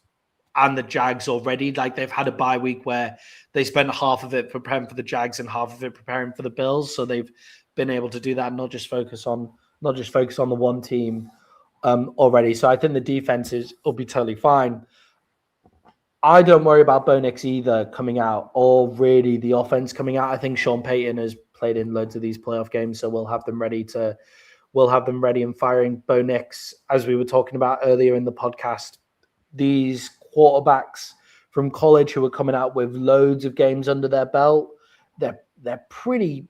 and the Jags already. Like they've had a bye week where they spent half of it preparing for the Jags and half of it preparing for the Bills. So they've been able to do that, not just focus on the one team already. So I think the defense will be totally fine. I don't worry about Bo Nix either coming out, or really the offense coming out. I think Sean Payton has played in loads of these playoff games, so we'll have them ready and firing. Bo Nix, as we were talking about earlier in the podcast, these quarterbacks from college who are coming out with loads of games under their belt, they're pretty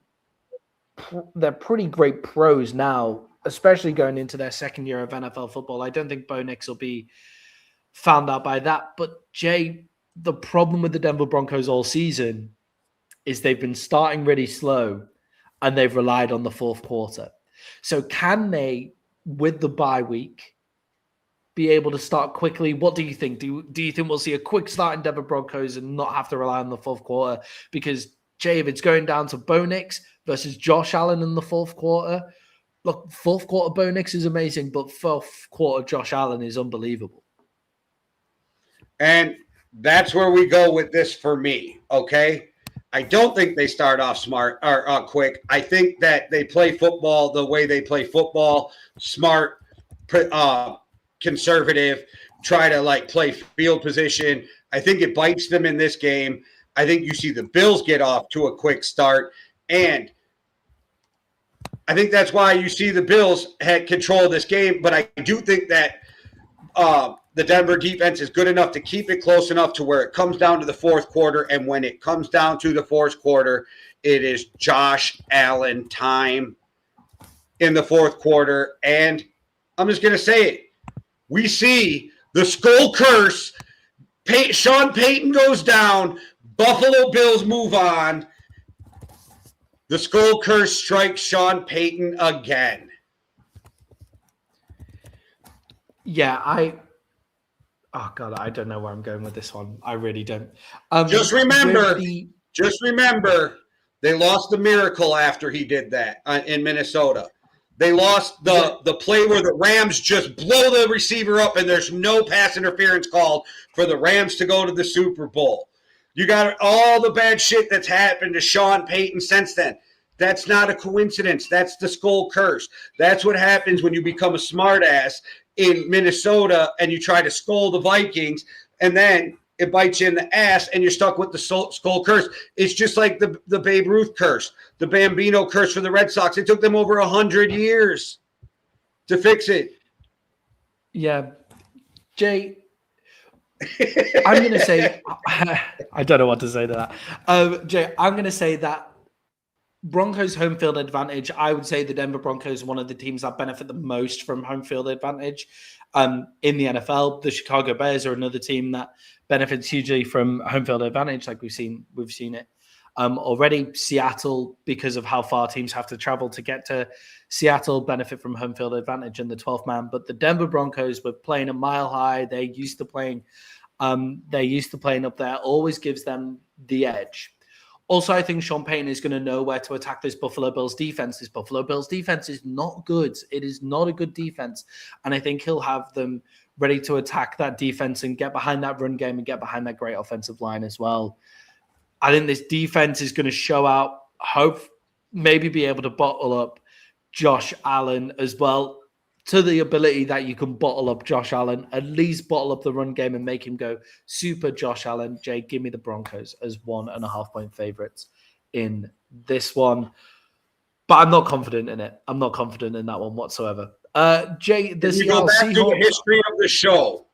great pros now, especially going into their second year of NFL football. I don't think Bo Nix will be found out by that. But Jay, the problem with the Denver Broncos all season is they've been starting really slow and they've relied on the fourth quarter. So can they, with the bye week, be able to start quickly? What do you think? Do you think we'll see a quick start in Denver Broncos and not have to rely on the fourth quarter? Because, Jay, if it's going down to Bo Nix versus Josh Allen in the fourth quarter, look, fourth quarter Bo Nix is amazing, but fourth quarter Josh Allen is unbelievable. And that's where we go with this for me, okay? I don't think they start off smart or quick. I think that they play football the way they play football, smart, conservative, try to play field position. I think it bites them in this game. I think you see the Bills get off to a quick start, and I think that's why you see the Bills had control of this game. But I do think that the Denver defense is good enough to keep it close enough to where it comes down to the fourth quarter. And when it comes down to the fourth quarter, it is Josh Allen time in the fourth quarter. And I'm just going to say it. We see the skull curse. Sean Payton goes down. Buffalo Bills move on. The skull curse strikes Sean Payton again. Yeah, I don't know where I'm going with this one. I really don't. Just remember, they lost the miracle after he did that in Minnesota. They lost the play where the Rams just blow the receiver up and there's no pass interference called for the Rams to go to the Super Bowl. You got all the bad shit that's happened to Sean Payton since then. That's not a coincidence. That's the skull curse. That's what happens when you become a smartass in Minnesota and you try to scold the Vikings, and then it bites you in the ass and you're stuck with the skull curse. It's just like the Babe Ruth curse, the Bambino curse for the Red Sox. It took them over 100 years to fix it. Yeah. Jay, I'm going to say, I don't know what to say to that. Jay, I'm going to say that Broncos home field advantage, I would say the Denver Broncos are one of the teams that benefit the most from home field advantage in the NFL. The Chicago Bears are another team that benefits hugely from home field advantage, like we've seen it already. Seattle, because of how far teams have to travel to get to Seattle, benefit from home field advantage in the 12th man. But the Denver Broncos were playing a mile high. They're used to playing up there. Always gives them the edge. Also, I think Sean Payton is going to know where to attack this Buffalo Bills defense. This Buffalo Bills defense is not good. It is not a good defense. And I think he'll have them ready to attack that defense and get behind that run game and get behind that great offensive line as well. I think this defense is going to show out, maybe be able to bottle up Josh Allen as well, to the ability that you can bottle up Josh Allen, at least bottle up the run game and make him go super Josh Allen. Jay, give me the Broncos as 1.5 point favorites in this one. But I'm not confident in it. I'm not confident in that one whatsoever. Jay, if you go back to the history of the show,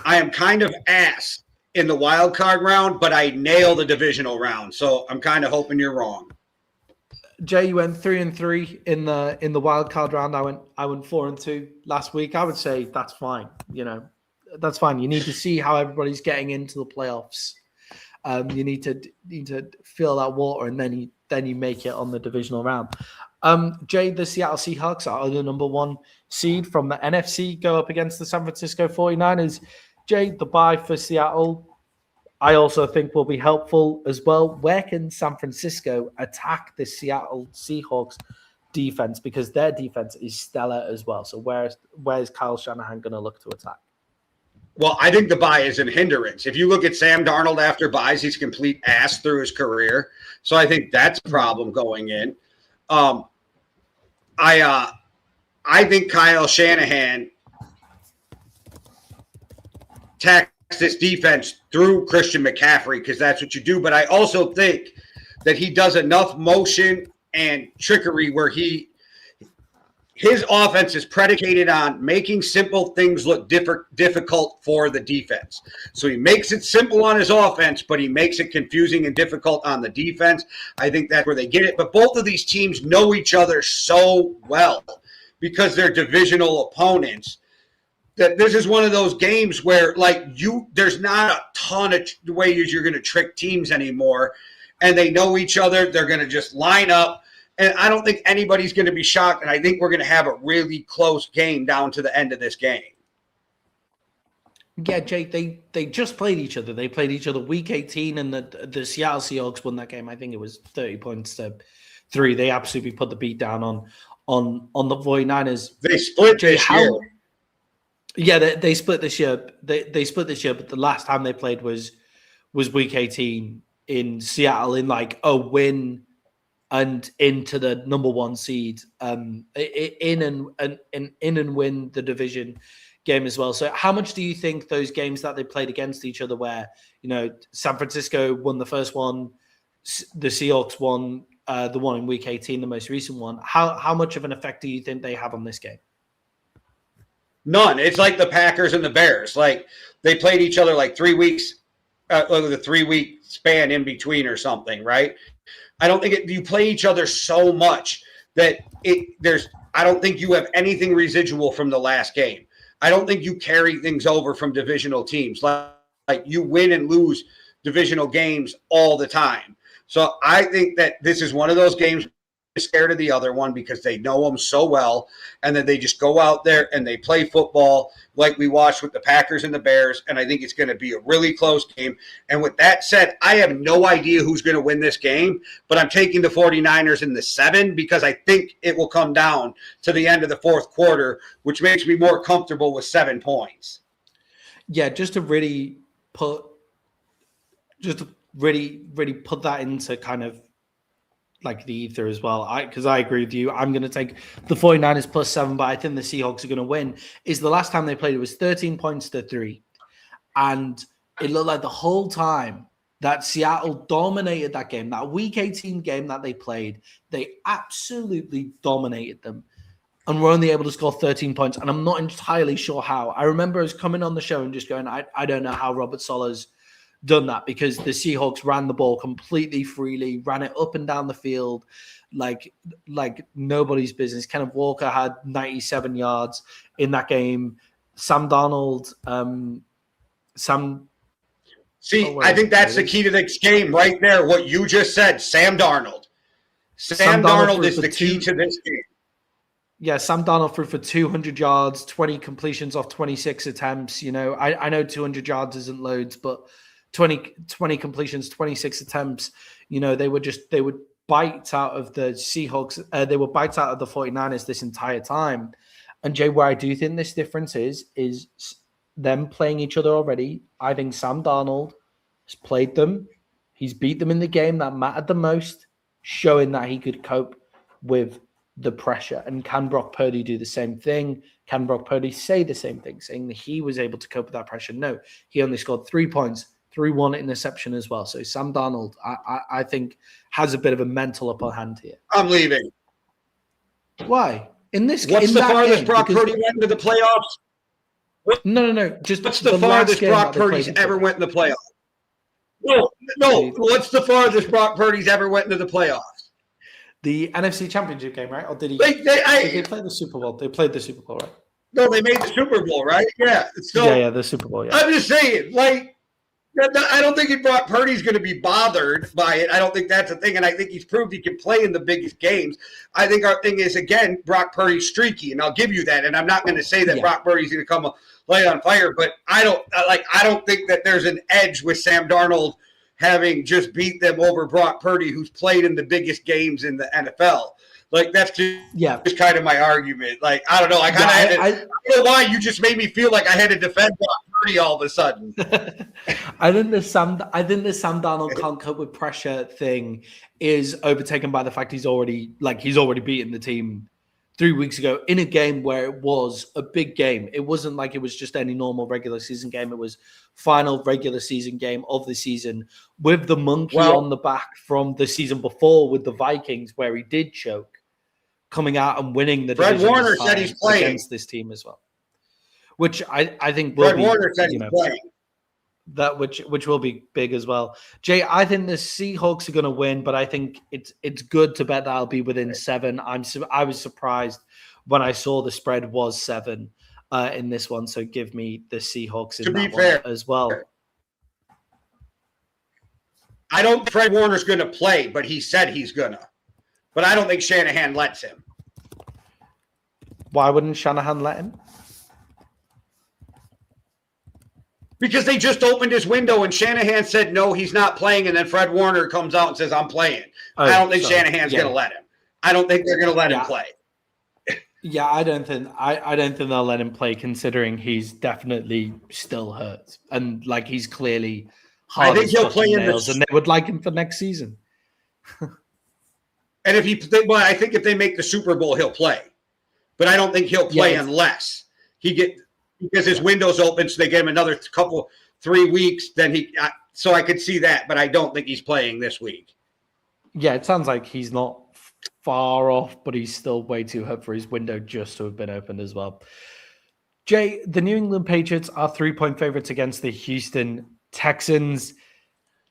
I am kind of ass in the wild card round, but I nail the divisional round. So I'm kind of hoping you're wrong. Jay, you went 3-3 in the wild card round. I went 4-2 last week. I would say that's fine. That's fine. You need to see how everybody's getting into the playoffs. You need to feel that water, and then you make it on the divisional round. Jay, the Seattle Seahawks are the number 1 seed from the NFC, go up against the San Francisco 49ers. Jay, the bye for Seattle, I also think will be helpful as well. Where can San Francisco attack the Seattle Seahawks defense? Because their defense is stellar as well. So where's Kyle Shanahan going to look to attack? Well, I think the bye is an hindrance. If you look at Sam Darnold after byes, he's complete ass through his career. So I think that's a problem going in. I think Kyle Shanahan attacks this defense through Christian McCaffrey, because that's what you do. But I also think that he does enough motion and trickery where his offense is predicated on making simple things look difficult for the defense. So he makes it simple on his offense, but he makes it confusing and difficult on the defense. I think that's where they get it. But both of these teams know each other so well because they're divisional opponents, that this is one of those games where there's not a ton of ways you're going to trick teams anymore, and they know each other. They're going to just line up, and I don't think anybody's going to be shocked, and I think we're going to have a really close game down to the end of this game. Yeah, Jake, they just played each other. They played each other week 18, and the Seattle Seahawks won that game. I think it was 30-3. They absolutely put the beat down on the 49ers. They split this year. Yeah, they split this year. They split this year, but the last time they played was week 18 in Seattle in a win and into the number 1 seed, in and win the division game as well. So how much do you think those games that they played against each other, where San Francisco won the first one, the Seahawks won the one in week 18, the most recent one, how much of an effect do you think they have on this game? None. It's like the Packers and the Bears. They played each other 3 weeks, with a 3-week span in between or something, right? I don't think you play each other so much that I don't think you have anything residual from the last game. I don't think you carry things over from divisional teams. Like you win and lose divisional games all the time. So I think that this is one of those games scared of the other one because they know them so well, and then they just go out there and they play football like we watched with the Packers and the Bears, and I think it's going to be a really close game. And with that said, I have no idea who's going to win this game, but I'm taking the 49ers in the 7 because I think it will come down to the end of the fourth quarter, which makes me more comfortable with 7 points. Yeah, just to really put that into kind of the ether as well, because I agree with you. I'm going to take the 49ers plus 7, but I think the Seahawks are going to win. Is the last time they played, it was 13-3. And it looked like the whole time that Seattle dominated that game, that week 18 game that they played, they absolutely dominated them. And were only able to score 13 points. And I'm not entirely sure how. I remember us coming on the show and just going, I don't know how Robert Saleh's done that, because the Seahawks ran the ball completely freely, ran it up and down the field like nobody's business. Kenneth Walker had 97 yards in that game. Sam Darnold, See, I think that's the key to this game right there. What you just said, Sam Darnold. Sam Darnold is the key to this game. Yeah, Sam Darnold threw for 200 yards, 20 completions off 26 attempts. You know, I know 200 yards isn't loads, but 20 completions, 26 attempts. You know, they would bite out of the Seahawks. They were bites out of the 49ers this entire time. And Jay, where I do think this difference is them playing each other already. I think Sam Darnold has played them. He's beat them in the game that mattered the most, showing that he could cope with the pressure. And can Brock Purdy do the same thing? Can Brock Purdy say the same thing, saying that he was able to cope with that pressure? No, he only scored 3 points, threw one interception as well. So Sam Darnold, I think, has a bit of a mental upper hand here. I'm leaving. Why? What's the farthest Brock Purdy went into the playoffs? No. Just what's the farthest Brock Purdy's ever went in the playoffs? No. What's the farthest Brock Purdy's ever went into the playoffs? The NFC Championship game, right? Or did he? They played the Super Bowl. They played the Super Bowl, right? No, they made the Super Bowl, right? Yeah. So, yeah, the Super Bowl. Yeah. I'm just saying, I don't think Brock Purdy's going to be bothered by it. I don't think that's a thing, and I think he's proved he can play in the biggest games. I think our thing is, again, Brock Purdy's streaky, and I'll give you that. And I'm not going to say that Brock Purdy's going to come light on fire, but I don't think that there's an edge with Sam Darnold having just beat them over Brock Purdy, who's played in the biggest games in the NFL. That's just kind of my argument. I don't know. I don't know why you just made me feel like I had to defend Brock Purdy all of a sudden. I think the Sam Darnold can't cope with pressure thing is overtaken by the fact he's already beaten the team 3 weeks ago in a game where it was a big game. It wasn't like it was just any normal regular season game. It was final regular season game of the season with the monkey on the back from the season before with the Vikings where he did choke, coming out and winning the Fred Warner said he's playing against this team as well. Which I think Fred Warner said he's playing. That which will be big as well. Jay, I think the Seahawks are going to win, but I think it's good to bet that I'll be within 7. I was surprised when I saw the spread was 7 in this one, so give me the Seahawks in that one as well. I don't think Fred Warner's going to play, but he said he's going to. But I don't think Shanahan lets him. Why wouldn't Shanahan let him? Because they just opened his window and Shanahan said, no, he's not playing. And then Fred Warner comes out and says, I'm playing. I don't think Shanahan's going to let him. I don't think they're going to let him play. Yeah, I don't think they'll let him play considering he's definitely still hurt. And he's clearly hard. I think he'll play in nails, and they would like him for next season. And I think if they make the Super Bowl, he'll play. But I don't think he'll play unless because his window's open, so they get him another 3 weeks. Then so I could see that, but I don't think he's playing this week. Yeah, it sounds like he's not far off, but he's still way too hurt for his window just to have been opened as well. Jay, the New England Patriots are 3-point favorites against the Houston Texans.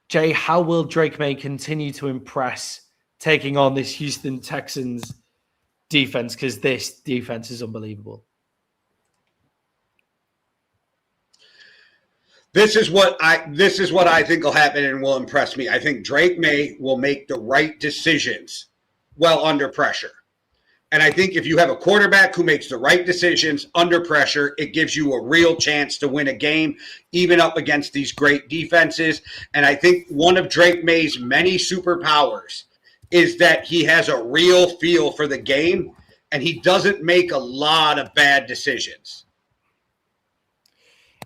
Jay, how will Drake May continue to impress taking on this Houston Texans defense? Because this defense is unbelievable. This is what I think will happen and will impress me. I think Drake May will make the right decisions well under pressure. And I think if you have a quarterback who makes the right decisions under pressure, it gives you a real chance to win a game, even up against these great defenses. And I think one of Drake May's many superpowers is that he has a real feel for the game and he doesn't make a lot of bad decisions.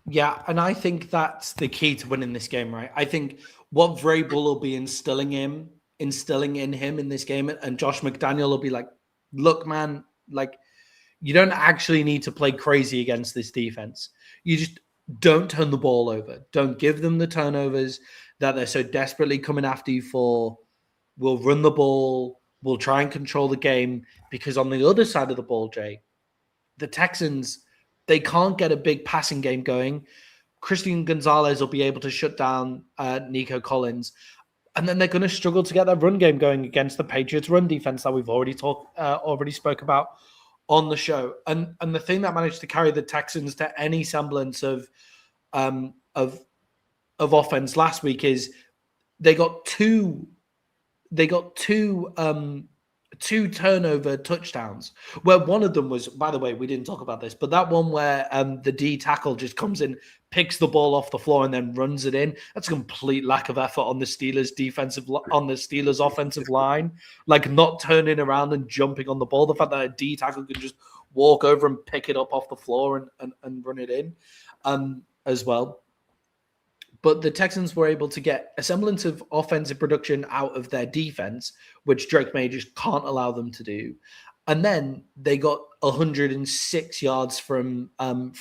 Yeah, and I think that's the key to winning this game, right? I think what Vrabel will be instilling in him in this game, and Josh McDaniel will be like, look, man, you don't actually need to play crazy against this defense. You just don't turn the ball over. Don't give them the turnovers that they're so desperately coming after you for. We'll run the ball. We'll try and control the game. Because on the other side of the ball, Jay, the Texans, they can't get a big passing game going. Christian Gonzalez will be able to shut down Nico Collins. And then they're going to struggle to get that run game going against the Patriots run defense that we've already spoke about on the show. And the thing that managed to carry the Texans to any semblance of of offense last week is they got two turnover touchdowns, where one of them was, by the way, we didn't talk about this, but that one where the D tackle just comes in, picks the ball off the floor and then runs it in. That's a complete lack of effort on the Steelers offensive line, like not turning around and jumping on the ball. The fact that a D tackle can just walk over and pick it up off the floor and run it in as well. But the Texans were able to get a semblance of offensive production out of their defense, which Drake May just can't allow them to do. And then they got 106 yards from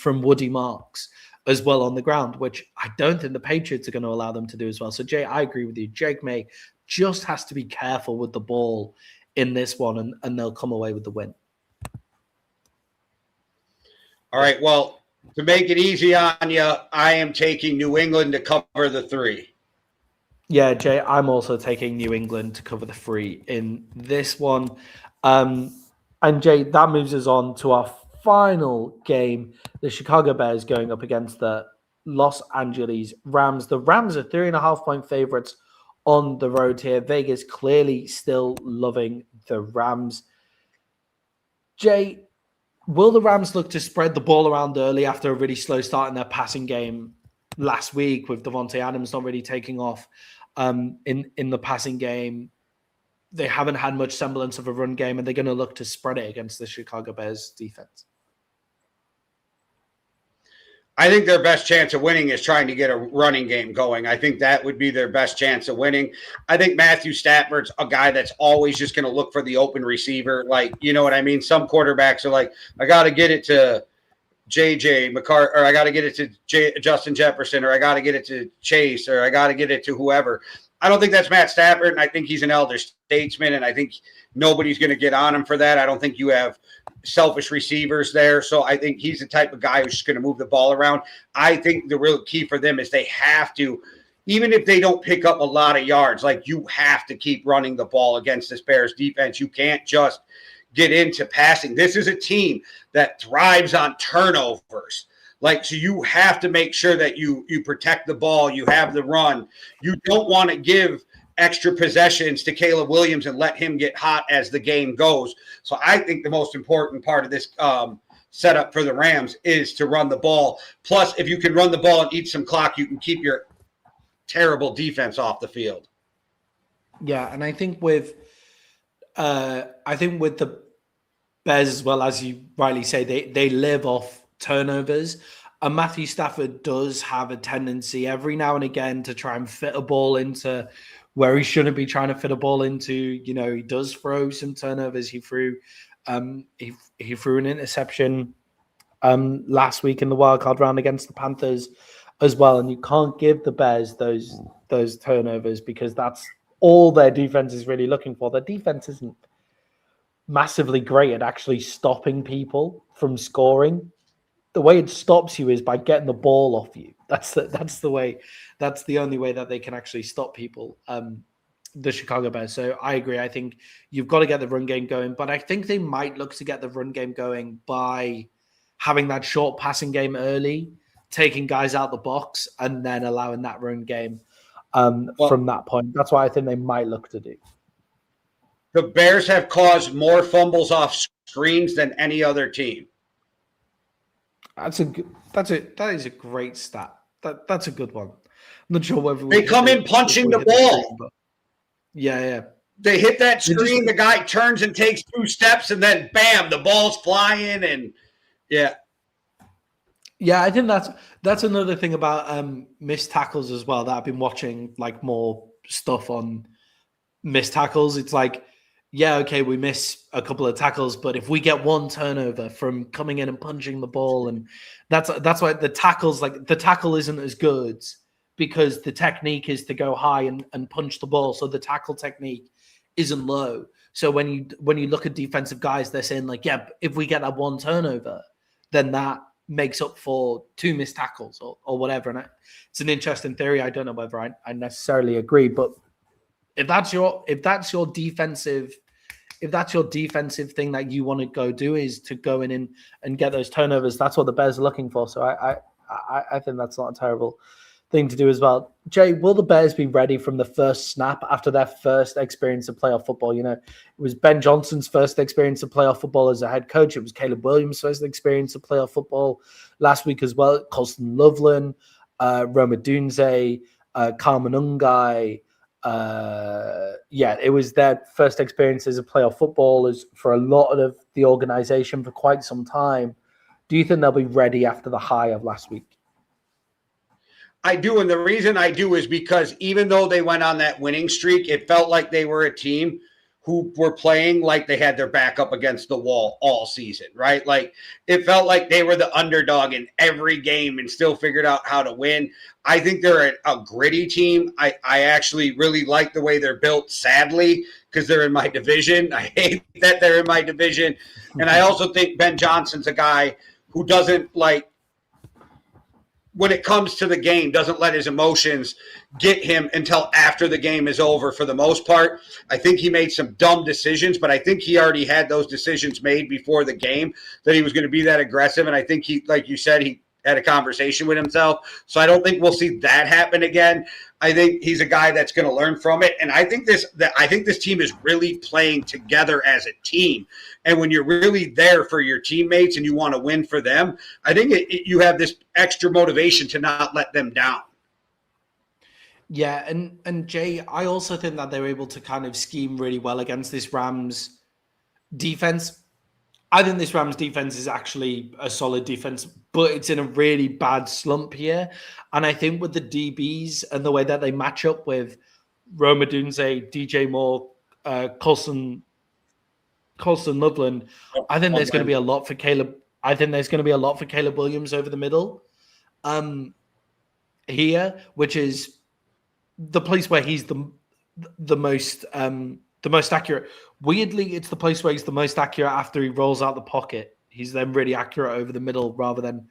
Woody Marks as well on the ground, which I don't think the Patriots are going to allow them to do as well. So, Jay, I agree with you. Drake May just has to be careful with the ball in this one, and they'll come away with the win. All right, well, to make it easy on you, I am taking New England to cover the 3. Yeah, Jay, I'm also taking New England to cover the 3 in this one. And Jay, that moves us on to our final game. The Chicago Bears going up against the Los Angeles Rams. The Rams are 3.5-point favorites on the road here. Vegas clearly still loving the Rams. Jay, will the Rams look to spread the ball around early after a really slow start in their passing game last week, with Devontae Adams not really taking off in the passing game? They haven't had much semblance of a run game, and they're going to look to spread it against the Chicago Bears defense. I think their best chance of winning is trying to get a running game going. I think that would be their best chance of winning. I think Matthew Stafford's a guy that's always just going to look for the open receiver. Like, you know what I mean? Some quarterbacks are like, I got to get it to JJ McCarthy, or I got to get it to Justin Jefferson, or I got to get it to Chase, or I got to get it to whoever. I don't think that's Matt Stafford, and I think he's an elder statesman, and I think nobody's going to get on him for that. I don't think you have selfish receivers there, so I think he's the type of guy who's just going to move the ball around. I think the real key for them is they have to, even if they don't pick up a lot of yards, like you have to keep running the ball against this Bears defense. You can't just get into passing. This is a team that thrives on turnovers. Like, so you have to make sure that you protect the ball, you have the run. You don't want to give extra possessions to Caleb Williams and let him get hot as the game goes. So I think the most important part of this setup for the Rams is to run the ball. Plus, if you can run the ball and eat some clock, you can keep your terrible defense off the field. Yeah, and I think with the Bears as well, as you rightly say, they live off turnovers, and Matthew Stafford does have a tendency every now and again to try and fit a ball into where he shouldn't be trying to fit a ball into. You know, he does throw some turnovers. He threw an interception last week in the wildcard round against the Panthers as well, and you can't give the Bears those turnovers because that's all their defense is really looking for. Their defense isn't massively great at actually stopping people from scoring. The way it stops you is by getting the ball off you. That's the way. That's the only way that they can actually stop people. The Chicago Bears. So I agree. I think you've got to get the run game going, but I think they might look to get the run game going by having that short passing game early, taking guys out the box, and then allowing that run game from that point. That's what I think they might look to do. The Bears have caused more fumbles off screens than any other team. That is a great stat. That's a good one. I'm not sure whether they come in punching the ball. Screen, yeah. They hit that screen. The guy turns and takes 2 steps, and then bam, the ball's flying. And yeah. I think that's another thing about missed tackles as well. That I've been watching like more stuff on missed tackles. It's like, yeah, okay, we miss a couple of tackles, but if we get one turnover from coming in and punching the ball, and that's why the tackle isn't as good because the technique is to go high and punch the ball. So the tackle technique isn't low. So when you look at defensive guys, they're saying like, yeah, if we get that one turnover, then that makes up for 2 missed tackles or whatever. And it's an interesting theory. I don't know whether I necessarily agree, but if that's your defensive thing that you want to go do is to go in and get those turnovers, that's what the Bears are looking for. So I think that's not a terrible thing to do as well. Jay, will the Bears be ready from the first snap after their first experience of playoff football? You know, it was Ben Johnson's first experience of playoff football as a head coach. It was Caleb Williams' first experience of playoff football last week as well. Colston Loveland, Roma Dunze, Carmen Ungai. It was their first experiences of playoff football as for a lot of the organization for quite some time. Do you think they'll be ready after the high of last week? I do, and the reason I do is because even though they went on that winning streak, it felt like they were a team who were playing like they had their back up against the wall all season, right? Like it felt like they were the underdog in every game and still figured out how to win. I think they're a gritty team. I actually really like the way they're built, sadly, because they're in my division. I hate that they're in my division. And I also think Ben Johnson's a guy who doesn't like, when it comes to the game, doesn't let his emotions get him until after the game is over for the most part. I think he made some dumb decisions, but I think he already had those decisions made before the game that he was going to be that aggressive. And I think he, like you said, he had a conversation with himself. So I don't think we'll see that happen again. I think he's a guy that's going to learn from it. And I think this team is really playing together as a team. And when you're really there for your teammates and you want to win for them, I think you have this extra motivation to not let them down. Yeah, and Jay, I also think that they were able to kind of scheme really well against this Rams defense. I think this Rams defense is actually a solid defense, but it's in a really bad slump here. And I think with the DBs and the way that they match up with Roma Dunze, DJ Moore, Colston Loveland, I think there's going to be a lot for Caleb. I think there's going to be a lot for Caleb Williams over the middle here, which is the place where he's the most accurate. Weirdly, it's the place where he's the most accurate after he rolls out the pocket. He's then really accurate over the middle rather than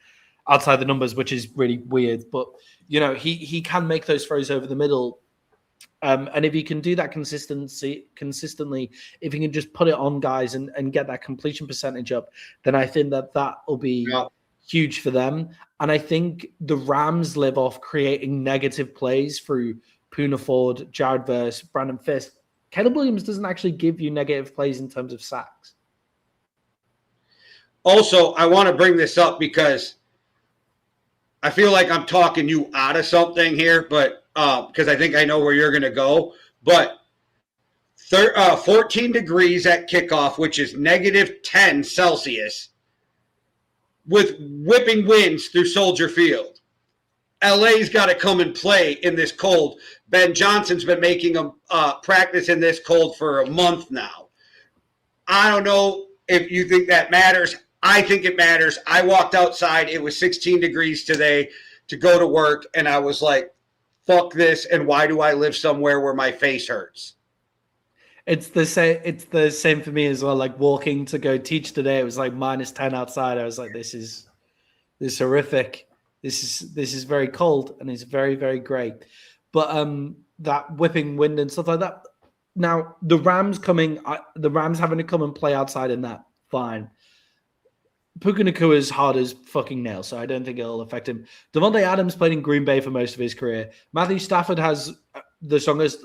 outside the numbers, which is really weird. But, you know, he can make those throws over the middle. And if he can do that consistently, if he can just put it on guys and get that completion percentage up, then I think that will be huge for them. And I think the Rams live off creating negative plays through Poona Ford, Jared Verse, Brandon Fisk. Caleb Williams doesn't actually give you negative plays in terms of sacks. Also, I want to bring this up because I feel like I'm talking you out of something here, but because I think I know where you're going to go. But 14 degrees at kickoff, which is negative 10 Celsius, with whipping winds through Soldier Field. LA's got to come and play in this cold. Ben Johnson's been making them practice in this cold for a month now. I don't know if you think that matters. I think it matters. I walked outside. It was 16 degrees today to go to work, and I was like, fuck this, and why do I live somewhere where my face hurts? It's the same for me as well. Like walking to go teach today, it was like minus 10 outside. I was like, this is horrific. This is very cold and it's very, very gray. But that whipping wind and stuff like that. Now the Rams having to come and play outside in that, fine. Puka Nacua is hard as fucking nails, so I don't think it'll affect him. Devontae Adams played in Green Bay for most of his career. Matthew Stafford has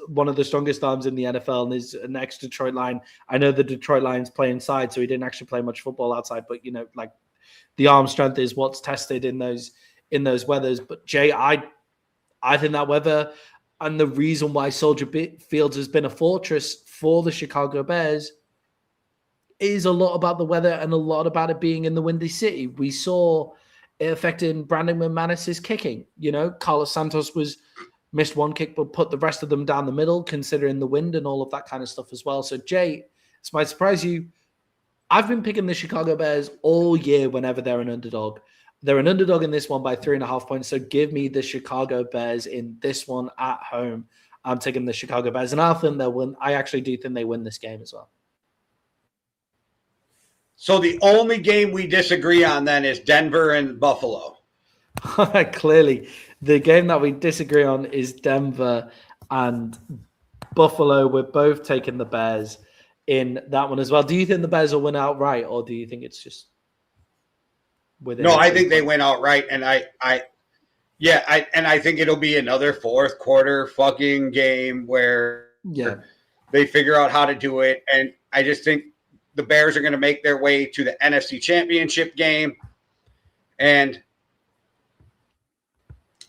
one of the strongest arms in the NFL and is an ex-Detroit Lion. I know the Detroit Lions play inside, so he didn't actually play much football outside, but you know, like the arm strength is what's tested in those weathers. But Jay, I think that weather and the reason why Soldier Field has been a fortress for the Chicago Bears is a lot about the weather and a lot about it being in the Windy City. We saw it affecting Brandon McManus's kicking. You know, Carlos Santos missed one kick, but put the rest of them down the middle, considering the wind and all of that kind of stuff as well. So, Jay, this might surprise you. I've been picking the Chicago Bears all year whenever they're an underdog. They're an underdog in this one by 3.5 points. So give me the Chicago Bears in this one at home. I'm taking the Chicago Bears, and I think they'll win. I actually do think they win this game as well. So the only game we disagree on then is Denver and Buffalo. Clearly, the game that we disagree on is Denver and Buffalo. We're both taking the Bears in that one as well. Do you think the Bears will win outright, or do you think it's just within? No, I think they win outright, and I Yeah, I think it'll be another fourth quarter fucking game where they figure out how to do it. And I just think the Bears are going to make their way to the NFC Championship game. And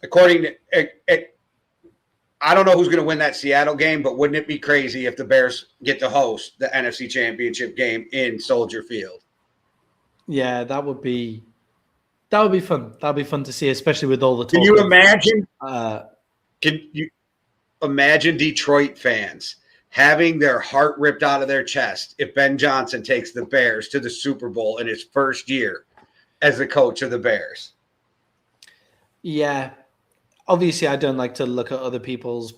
according to I don't know who's going to win that Seattle game, but wouldn't it be crazy if the Bears get to host the NFC Championship game in Soldier Field? Yeah, that would be fun. That'd be fun to see, especially with all the talk. Can you imagine? Can you imagine Detroit fans having their heart ripped out of their chest if Ben Johnson takes the Bears to the Super Bowl in his first year as the coach of the Bears? Yeah. Obviously, I don't like to look at other people's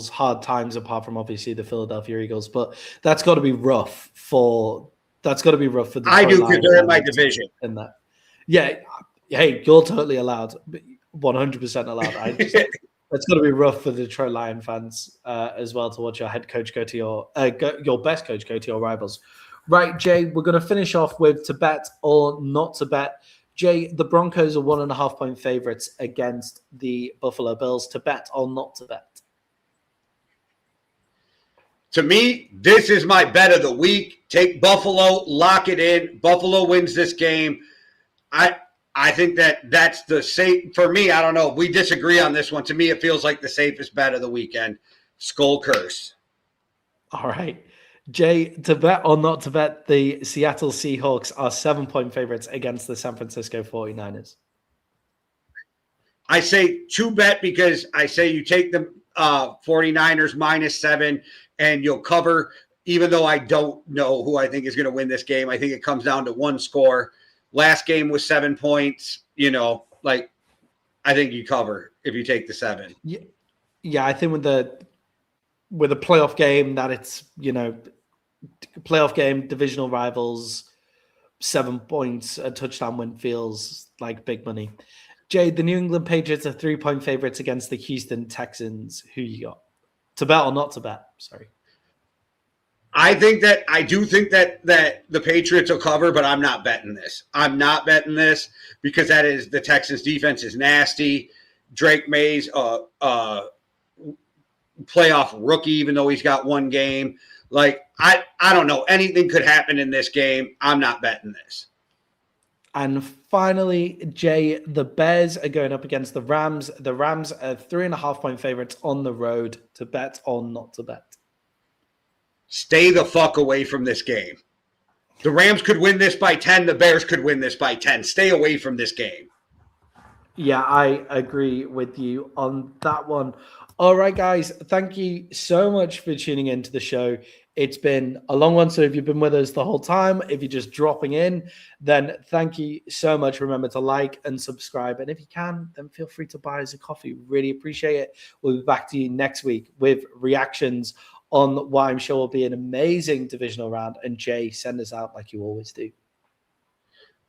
hard times apart from obviously the Philadelphia Eagles, but that's got to be rough for the. I do because they're in my division. In that, yeah. Hey, you're totally allowed, 100% allowed. It's got to be rough for the Detroit Lion fans as well to watch your head coach go to your best coach go to your rivals. Right, Jay, we're going to finish off with to bet or not to bet. Jay, the Broncos are 1.5 point favorites against the Buffalo Bills. To bet or not to bet? To me, this is my bet of the week. Take Buffalo, lock it in. Buffalo wins this game. I think that's the safe for me. I don't know. We disagree on this one. To me, it feels like the safest bet of the weekend. Skull curse. All right. Jay, to bet or not to bet, the Seattle Seahawks are 7 point favorites against the San Francisco 49ers. I say to bet because I say you take the 49ers -7 and you'll cover, even though I don't know who I think is going to win this game. I think it comes down to one score. Last game was 7 points. I think you cover if you take the 7. Yeah, I think with a playoff game that it's, playoff game, divisional rivals, 7 points, a touchdown win feels like big money. Jay, the New England Patriots are 3 point favorites against the Houston Texans. Who you got? To bet or not to bet? Sorry. I do think that the Patriots will cover, but I'm not betting this. I'm not betting this because the Texans defense is nasty. Drake May's playoff rookie, even though he's got one game. I don't know. Anything could happen in this game. I'm not betting this. And finally, Jay, the Bears are going up against the Rams. The Rams are 3.5 point favorites on the road. To bet or not to bet? Stay the fuck away from this game. The Rams could win this by 10. The Bears could win this by 10. Stay away from this game. Yeah, I agree with you on that one. All right, guys. Thank you so much for tuning into the show. It's been a long one, so if you've been with us the whole time, if you're just dropping in, then thank you so much. Remember to like and subscribe. And if you can, then feel free to buy us a coffee. Really appreciate it. We'll be back to you next week with reactions on what I'm sure will be an amazing divisional round. And Jay, send us out like you always do.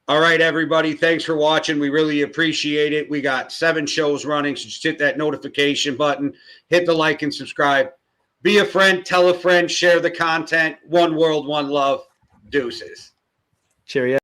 All right, everybody. Thanks for watching. We really appreciate it. We got 7 shows running, so just hit that notification button, hit the like and subscribe. Be a friend, tell a friend, share the content. One world, one love. Deuces. Cheerio.